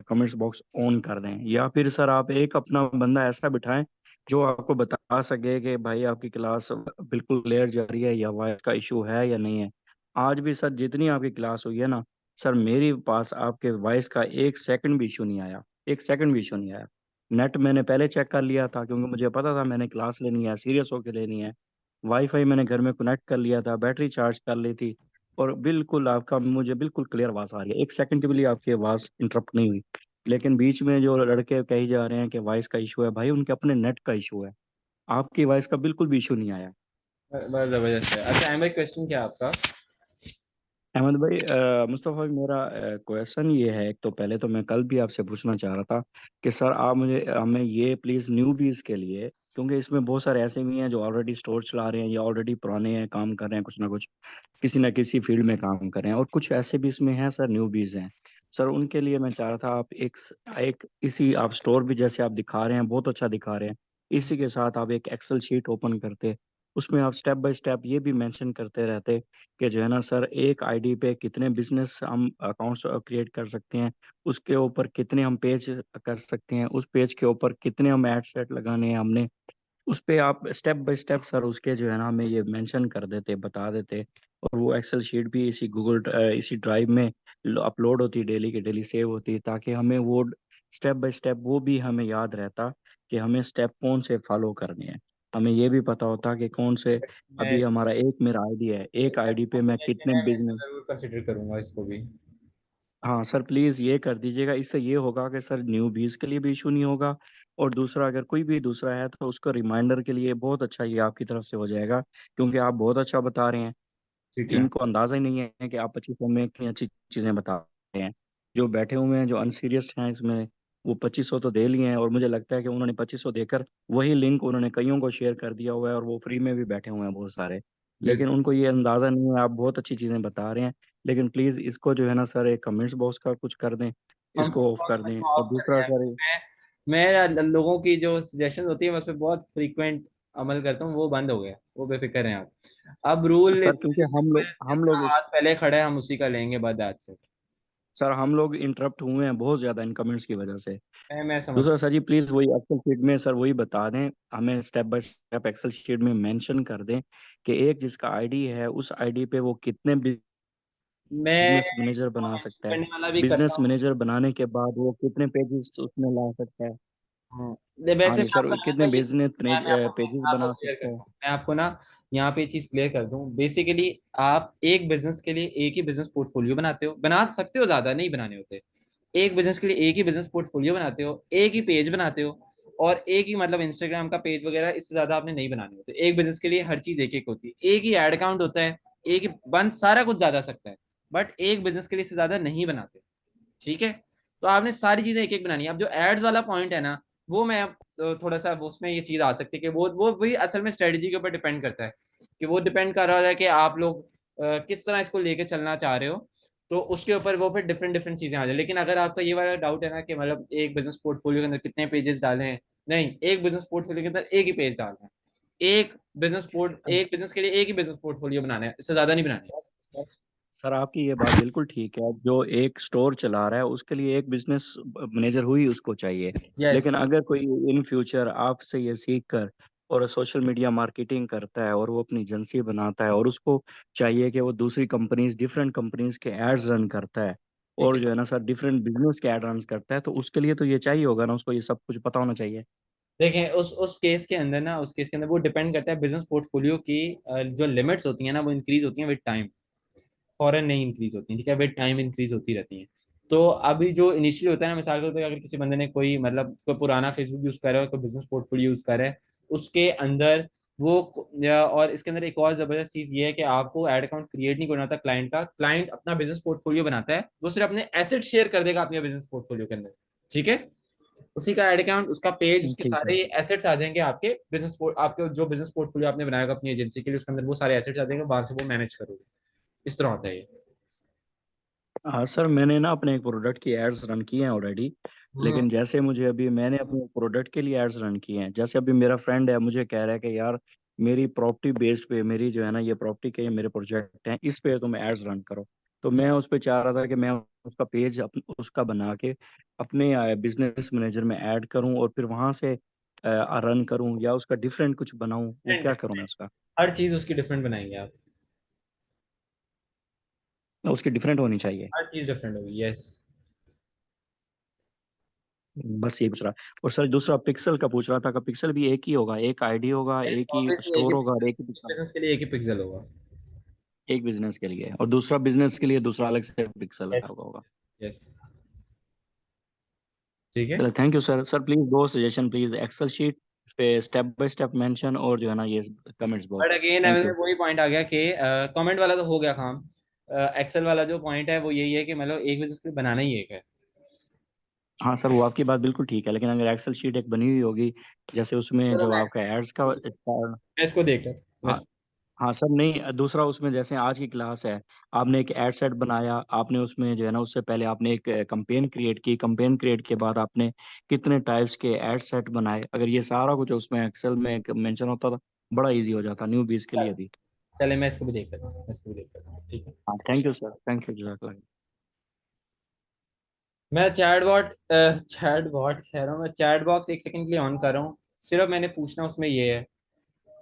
कमेंट्स बॉक्स ऑन कर दें, या फिर सर आप एक अपना बंदा ऐसा बिठाएं जो आपको बता सके कि भाई आपकी क्लास बिल्कुल क्लियर जा रही है या वॉइस का इशू है या नहीं है। आज भी सर जितनी आपकी क्लास हुई है ना सर, मेरे पास आपके वॉइस का एक सेकंड भी इशू नहीं आया, एक सेकंड भी इशू नहीं आया। नेट मैंने पहले चेक कर लिया था क्योंकि मुझे पता था मैंने क्लास लेनी है, सीरियस होकर लेनी है। वाईफाई मैंने घर में कनेक्ट कर लिया था, बैटरी चार्ज कर ली थी, और बिल्कुल आपका मुझे बिल्कुल क्लियर आवाज़ आ रही है, एक सेकंड के लिए आपकी आवाज़ इंटरप्ट नहीं हुई। लेकिन बीच में जो लड़के कही जा रहे हैं कि वॉइस का इशू है, भाई उनके अपने नेट का इशू है, आपकी वॉइस का बिल्कुल भी इशू नहीं आया। बस जबरदस्त है। अच्छा एमए क्वेश्चन क्या है आपका? अहमद भाई, मुस्तफ़ा भाई, मेरा क्वेश्चन ये है, एक तो पहले तो मैं कल भी आपसे पूछना चाह रहा था कि सर आप मुझे हमें ये प्लीज़ न्यूबीज़ के लिए, क्योंकि इसमें बहुत सारे ऐसे भी हैं जो ऑलरेडी स्टोर चला रहे हैं या ऑलरेडी पुराने हैं, काम कर रहे हैं कुछ ना कुछ, किसी न किसी फील्ड में काम कर रहे हैं, और कुछ ऐसे भी इसमें हैं सर न्यूबीज़ हैं। सर उनके लिए मैं चाह रहा था आप एक इसी आप स्टोर भी जैसे आप दिखा रहे हैं, बहुत अच्छा दिखा रहे हैं, इसी के साथ आप एक एक्सेल शीट ओपन करते, उसमें आप स्टेप बाय स्टेप ये भी मेंशन करते रहते कि जो है ना सर, एक आईडी पे कितने बिजनेस हम अकाउंट्स क्रिएट कर सकते हैं, उसके ऊपर कितने हम पेज कर सकते हैं, उस पेज के ऊपर कितने हम एड सेट लगाने हैं हमने, उस पे आप स्टेप बाय स्टेप सर उसके जो है ना हमें ये मेंशन कर देते, बता देते, और वो एक्सेल शीट भी इसी इसी ड्राइव में अपलोड होती, डेली की डेली सेव होती, ताकि हमें वो स्टेप बाय स्टेप वो भी हमें याद रहता कि हमें स्टेप कौन से फॉलो करने हैं, हमें ये भी पता होता कि कौन से, मैं अभी हमारा एक मेरा आईडी है, एक आईडी पे मैं कितने मैं इसको बिजनेस। जरूर कंसिडर करूंगा इसको भी। हाँ सर प्लीज़ ये कर दीजिएगा, इससे ये होगा कि सर न्यूबीज़ के लिए भी इशू नहीं होगा, और दूसरा अगर कोई भी दूसरा है तो उसको रिमाइंडर के लिए बहुत अच्छा ये आपकी तरफ से हो जाएगा, क्योंकि आप बहुत अच्छा बता रहे हैं, ठीक है। इनको अंदाज़ा ही नहीं है कि आप 2500 में इतनी अच्छी चीज़ें बता रहे हैं। जो बैठे हुए हैं जो अनसीरियस हैं इसमें, वो 2500 तो दे लिए हैं, और मुझे लगता है कि उन्होंने 2500 देकर वही लिंक उन्होंने कईयों को शेयर कर दिया हुआ है, और वो फ्री में भी बैठे हुए हैं बहुत सारे, लेकिन बिल्कुल। उनको ये अंदाज़ा नहीं है, आप बहुत अच्छी चीज़ें बता रहे हैं। लेकिन प्लीज़ इसको जो है ना सर, एक कमेंट्स बॉक्स का कुछ कर दें, हम इसको ऑफ कर दें, और ऑफ कर दूसरा दिया सर। मैं लोगों की जो सजेशन होती है मैं उस पर बहुत फ्रीक्वेंट अमल करता हूँ, वो बंद हो गया, वो बेफिक्र हैं आप। अब रूल सर क्योंकि हम लोग जिसका हाथ पहले खड़ा है हम उसी का लेंगे, बाद आज से। सर हम लोग इंटरप्ट हुए हैं बहुत ज़्यादा इन कमेंट्स की वजह से। मैं समझ। दूसरा सर जी प्लीज़ वही एक्सेल शीट में सर वही बता दें, हमें step by step Excel sheet में मेंशन कर दें कि एक जिसका आईडी है उस आईडी पे वो कितने मैं बिजनेस मैनेजर बना mention सकता है, करने वाला भी करता बिजनेस हूँ। मैनेजर बनाने के बाद वो कितने पेजेस उसमें ला सकता है। हाँ वैसे जी मैं सर, आपको कितने ये बिजनेस मैं पेजेस आपको बना क्लियर सकता है। करता हूँ, मैं आपको ना यहाँ पे चीज क्लियर कर दूँ। बेसिकली आप एक बिजनेस के लिए एक ही बिजनेस पोर्टफोलियो बनाते हो, बना सकते हो, ज्यादा नहीं बनाने होते। एक बिजनेस के लिए एक ही बिजनेस पोर्टफोलियो बनाते हो, एक ही पेज बनाते हो, और एक ही मतलब इंस्टाग्राम का पेज वगैरह, इससे ज्यादा आपने नहीं बनाने होते। एक बिजनेस के लिए हर चीज एक एक होती है, एक ही एड अकाउंट होता है, एक ही बंद सारा कुछ ज्यादा सकता है, बट एक बिजनेस के लिए इससे ज्यादा नहीं बनाते। ठीक है। तो आपने सारी चीजें एक एक बनानी है। अब जो एड्स वाला पॉइंट है ना, वो मैं अब थोड़ा सा उसमें ये चीज आ सकती है कि वो भी असल में स्ट्रेटजी के ऊपर डिपेंड करता है, कि वो डिपेंड कर रहा है कि आप लोग किस तरह इसको लेके चलना चाह रहे हो। तो उसके ऊपर वो फिर डिफरेंट डिफरेंट चीजें आ जाए। लेकिन अगर आपका ये वाला डाउट है ना कि मतलब एक बिजनेस पोर्टफोलियो के अंदर कितने पेजेस डालें हैं, नहीं, एक बिजनेस पोर्टफोलियो के अंदर एक ही पेज डालना है। एक बिजनेस के लिए एक ही बिजनेस पोर्टफोलियो बनाना है, इससे ज्यादा नहीं बनाने। सर आपकी ये बात बिल्कुल ठीक है, जो एक स्टोर चला रहा है उसके लिए एक बिजनेस मैनेजर हुई उसको चाहिए। यस। लेकिन अगर कोई इन फ्यूचर आपसे ये सीख कर और सोशल मीडिया मार्केटिंग करता है और वो अपनी एजेंसी बनाता है और उसको चाहिए कि वो दूसरी कंपनीज डिफरेंट कंपनीज के एड्स रन करता है ठीक और है। जो है ना सर डिफरेंट बिजनेस के एड रन करता है, तो उसके लिए तो ये चाहिए होगा ना, उसको ये सब कुछ पता होना चाहिए। देखें उस केस के अंदर ना, उस केस के अंदर वो डिपेंड करता है बिजनेस पोर्टफोलियो की जो लिमिट्स होती हैं ना, वो इंक्रीज होती हैं विद टाइम, फॉरन नहीं इंक्रीज होती हैं, ठीक है, विद टाइम इंक्रीज होती रहती हैं। तो अभी जो इनिशियली होता है ना, मिसाल के तौर पे अगर किसी बंदे ने कोई मतलब कोई पुराना फेसबुक यूज कर रहा है, कोई बिजनेस पोर्टफोलियो यूज कर रहा है, उसके अंदर और इसके अंदर एक और जबरदस्त चीज ये है कि आपको एड अकाउंट क्रिएट नहीं करना होता क्लाइंट का, क्लाइंट अपना बिजनेस पोर्टफोलियो बनाता है, वो सिर्फ अपने एसेट शेयर कर देगा अपने बिजनेस पोर्टफोलियो के अंदर, ठीक है। उसी का एड अकाउंट, उसका पेज, उसके ठीक है। सारे एसेट्स आ जाएंगे आपके आपके जो बिजनेस पोर्टफोलियो आपने बनाया होगा अपनी एजेंसी के लिए, उसके अंदर वो सारे एसेट्स आ जाएंगे, वहां से वो मैनेज करोगे। इस तरह होता है ये। हाँ सर, मैंने ना अपने एक प्रोडक्ट की एड्स रन की हैं ऑलरेडी। हम्म। लेकिन जैसे मुझे अभी मैंने अपने प्रोडक्ट के लिए एड्स रन किए हैं, जैसे अभी मेरा फ्रेंड है मुझे कह रहा है कि यार मेरी प्रॉपर्टी बेस्ड पे, मेरी जो है ना ये प्रॉपर्टी के मेरे प्रोजेक्ट हैं, इस पे तुम एड्स रन करो। तो मैं उस पे चाह रहा था कि मैं उसका पेज उसका बना के अपने बिजनेस मैनेजर में ऐड करूं और फिर वहां से रन करूं, या उसका डिफरेंट कुछ बनाऊं, वो क्या करूं मैं उसका? हर चीज उसकी डिफरेंट बनाएंगे आप। उसकी डिफरेंट होनी चाहिए। हर चीज डिफरेंट होगी, यस। बस ये पूछ रहा। और सर दूसरा पिक्सल का पूछ रहा था, कि पिक्सल भी एक ही होगा, एक आईडी होगा, एक ही ऑब्वियसली एक स्टोर ही होगा और एक ही पिक्सल? बिजनेस के लिए एक ही पिक्सल होगा। एक बिजनेस के लिए, और दूसरा बिजनेस के लिए दूसरा अलग से पिक्सल यस। लगा हुआ होगा। यस। ठीक है। चलो thank you sir. Sir please दो सजेशन प्लीज, एक्सेल शीट पे स्टेप बाय स्टेप मेंशन, और जो है ना ये comments but box. Again thank हमें यू। वही पॉइंट आ गया कि कमेंट वाला तो हो गया काम। एक्सेल वाला जो पॉइंट है वो यही है कि मतलब एक बिजनेस के लिए बनाना ही एक है। हाँ सर, वो आपकी बात बिल्कुल ठीक है, लेकिन अगर एक्सेल शीट एक बनी हुई होगी, जैसे उसमें चलो जो मैं आपका एड्स का मैं इसको देख रहा मैं हाँ। हाँ सर, नहीं दूसरा उसमें जैसे आज की क्लास है, आपने एक एड सेट बनाया, आपने उसमें जो है ना उससे पहले आपने एक कंपेन क्रिएट की, कंपेन क्रिएट के बाद आपने कितने टाइप्स के एड सेट बनाए, अगर ये सारा कुछ उसमें एक्सेल में मेंशन होता तो बड़ा इजी हो जाता न्यू बीज के लिए भी। चले मैं इसको भी देख लेता हूँ, मैं इसको भी देख लेता हूँ, ठीक है। हाँ thank you sir, thank you जज़ाकल्लाह। मैं चैट बॉट कह रहा हूँ, मैं चैट बॉक्स एक सेकंड के लिए ऑन कर रहा हूँ। सिर्फ मैंने पूछना उसमें ये है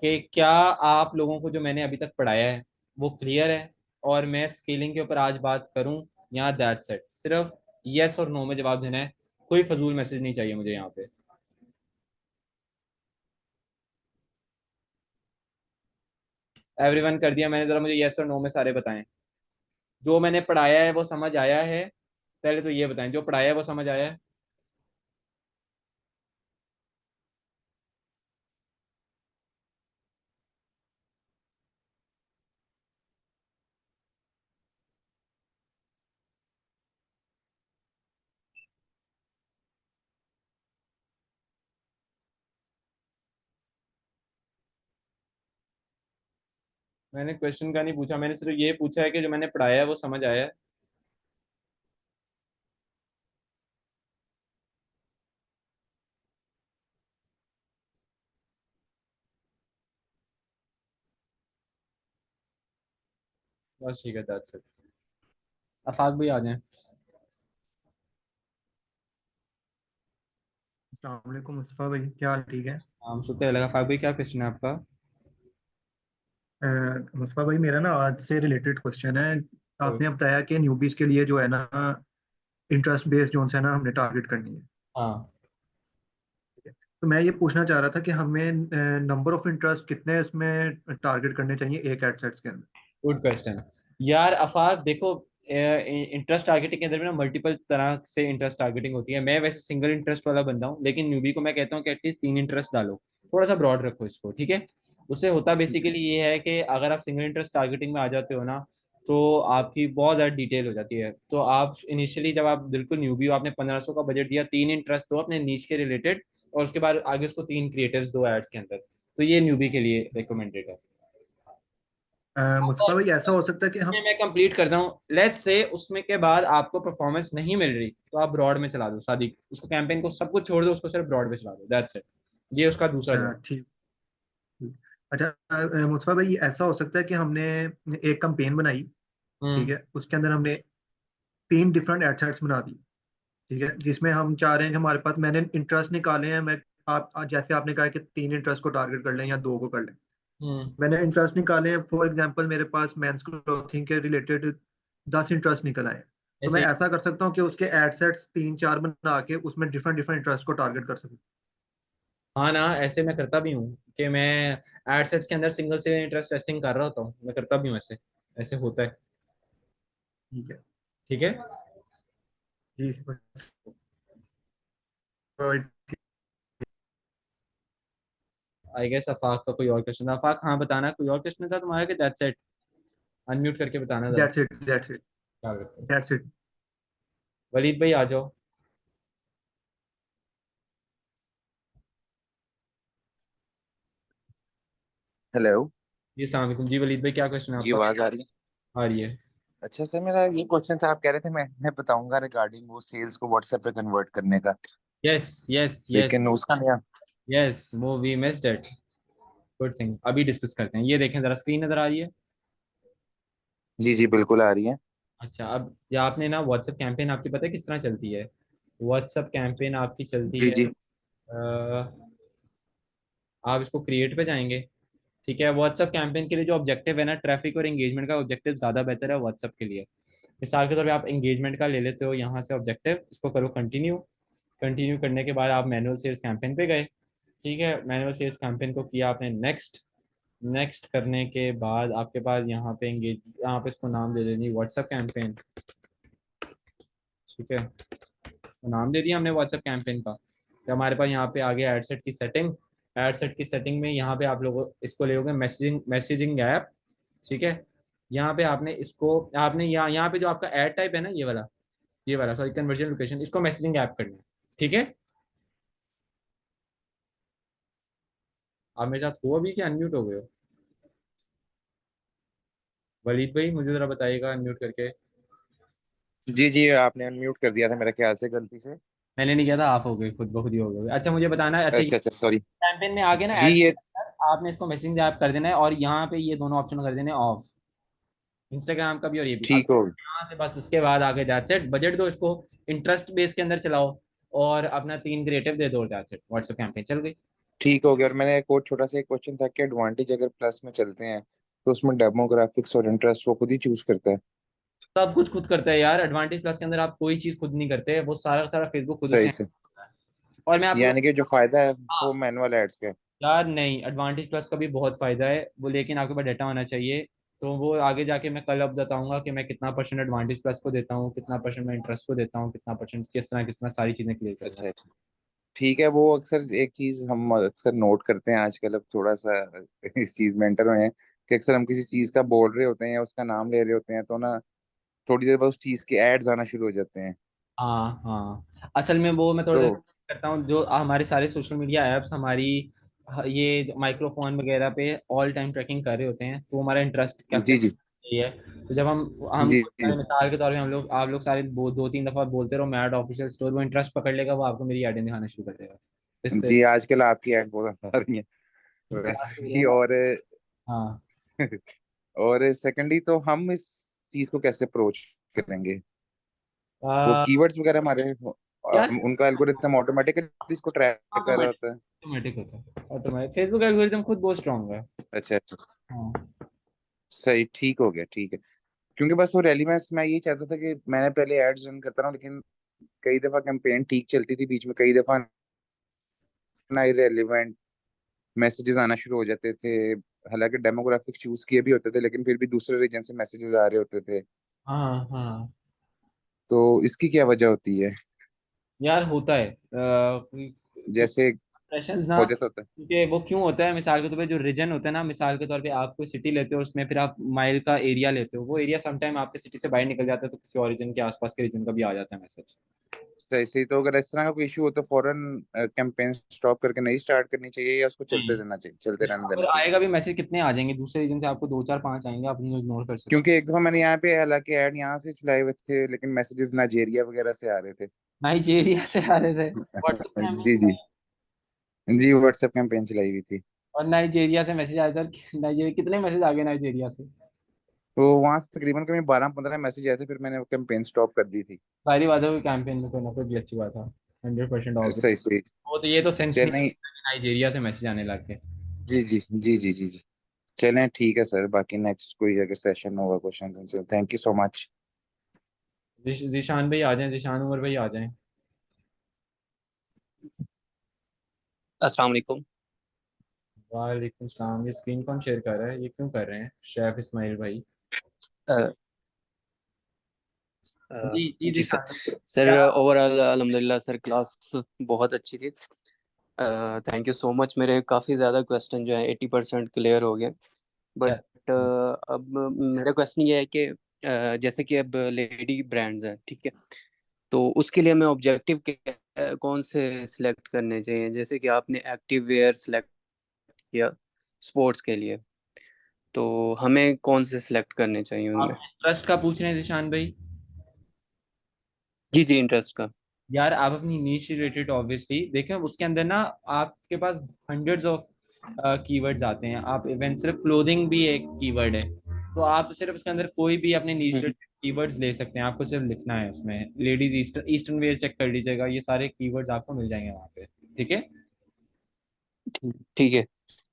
कि क्या आप लोगों को जो मैंने अभी तक पढ़ाया है वो क्लियर है, और मैं स्केलिंग के ऊपर आज बात करूं, या दैट्स इट? सिर्फ यस और नो में जवाब देना है, कोई फजूल मैसेज नहीं चाहिए मुझे यहाँ पे। एवरीवन कर दिया मैंने, जरा मुझे यस और नो में सारे बताएं। जो मैंने पढ़ाया है वो समझ आया है? पहले तो ये बताएं, जो पढ़ाया है वो समझ आया है? मैंने क्वेश्चन का नहीं पूछा, मैंने सिर्फ ये पूछा है कि जो मैंने पढ़ाया है वो समझ आया है। बस ठीक है, दैट्स इट। अफाक भी आ जाएं। अस्सलाम वालेकुम मुस्तफ़ा भाई, क्या हाल? ठीक है। शुक्र लगा। अफाक भाई क्या क्वेश्चन है आपका? मुस्तफ़ा भाई, मेरा ना आज से रिलेटेड क्वेश्चन है। कोई। आपने बताया कि न्यूबीज के लिए जो है ना इंटरेस्ट बेस्ड जोन है ना हमने टारगेट करनी है। हाँ। ठीक है। तो मैं ये पूछना चाह रहा था कि हमें नंबर ऑफ इंटरेस्ट कितने इसमें टारगेट करने चाहिए एक एडसेट्स के अंदर? Good question. यार अफाक देखो, इंटरेस्ट टारगेटिंग के अंदर भी ना मल्टीपल तरह से इंटरेस्ट टारगेटिंग होती है। मैं वैसे सिंगल इंटरेस्ट वाला बंदा हूँ, लेकिन न्यूबी को मैं कहता हूँ कि एटलीस्ट 3 इंटरेस्ट डालो, थोड़ा सा ब्रॉड रखो इसको, ठीक है। उससे होता ठीक है। बेसिकली ये है कि अगर आप सिंगल इंटरेस्ट टारगेटिंग में आ जाते हो ना, तो आपकी बहुत ज़्यादा डिटेल हो जाती है। तो आप इनिशियली जब आप बिल्कुल न्यूबी हो, आपने 1500 का बजट दिया, 3 इंटरेस्ट दो अपने नीच के रिलेटेड, और उसके बाद आगे उसको 3 क्रिएटिव्स दो एड्स के अंदर। तो ये न्यूबी के लिए रिकमेंडेड है। मुस्तफा अगर भाई ऐसा हो सकता है कि हम मैं कंप्लीट करता हूँ, लेट्स से उसमें के बाद आपको परफॉर्मेंस नहीं मिल रही तो आप ब्रॉड में चला दो सादिक, उसको कैंपेन को सब कुछ छोड़ दो, उसको सिर्फ ब्रॉड में चला दो, दैट्स इट। ये उसका दूसरा जॉब। ठीक ठीक। अच्छा, मुस्तफा भाई ऐसा हो सकता है कि हमने एक कैंपेन बनाई, ठीक हम्म। है, उसके अंदर हमने 3 डिफरेंट एडसेट्स बना दी, ठीक है, जिसमें हम चाह रहे हैं कि हमारे पास, मैंने इंटरेस्ट निकाले हैं, मैं आप जैसे आपने कहा कि 3 इंटरेस्ट को टारगेट कर लें या 2 को कर लें, हम्म। मैंने इंटरेस्ट निकाले हैं। फॉर एग्जांपल मेरे पास मेंस क्लोथिंग के रिलेटेड 10 इंटरेस्ट निकल आए हैं। तो मैं ऐसे ऐसा कर सकता हूँ कि उसके एडसेट्स 3-4 बना के उसमें डिफरेंट डिफरेंट इंटरेस्ट को टारगेट कर सकूँ। हाँ ना, ऐसे मैं करता भी हूँ कि मैं एडसेट्स के अंदर सिंगल से इंटरेस्ट टेस्टिंग कर रहा होता हूँ, मैं करता भी हूँ ऐसे, ऐसे होता है। ठीक है ठीक है। जी। आई गेस अफाक का कोई और क्वेश्चन था। अफाक, हाँ बताना, कोई और क्वेश्चन था तुम्हारा कि दैट्स इट? अनम्यूट करके बताना जरा। दैट्स इट, दैट्स इट, क्या करते हो? That's it. वलीद भाई आ जाओ। हेलो। जी अस्सलाम वालेकुम जी, वलीद भाई क्या क्वेश्चन है जी आपका? आवाज आ रही है? आ रही है। अच्छा सर, मेरा ये क्वेश्चन था, आप कह रहे थे मैं बताऊंगा रिगार्डिंग वो सेल्स को व्हाट्सएप पे कन्वर्ट करने का, यस यस यस लेकिन उसका नहीं। यस, वो we missed it. Good thing, अभी डिस्कस करते हैं। ये देखें जरा, स्क्रीन नजर आ रही है? जी जी बिल्कुल आ रही है। अच्छा, अब ये आपने ना व्हाट्सएप कैंपेन आपकी पता है किस तरह चलती है? व्हाट्सएप कैंपेन आपकी चलती जी है, जी आप इसको क्रिएट पे जाएंगे। ठीक है, व्हाट्सएप कैंपेन के लिए जो ऑब्जेक्टिव है ना, ट्रैफिक और एंगेजमेंट का ऑब्जेक्टिव ज़्यादा बेहतर है व्हाट्सएप के लिए। मिसाल के तौर पे आप एंगेजमेंट का ले लेते हो यहाँ से ऑब्जेक्टिव, इसको करो कंटिन्यू। कंटिन्यू करने के बाद आप मैनुअल सेल्स कैंपेन पे गए। ठीक है, मैनुअल सेल्स कैंपेन को किया आपने नेक्स्ट। नेक्स्ट करने के बाद आपके पास यहाँ पे एंगेज, यहाँ पे इसको नाम दे देनी व्हाट्सएप कैंपेन। ठीक है, नाम दे दिया हमने व्हाट्सएप कैंपेन का। तो हमारे पास यहाँ पे आ गया एडसेट की सेटिंग। एडसेट की सेटिंग में यहाँ पे आप लोग इसको ले लोगे मैसेजिंग, मैसेजिंग ऐप। ठीक है, यहाँ पे आपने इसको, आपने यहाँ पे जो आपका ऐड टाइप है ना, ये वाला सॉरी, कन्वर्जन लोकेशन, इसको मैसेजिंग ऐप करना है। ठीक है, आप मेरे साथ हो अभी कि अनम्यूट हो गए हो? वलीद भाई मुझे जरा बताइएगा अनम्यूट करके। जी जी, आपने अनम्यूट कर दिया था मेरे ख्याल से गलती से। मैंने नहीं किया था, आप हो गए, खुद ब खुद ही हो गए। अच्छा मुझे बताना है, अच्छा अच्छा अच्छा सॉरी। कैंपेन में आगे ना जी ऐड, ये आपने इसको मैसेजिंग ऐप कर देना है और यहाँ पे ये दोनों ऑप्शन कर देने ऑफ, इंस्टाग्राम का भी और ये भी। अब ठीक हो। यहाँ से बस उसके बाद आगे दैट्स इट, बजट दो इसको, इंटरेस्ट बेस के अंदर चलाओ और अपना 3 क्रिएटिव दे दो, दैट्स इट, व्हाट्सएप कैंपेन चल गई। ठीक हो गया। और मैंने एक और छोटा सा एक क्वेश्चन था कि एडवांटेज अगर प्लस में चलते हैं तो उसमें डेमोग्राफिक्स और इंटरेस्ट वो खुद ही चूज करता है? सब कुछ खुद करता है यार, एडवांटेज प्लस के अंदर आप कोई चीज खुद नहीं करते, वो सारा का सारा फेसबुक खुद सही उसे से। handle करता है। और मैं आपको, यानी कि जो फायदा है वो हाँ मैनुअल एड्स का है। यार नहीं, एडवांटेज प्लस का भी बहुत फायदा है वो, लेकिन आपके पास डाटा होना चाहिए। तो वो आगे जाके मैं कल अब बताऊंगा कि मैं कितना परसेंट एडवांटेज प्लस को देता हूँ, कितना परसेंट मैं इंटरेस्ट को देता हूँ, कितना परसेंट किस तरह सारी चीजें क्लियर करता हूँ। अच्छा अच्छा। ठीक है, वो अक्सर एक चीज हम अक्सर नोट करते हैं आजकल, अब थोड़ा सा इस चीज में एंटर हुए हैं कि अक्सर हम किसी चीज का बोल रहे होते हैं या उसका नाम ले रहे होते हैं तो ना थोड़ी देर बाद उस चीज के एड्स आना शुरू हो जाते हैं। हाँ हाँ, असल में वो मैं थोड़ा तो सा करता हूँ, जो हमारे सारे सोशल मीडिया ऐप्स हमारी ये माइक्रोफोन वगैरह पे ऑल टाइम ट्रैकिंग कर रहे होते हैं, तो हमारा इंटरेस्ट कैप्चर जी जी ये है। तो जब हम जी जी। मिसाल के तौर पे हम लोग, आप लोग सारे 2-3 दफा बोलते रहो मैड ऑफिशियल स्टोर, वो इंटरेस्ट पकड़ लेगा, वो आपको मेरी एडें दिखाना शुरू कर देगा इससे। जी आजकल आपकी एड बहुत आ रही है वैसे भी। और हाँ। और सेकेंडली तो हम इस चीज को कैसे अप्रोच करेंगे? वो आ, कीवर्ड्स वगैरह हमारे यार उनका एल्गोरिथम ऑटोमेटिकली इसको ट्रैक कर रहा ऑटोमेटिक, होता है? ऑटोमेटिक होता है, ऑटोमेटिक, फेसबुक एल्गोरिथम खुद बहुत स्ट्रांग है। अच्छा अच्छा। हाँ। सही, ठीक हो गया, ठीक है। क्योंकि बस वो रेलिवेंस मैं ये चाहता था कि मैंने पहले एड्स रन करता रहा लेकिन कई दफा कैंपेन ठीक चलती थी, बीच में कई दफा ना इरेलीवेंट मैसेजेस आना शुरू हो जाते थे। हालांकि डेमोग्राफिक चूज किए भी होते थे लेकिन फिर भी दूसरे रीजन से मैसेजेस आ रहे होते थे। हाँ हाँ, तो इसकी क्या वजह होती है? यार होता है कुछ जैसे सेशंस ना, हो जाता होता है। क्योंकि वो क्यों होता है, मिसाल के तौर पे जो रीजन होता है ना, मिसाल के तौर पे आप कोई सिटी लेते हो, उसमें फिर आप माइल का एरिया लेते हो, वो एरिया समटाइम आपके सिटी से बाहर निकल जाता है, तो किसी और रीजन के आसपास के रीजन का भी आ जाता है मैसेज। सही सही। तो अगर इस तरह का कोई इशू हो तो फौरन कैंपेन स्टॉप करके नहीं स्टार्ट करनी चाहिए या उसको चलते नहीं, देना चाहिए, चलते रहने फिर देना चाहिए? आएगा भी मैसेज, कितने आ जाएंगे दूसरे रीजन से, आपको दो चार पांच आएंगे, आप उनको इग्नोर कर सकते क्योंकि एक दफा मैंने यहाँ पे हालांकि ऐड यहाँ से चलाए हुए थे लेकिन मैसेजेस नाइजीरिया वगैरह से आ रहे थे। हो। नाइजीरिया से आ रहे थे व्हाट्सएप जी जी में। जी, व्हाट्सएप कैंपेन चलाई हुई थी। और नाइजीरिया से मैसेज आया था, नाइजीरिया कितने मैसेज आ गए नाइजीरिया से? तो वहां से तकरीबन कभी 12-15 मैसेज आए थे, फिर मैंने कैंपेन स्टॉप कर दी थी। सारी बातों की कैंपेन में कोई ना कोई ग्लिच हुआ था, 100% ऑब्वियस। सही सही। वो तो ये तो सेंस नहीं चलें। करता कि नाइजीरिया से मैसेज आने लग गए। जी जी जी जी जी जी। चलें ठीक है सर, बाकी नेक्स्ट कोई अगर सेशन होगा question, thank you so much. Zeeshan भाई आ जाएं, जीशान उमर भाई आ जाएं। अस्सलाम वालेकुम। वालेकुम सलाम। ये स्क्रीन कौन शेयर कर रहा है, ये क्यों कर रहे हैं शेफ इस्माइल भाई? अ, जी जी जी जीशान सर। सर क्या? ओवरऑल अल्हम्दुलिल्लाह सर, क्लास बहुत अच्छी थी। Thank you so much. मेरे काफ़ी ज़्यादा क्वेश्चन जो है 80% क्लियर हो गए। क्या? बट अब मेरा क्वेश्चन ये है कि जैसे कि अब लेडी ब्रांड्स हैं, ठीक है, तो उसके लिए हमें ऑब्जेक्टिव कौन से सिलेक्ट करने चाहिए? जैसे कि आपने एक्टिव वेयर सिलेक्ट किया स्पोर्ट्स के लिए, तो हमें कौन से सिलेक्ट करने चाहिए आप उनमें? ट्रस्ट का पूछ रहे हैं जीशान भाई? जी जी, इंटरेस्ट का। यार आप अपनी नीश रिलेटेड ऑब्वियसली देखें, उसके अंदर ना आपके पास हंड्रेड्स ऑफ कीवर्ड्स आते हैं। आप इवन सिर्फ क्लोथिंग भी एक कीवर्ड है, तो आप सिर्फ उसके अंदर कोई भी अपने नीश रिलेटेड कीवर्ड्स ले सकते हैं। आपको सिर्फ लिखना है उसमें ladies eastern eastern wear check कर लीजिएगा, ये सारे कीवर्ड्स आपको मिल जाएंगे वहाँ पे। ठीक है। ठीक है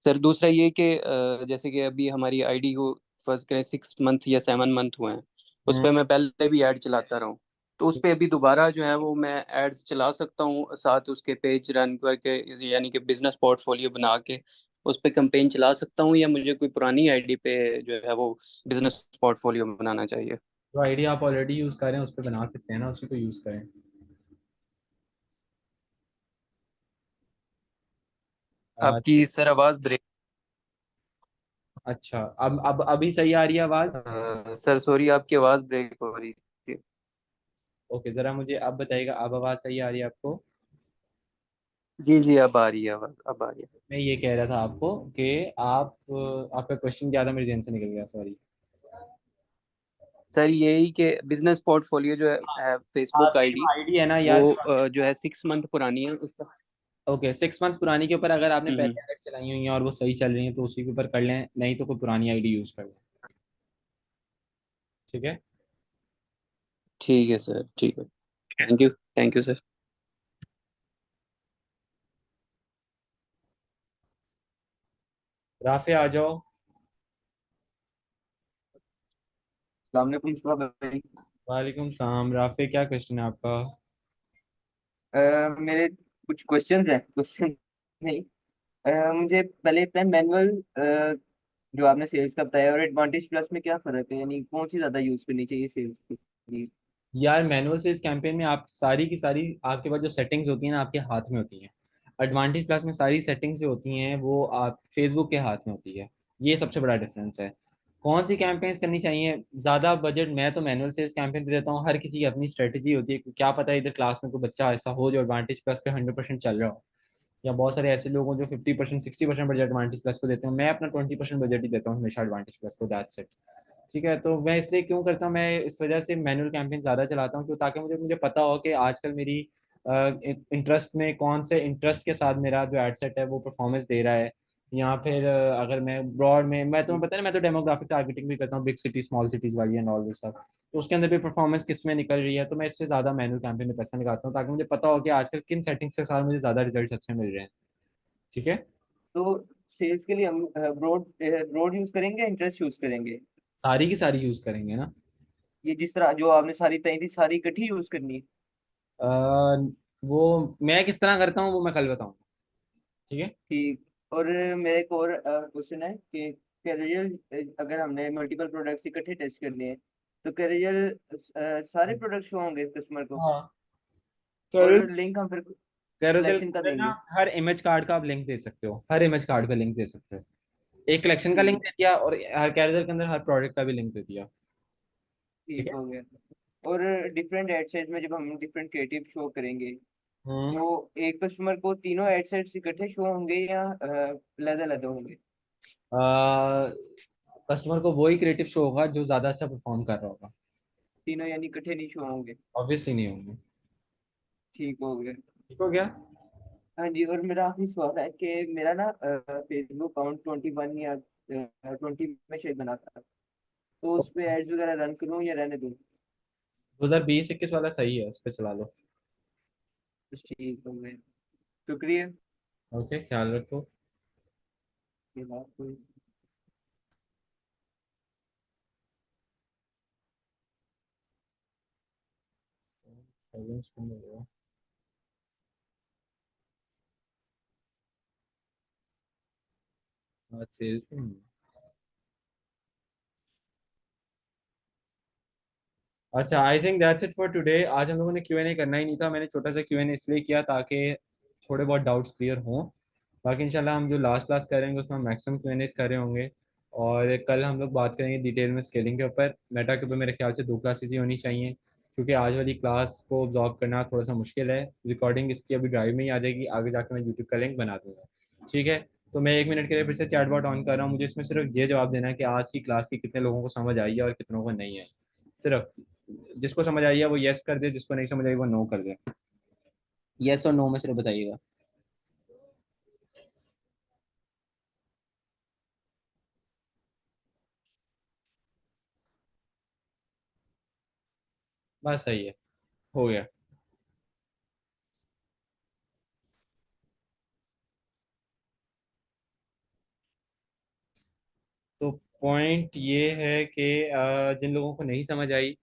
सर। दूसरा ये कि जैसे कि अभी हमारी आईडी को फर्ज करें 6 मंथ या 7 मंथ हुए हैं, उस हम्म। पर मैं पहले भी ऐड चलाता रहा हूँ, तो उस पर अभी दोबारा जो है वो मैं एड्स चला सकता हूँ साथ उसके पेज रन करके, यानी कि बिजनेस पोर्टफोलियो बना के उस पर कैंपेन चला सकता हूँ, या मुझे कोई पुरानी आईडी पे जो है वो बिजनेस पोर्टफोलियो बनाना चाहिए? जो आईडी आप ऑलरेडी यूज कर रहे हैं उस पर बना सकते हैं ना, उसी को यूज करें। अ, आपकी सर आवाज़ ब्रेक। अच्छा, अब अभी सही आ रही है आवाज? सर सॉरी, आपकी आवाज़ ब्रेक हो रही थी। ओके, जरा मुझे अब बताइएगा, अब आवाज सही आ रही है आपको? जी जी, अब आ रही है आवाज़, अब आ रही है। मैं ये कह रहा था आपको कि आप आपका क्वेश्चन क्या था, मेरे जहन से निकल गया, सॉरी। सर यही कि बिजनेस पोर्टफोलियो जो है फेसबुक आपकी आईडी, आईडी है ना वो यार, जो है 6 मंथ पुरानी है उसका। ओके 6 मंथ पुरानी के ऊपर अगर आपने हम्म। पहले एड चलाई हुई हैं और वो सही चल रही हैं तो उसी के ऊपर कर लें, नहीं तो कोई पुरानी आईडी यूज कर लें। ठीक है। ठीक है सर, ठीक है। Thank you sir. राफे आ जाओ। अस्सलाम वालेकुम मुस्तफा भाई। वालेकुम सलाम। राफे क्या क्वेश्चन है आपका? मेरे कुछ क्वेश्चंस हैं, क्वेश्चन नहीं। मुझे पहले इतना मैनुअल जो आपने सेल्स का बताया और एडवांटेज प्लस में क्या फर्क है, यानी कौन सी ज्यादा यूज करनी चाहिए सेल्स के लिए? यार मैनुअल सेल्स कैंपेन में आप सारी की सारी आपके पास जो सेटिंग्स होती हैं ना आपके हाथ में होती हैं। एडवांटेज प्लस में सारी सेटिंग्स जो होती हैं वो आप फेसबुक के हाथ में होती है। ये सबसे बड़ा डिफरेंस है। कौन सी कैंपेन्स करनी चाहिए ज़्यादा बजट, मैं तो मैनुअल सेल्स कैंपेन पे देता हूँ। हर किसी की अपनी स्ट्रेटजी होती है, क्या पता है इधर क्लास में कोई बच्चा ऐसा हो जो एडवांटेज प्लस पे 100% चल रहा हो, या बहुत सारे ऐसे लोग हैं जो 50% 60% बजट एडवांटेज प्लस को देते हैं। मैं अपना 20% बजट ही देता हूँ हमेशा एडवांटेज प्लस को, दैट्स इट। ठीक है, तो मैं इसलिए क्यों करता हूँ, मैं इस वजह से मैनुअल कैंपेन ज़्यादा चलाता हूँ, क्यों, ताकि मुझे मुझे पता हो कि आजकल मेरी इंटरेस्ट में कौन से इंटरेस्ट के साथ मेरा जो एड सेट है वो परफॉर्मेंस दे रहा है। या फिर अगर मैं ब्रॉड में, मैं तुम्हें पता है ना, मैं तो डेमोग्राफिक टारगेटिंग भी करता हूँ, बिग सिटी स्मॉल सिटीज़ वाली एंड ऑल दिस स्टफ, तो उसके अंदर भी परफॉर्मेंस किस में निकल रही है, तो मैं इससे ज़्यादा मैनुअल कैंपेन में पैसा निकालता हूँ ताकि मुझे पता हो कि आजकल किन सेटिंग्स के साथ मुझे ज़्यादा रिजल्ट अच्छे मिल रहे हैं। ठीक है। तो सेल्स के लिए हम ब्रॉड ब्रॉड यूज करेंगे, इंटरेस्ट यूज करेंगे? सारी की सारी यूज़ करेंगे ना। ये जिस तरह जो आपने सारी तय थी सारी इकट्ठी यूज करनी है? अ, वो मैं किस तरह करता हूँ वो मैं कल बताऊंगा। ठीक है। ठीक। और मेरा एक और क्वेश्चन है कि कैरियर, अगर हमने मल्टीपल प्रोडक्ट्स इकट्ठे टेस्ट करने हैं तो कैरियर सारे प्रोडक्ट शो होंगे कस्टमर को? हाँ। और लिंक हम फिर कैरोसेल सिलेक्शन के का अंदर ना देंगे? हर इमेज कार्ड का आप लिंक दे सकते हो, हर इमेज कार्ड का लिंक दे सकते हो। एक कलेक्शन का लिंक ठीक। दे दिया और हर कैरोसेल के अंदर हर प्रोडक्ट का भी लिंक दे दिया। ठीक ठीक है। हो गया। और डिफरेंट एडसेट्स में जब हम डिफरेंट क्रिएटिव शो करेंगे हम्म तो एक कस्टमर को तीनों एडसेट्स इकट्ठे शो होंगे या अलग अलग होंगे? कस्टमर को वही क्रिएटिव शो होगा जो ज्यादा अच्छा परफॉर्म कर रहा होगा। तीनों यानी इकट्ठे नहीं शो होंगे? ऑब्वियसली नहीं होंगे। ठीक हो गया। ठीक हो गया। हाँ जी, और मेरा आखिरी सवाल है कि मेरा ना फेसबुक अकाउंट 21 या 20 में शायद बना था, तो उस पे एड्स वगैरह रन करूँ या रहने दूँ? 2020-21 वाला सही है, उस पर चला लो। ठीक हो गया, शुक्रिया। ओके, ख्याल रखो। अल्लाह हाफिज़। सेल्स। अच्छा, I think that's it for today. आज हम लोगों ने Q&A करना ही नहीं था, मैंने छोटा सा Q&A इसलिए किया ताकि थोड़े बहुत डाउट्स क्लियर हों। बाकी इंशाल्लाह हम जो लास्ट क्लास करेंगे उसमें मैक्सिमम Q&As कर रहे होंगे। और कल हम लोग बात करेंगे डिटेल में स्केलिंग के ऊपर। मेटा के ऊपर मेरे ख्याल से 2 क्लासेस ही होनी चाहिए, क्योंकि आज वाली क्लास को ऑब्जॉर्व करना थोड़ा सा मुश्किल है। रिकॉर्डिंग इसकी अभी ड्राइव में ही आ जाएगी, आगे जाकर मैं यूट्यूब का लिंक बना दूंगा। ठीक है, तो मैं 1 मिनट के लिए फिर से चैट बॉट ऑन कर रहा हूँ। मुझे इसमें सिर्फ ये जवाब देना है कि आज की क्लास की कितने लोगों को समझ आई है और कितनों को नहीं आई। सिर्फ जिसको समझ आई है वो यस कर दे, जिसको नहीं समझ आई वो नो कर दे। यस और नो में सिर्फ बताइएगा। बस सही है, हो गया। तो पॉइंट ये है कि जिन लोगों को नहीं समझ आई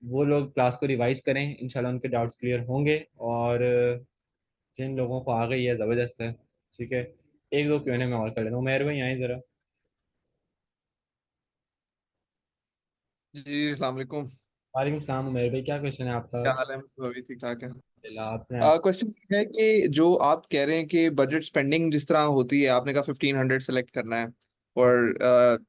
वो लोग क्लास को रिवाइज करें, इंशाल्लाह उनके डाउट्स क्लियर होंगे। और जिन लोगों को आ गई है ज़बरदस्त है। ठीक है, एक दो Q&A में और कर लेता हूँ। मेहर भाई आए ज़रा। जी अस्सलाम वालेकुम। वालेकुम सलाम मेहर भाई, क्या क्वेश्चन है आपका? क्या हाल है? मतलब अभी ठीक ठाक है। आपसे क्वेश्चन है कि जो आप कह रहे हैं कि बजट स्पेंडिंग जिस तरह होती है, आपने कहा 1500 सेलेक्ट करना है और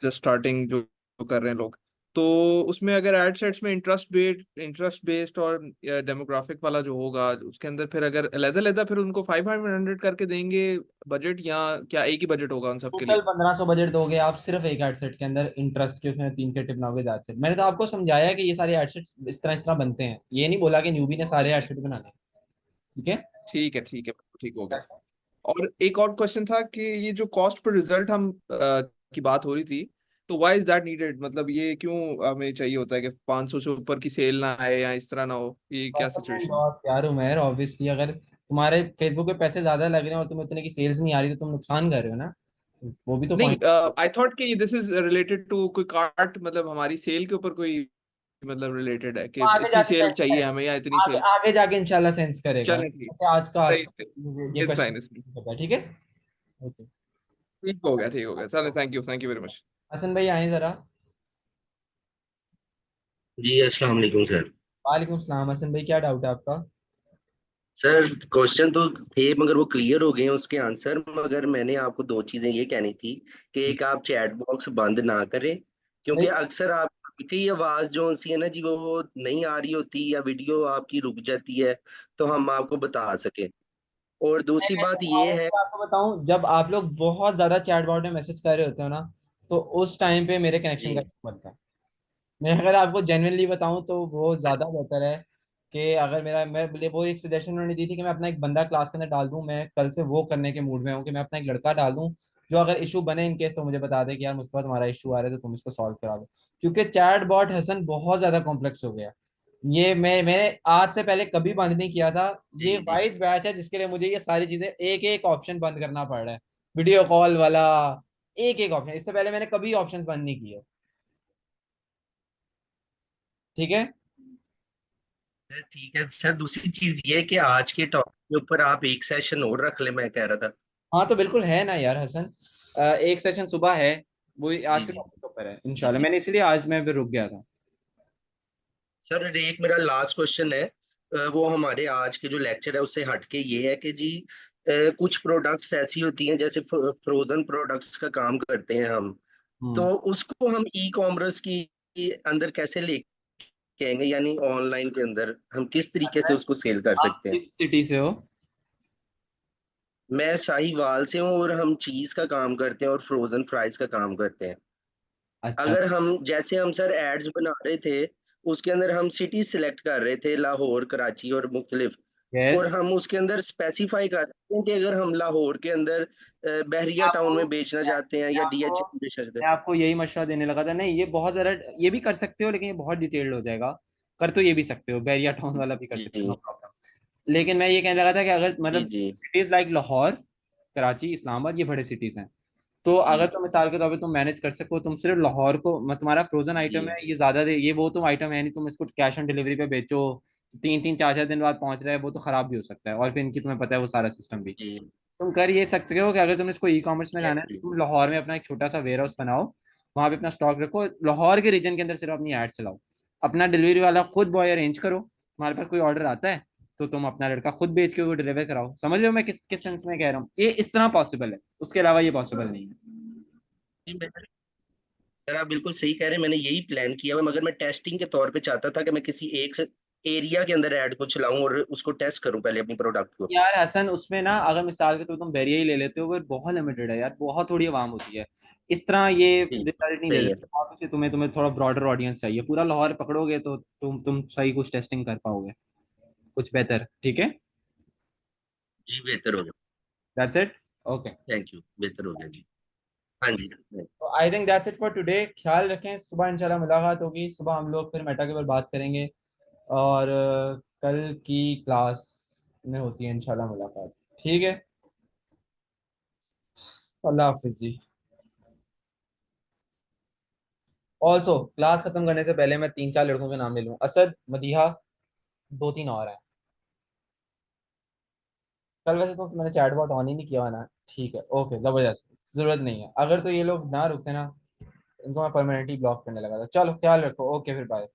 जस्ट स्टार्टिंग जो जो कर रहे हैं लोग, तो उसमें अगर एड सेट्स में इंटरेस्ट बेस्ड और डेमोग्राफिक वाला जो होगा उसके अंदर फिर अगर अलग-अलग फिर उनको 500 करके देंगे बजट, या क्या एक ही बजट होगा उन सब के टोटल लिए? 1500 बजट दोगे आप सिर्फ एक एडसेट के अंदर, इंटरेस्ट के उसमें 3 क्रेडिट बनाओगे दैट्स इट। मैंने तो आपको समझाया कि ये सारे एडसेट इस तरह बनते हैं, ये नहीं बोला कि न्यूबी ने सारे एडसेट बनाने। ठीक है। ठीक है, ठीक हो गया। और एक और क्वेश्चन था कि ये जो कॉस्ट पर रिजल्ट हम की बात हो रही थी, तो व्हाई इज दैट नीडेड? मतलब ये क्यों हमें चाहिए होता है कि 500 से ऊपर की सेल ना आए या इस तरह ना हो, ये क्या प्रॉफिट एंड सिचुएशन? लॉस यार उमेर, ऑब्वियसली अगर तुम्हारे फेसबुक पे पैसे ज्यादा लग रहे हैं और तुम्हें उतने की सेल्स नहीं आ रही तो तुम नुकसान कर रहे हो ना। वो भी तो नहीं, पॉइंट। आई थॉट कि दिस इज रिलेटेड टू कोई कार्ट, मतलब हमारी सेल के ऊपर कोई मतलब रिलेटेड है कि आगे इतनी जाके सेल सेंस चाहिए करेगा। हमें या इतनी आगे सेल। आगे जाके इंशाल्लाह सेंस करेगा। चलें, ठीक, जैसे आज सही, ये इट्स क्वेश्चन फाइन, इट्स पता है। ठीक है। ओके। ठीक हो गया, चलो, thank you very much. Hasan भाई आए जरा। जी अस्सलाम वालेकुम सर। वालेकुम सलाम। हसन भाई क्या डाउट है आपका? सर क्वेश्चन तो थे मगर वो क्लियर हो गए हैं उसके आंसर। मगर मैंने आपको दो चीजें ये कहनी थी कि एक, आप चैट बॉक्स बंद ना करें, क्योंकि नहीं, अक्सर आपकी आवाज जो सी है ना जी वो नहीं आ रही होती या वीडियो आपकी रुक जाती है, तो हम आपको बता सके। और दूसरी बात ये है। ऑनेस्टली आपको बताऊं, जब आप लोग बहुत ज्यादा चैटबॉट में मैसेज कर रहे होते हो ना, तो उस टाइम पे मेरे कनेक्शन का जी इशू बनता है। मैं अगर आपको जेन्युइनली बताऊं तो वो ज्यादा बेटर है कि अगर मैं बोले, वो एक सजेशन उन्होंने दी थी कि मैं अपना एक बंदा क्लास के अंदर डाल दूं। मैं कल से वो करने के मूड में हूं कि मैं अपना एक लड़का डाल दूं जो अगर इशू बने इन केस तो मुझे बता दे कि यार मुस्तफा तुम्हारा इशू आ रहा है तो तुम इसको सॉल्व करा दो। क्योंकि चैट बॉट हसन बहुत ज्यादा कॉम्प्लेक्स हो गया। ये मैंने आज से पहले कभी बंद नहीं किया था। ये जी जी। वाइड बैच है जिसके लिए मुझे ये सारी चीजें एक एक ऑप्शन बंद करना पड़ रहा है। वीडियो कॉल वाला एक एक ऑप्शन, इससे पहले मैंने कभी ऑप्शंस बंद नहीं किए। ठीक है। सर ठीक है सर, दूसरी चीज ये है कि आज के टॉपिक के ऊपर आप एक सेशन और रख ले, मैं कह रहा था। हाँ तो बिल्कुल है ना यार हसन। एक सेशन सुबह है, वो आज जी के जी टॉपिक के ऊपर है जी इंशाल्लाह। जी। मैंने इसलिए आज मैं फिर रुक गया था। सर एक मेरा लास्ट क्वेश्चन है। वो हमारे आज के जो लेक्चर है उससे हटके ये है कि जी कुछ प्रोडक्ट्स ऐसी होती हैं जैसे फ्रोजन प्रोडक्ट्स का काम करते हैं हम, तो हम्म उसको हम ई कॉमर्स की अंदर कैसे ले कहेंगे, यानी ऑनलाइन के अंदर हम किस तरीके से अच्छा, उसको सेल कर आप सकते हैं? किस सिटी से हो? मैं साहिवाल से हूँ और हम चीज का काम करते हैं और फ्रोजन फ्राइज का काम करते हैं। अच्छा अगर हम जैसे हम सर एड्स बना रहे थे, उसके अंदर हम सिटी सिलेक्ट कर रहे थे, लाहौर, कराची और मुख्तलिफ, और यस, हम उसके अंदर स्पेसिफाई कर रहे हैं कि अगर हम लाहौर के अंदर बहरिया टाउन आपको में बेचना चाहते हैं मैं या आपको डीएच में बेच सकते हैं। मैं आपको यही मशवरा देने लगा था। नहीं, ये बहुत ज़रा, ये भी कर सकते हो लेकिन ये बहुत डिटेल्ड हो जाएगा। कर तो ये भी सकते हो, बैरिया टाउन वाला भी कर सकते हो, नो जी प्रॉब्लम। लेकिन मैं ये कहने लगा था कि अगर जी मतलब जी सिटीज़ लाइक लाहौर, कराची, इस्लामाबाद, ये बड़े सिटीज़ हैं। तो अगर जी तुम मिसाल के तौर पे तुम मैनेज कर सको, तुम सिर्फ लाहौर को, तुम्हारा फ्रोजन आइटम जी है, ये ज्यादा दे, ये वो तुम आइटम है नहीं, तुम इसको कैश ऑन डिलीवरी पे बेचो, 3-3 4-4 दिन बाद पहुंच रहा है, वो तो खराब भी हो सकता है, और फिर इनकी तुम्हें पता है वो सारा सिस्टम भी। जी। तुम कर ये सकते हो कि अगर तुम इसको ई कॉमर्स में लाना यस है तो जी। तुम लाहौर में अपना एक छोटा सा वेयर हाउस बनाओ, वहां पे अपना स्टॉक रखो, लाहौर के रीजन के अंदर सिर्फ अपनी एड चलाओ, अपना डिलीवरी वाला खुद बॉय अरेंज करो, तुम्हारे पास कोई ऑर्डर आता है तो तुम अपना लड़का खुद बेच के वो डिलीवर कराओ। समझ रहे हो मैं किस किस सेंस में कह रहा हूँ? ये इस तरह पॉसिबल है, उसके अलावा ये पॉसिबल नहीं है। जी, सर आप बिल्कुल सही कह रहे हैं, मैंने यही प्लान किया हुआ, मगर मैं टेस्टिंग के तौर पे चाहता था कि मैं किसी एक एरिया के अंदर ऐड को चलाऊं और उसको टेस्ट करूं पहले अपनी प्रोडक्ट को। यार हसन, उसमें ना अगर मिसाल के तो तुम बैरिया ही ले लेते हो, वो बहुत लिमिटेड है यार, बहुत थोड़ी आवाम होती है। इस तरह ये जी रिजल्ट नहीं दे सही है। सकते, ऑब्वियसली तुम्हें तुम्हें थोड़ा ब्रॉडर ऑडियंस चाहिए। पूरा लाहौर पकड़ोगे तो तुम सही कुछ टेस्टिंग कर पाओगे, कुछ बेहतर। ठीक है, जी बेहतर हो गया। That's it. Okay, thank you, बेहतर हो गया जी। हाँ जी तो I think that's it for today. ख्याल रखें, सुबह इंशाल्लाह मुलाकात होगी, सुबह हम लोग फिर मेटा के ऊपर बात करेंगे, और कल की क्लास में होती है इंशाल्लाह मुलाकात। ठीक है, अल्लाह हाफिज जी। ऑल्सो क्लास खत्म करने से पहले मैं 3-4 लड़कों के नाम ले लूँ, असद, मदीहा, 2-3 और हैं। कल वैसे तो मैंने चैटबॉट ऑन ही नहीं किया हुआ ना। ठीक है, ओके, जबरदस्त, जरूरत नहीं है। अगर तो ये लोग ना रुकते ना, इनको मैं परमानेंटली ब्लॉक करने लगा था। चलो ख्याल रखो, ओके फिर बाय।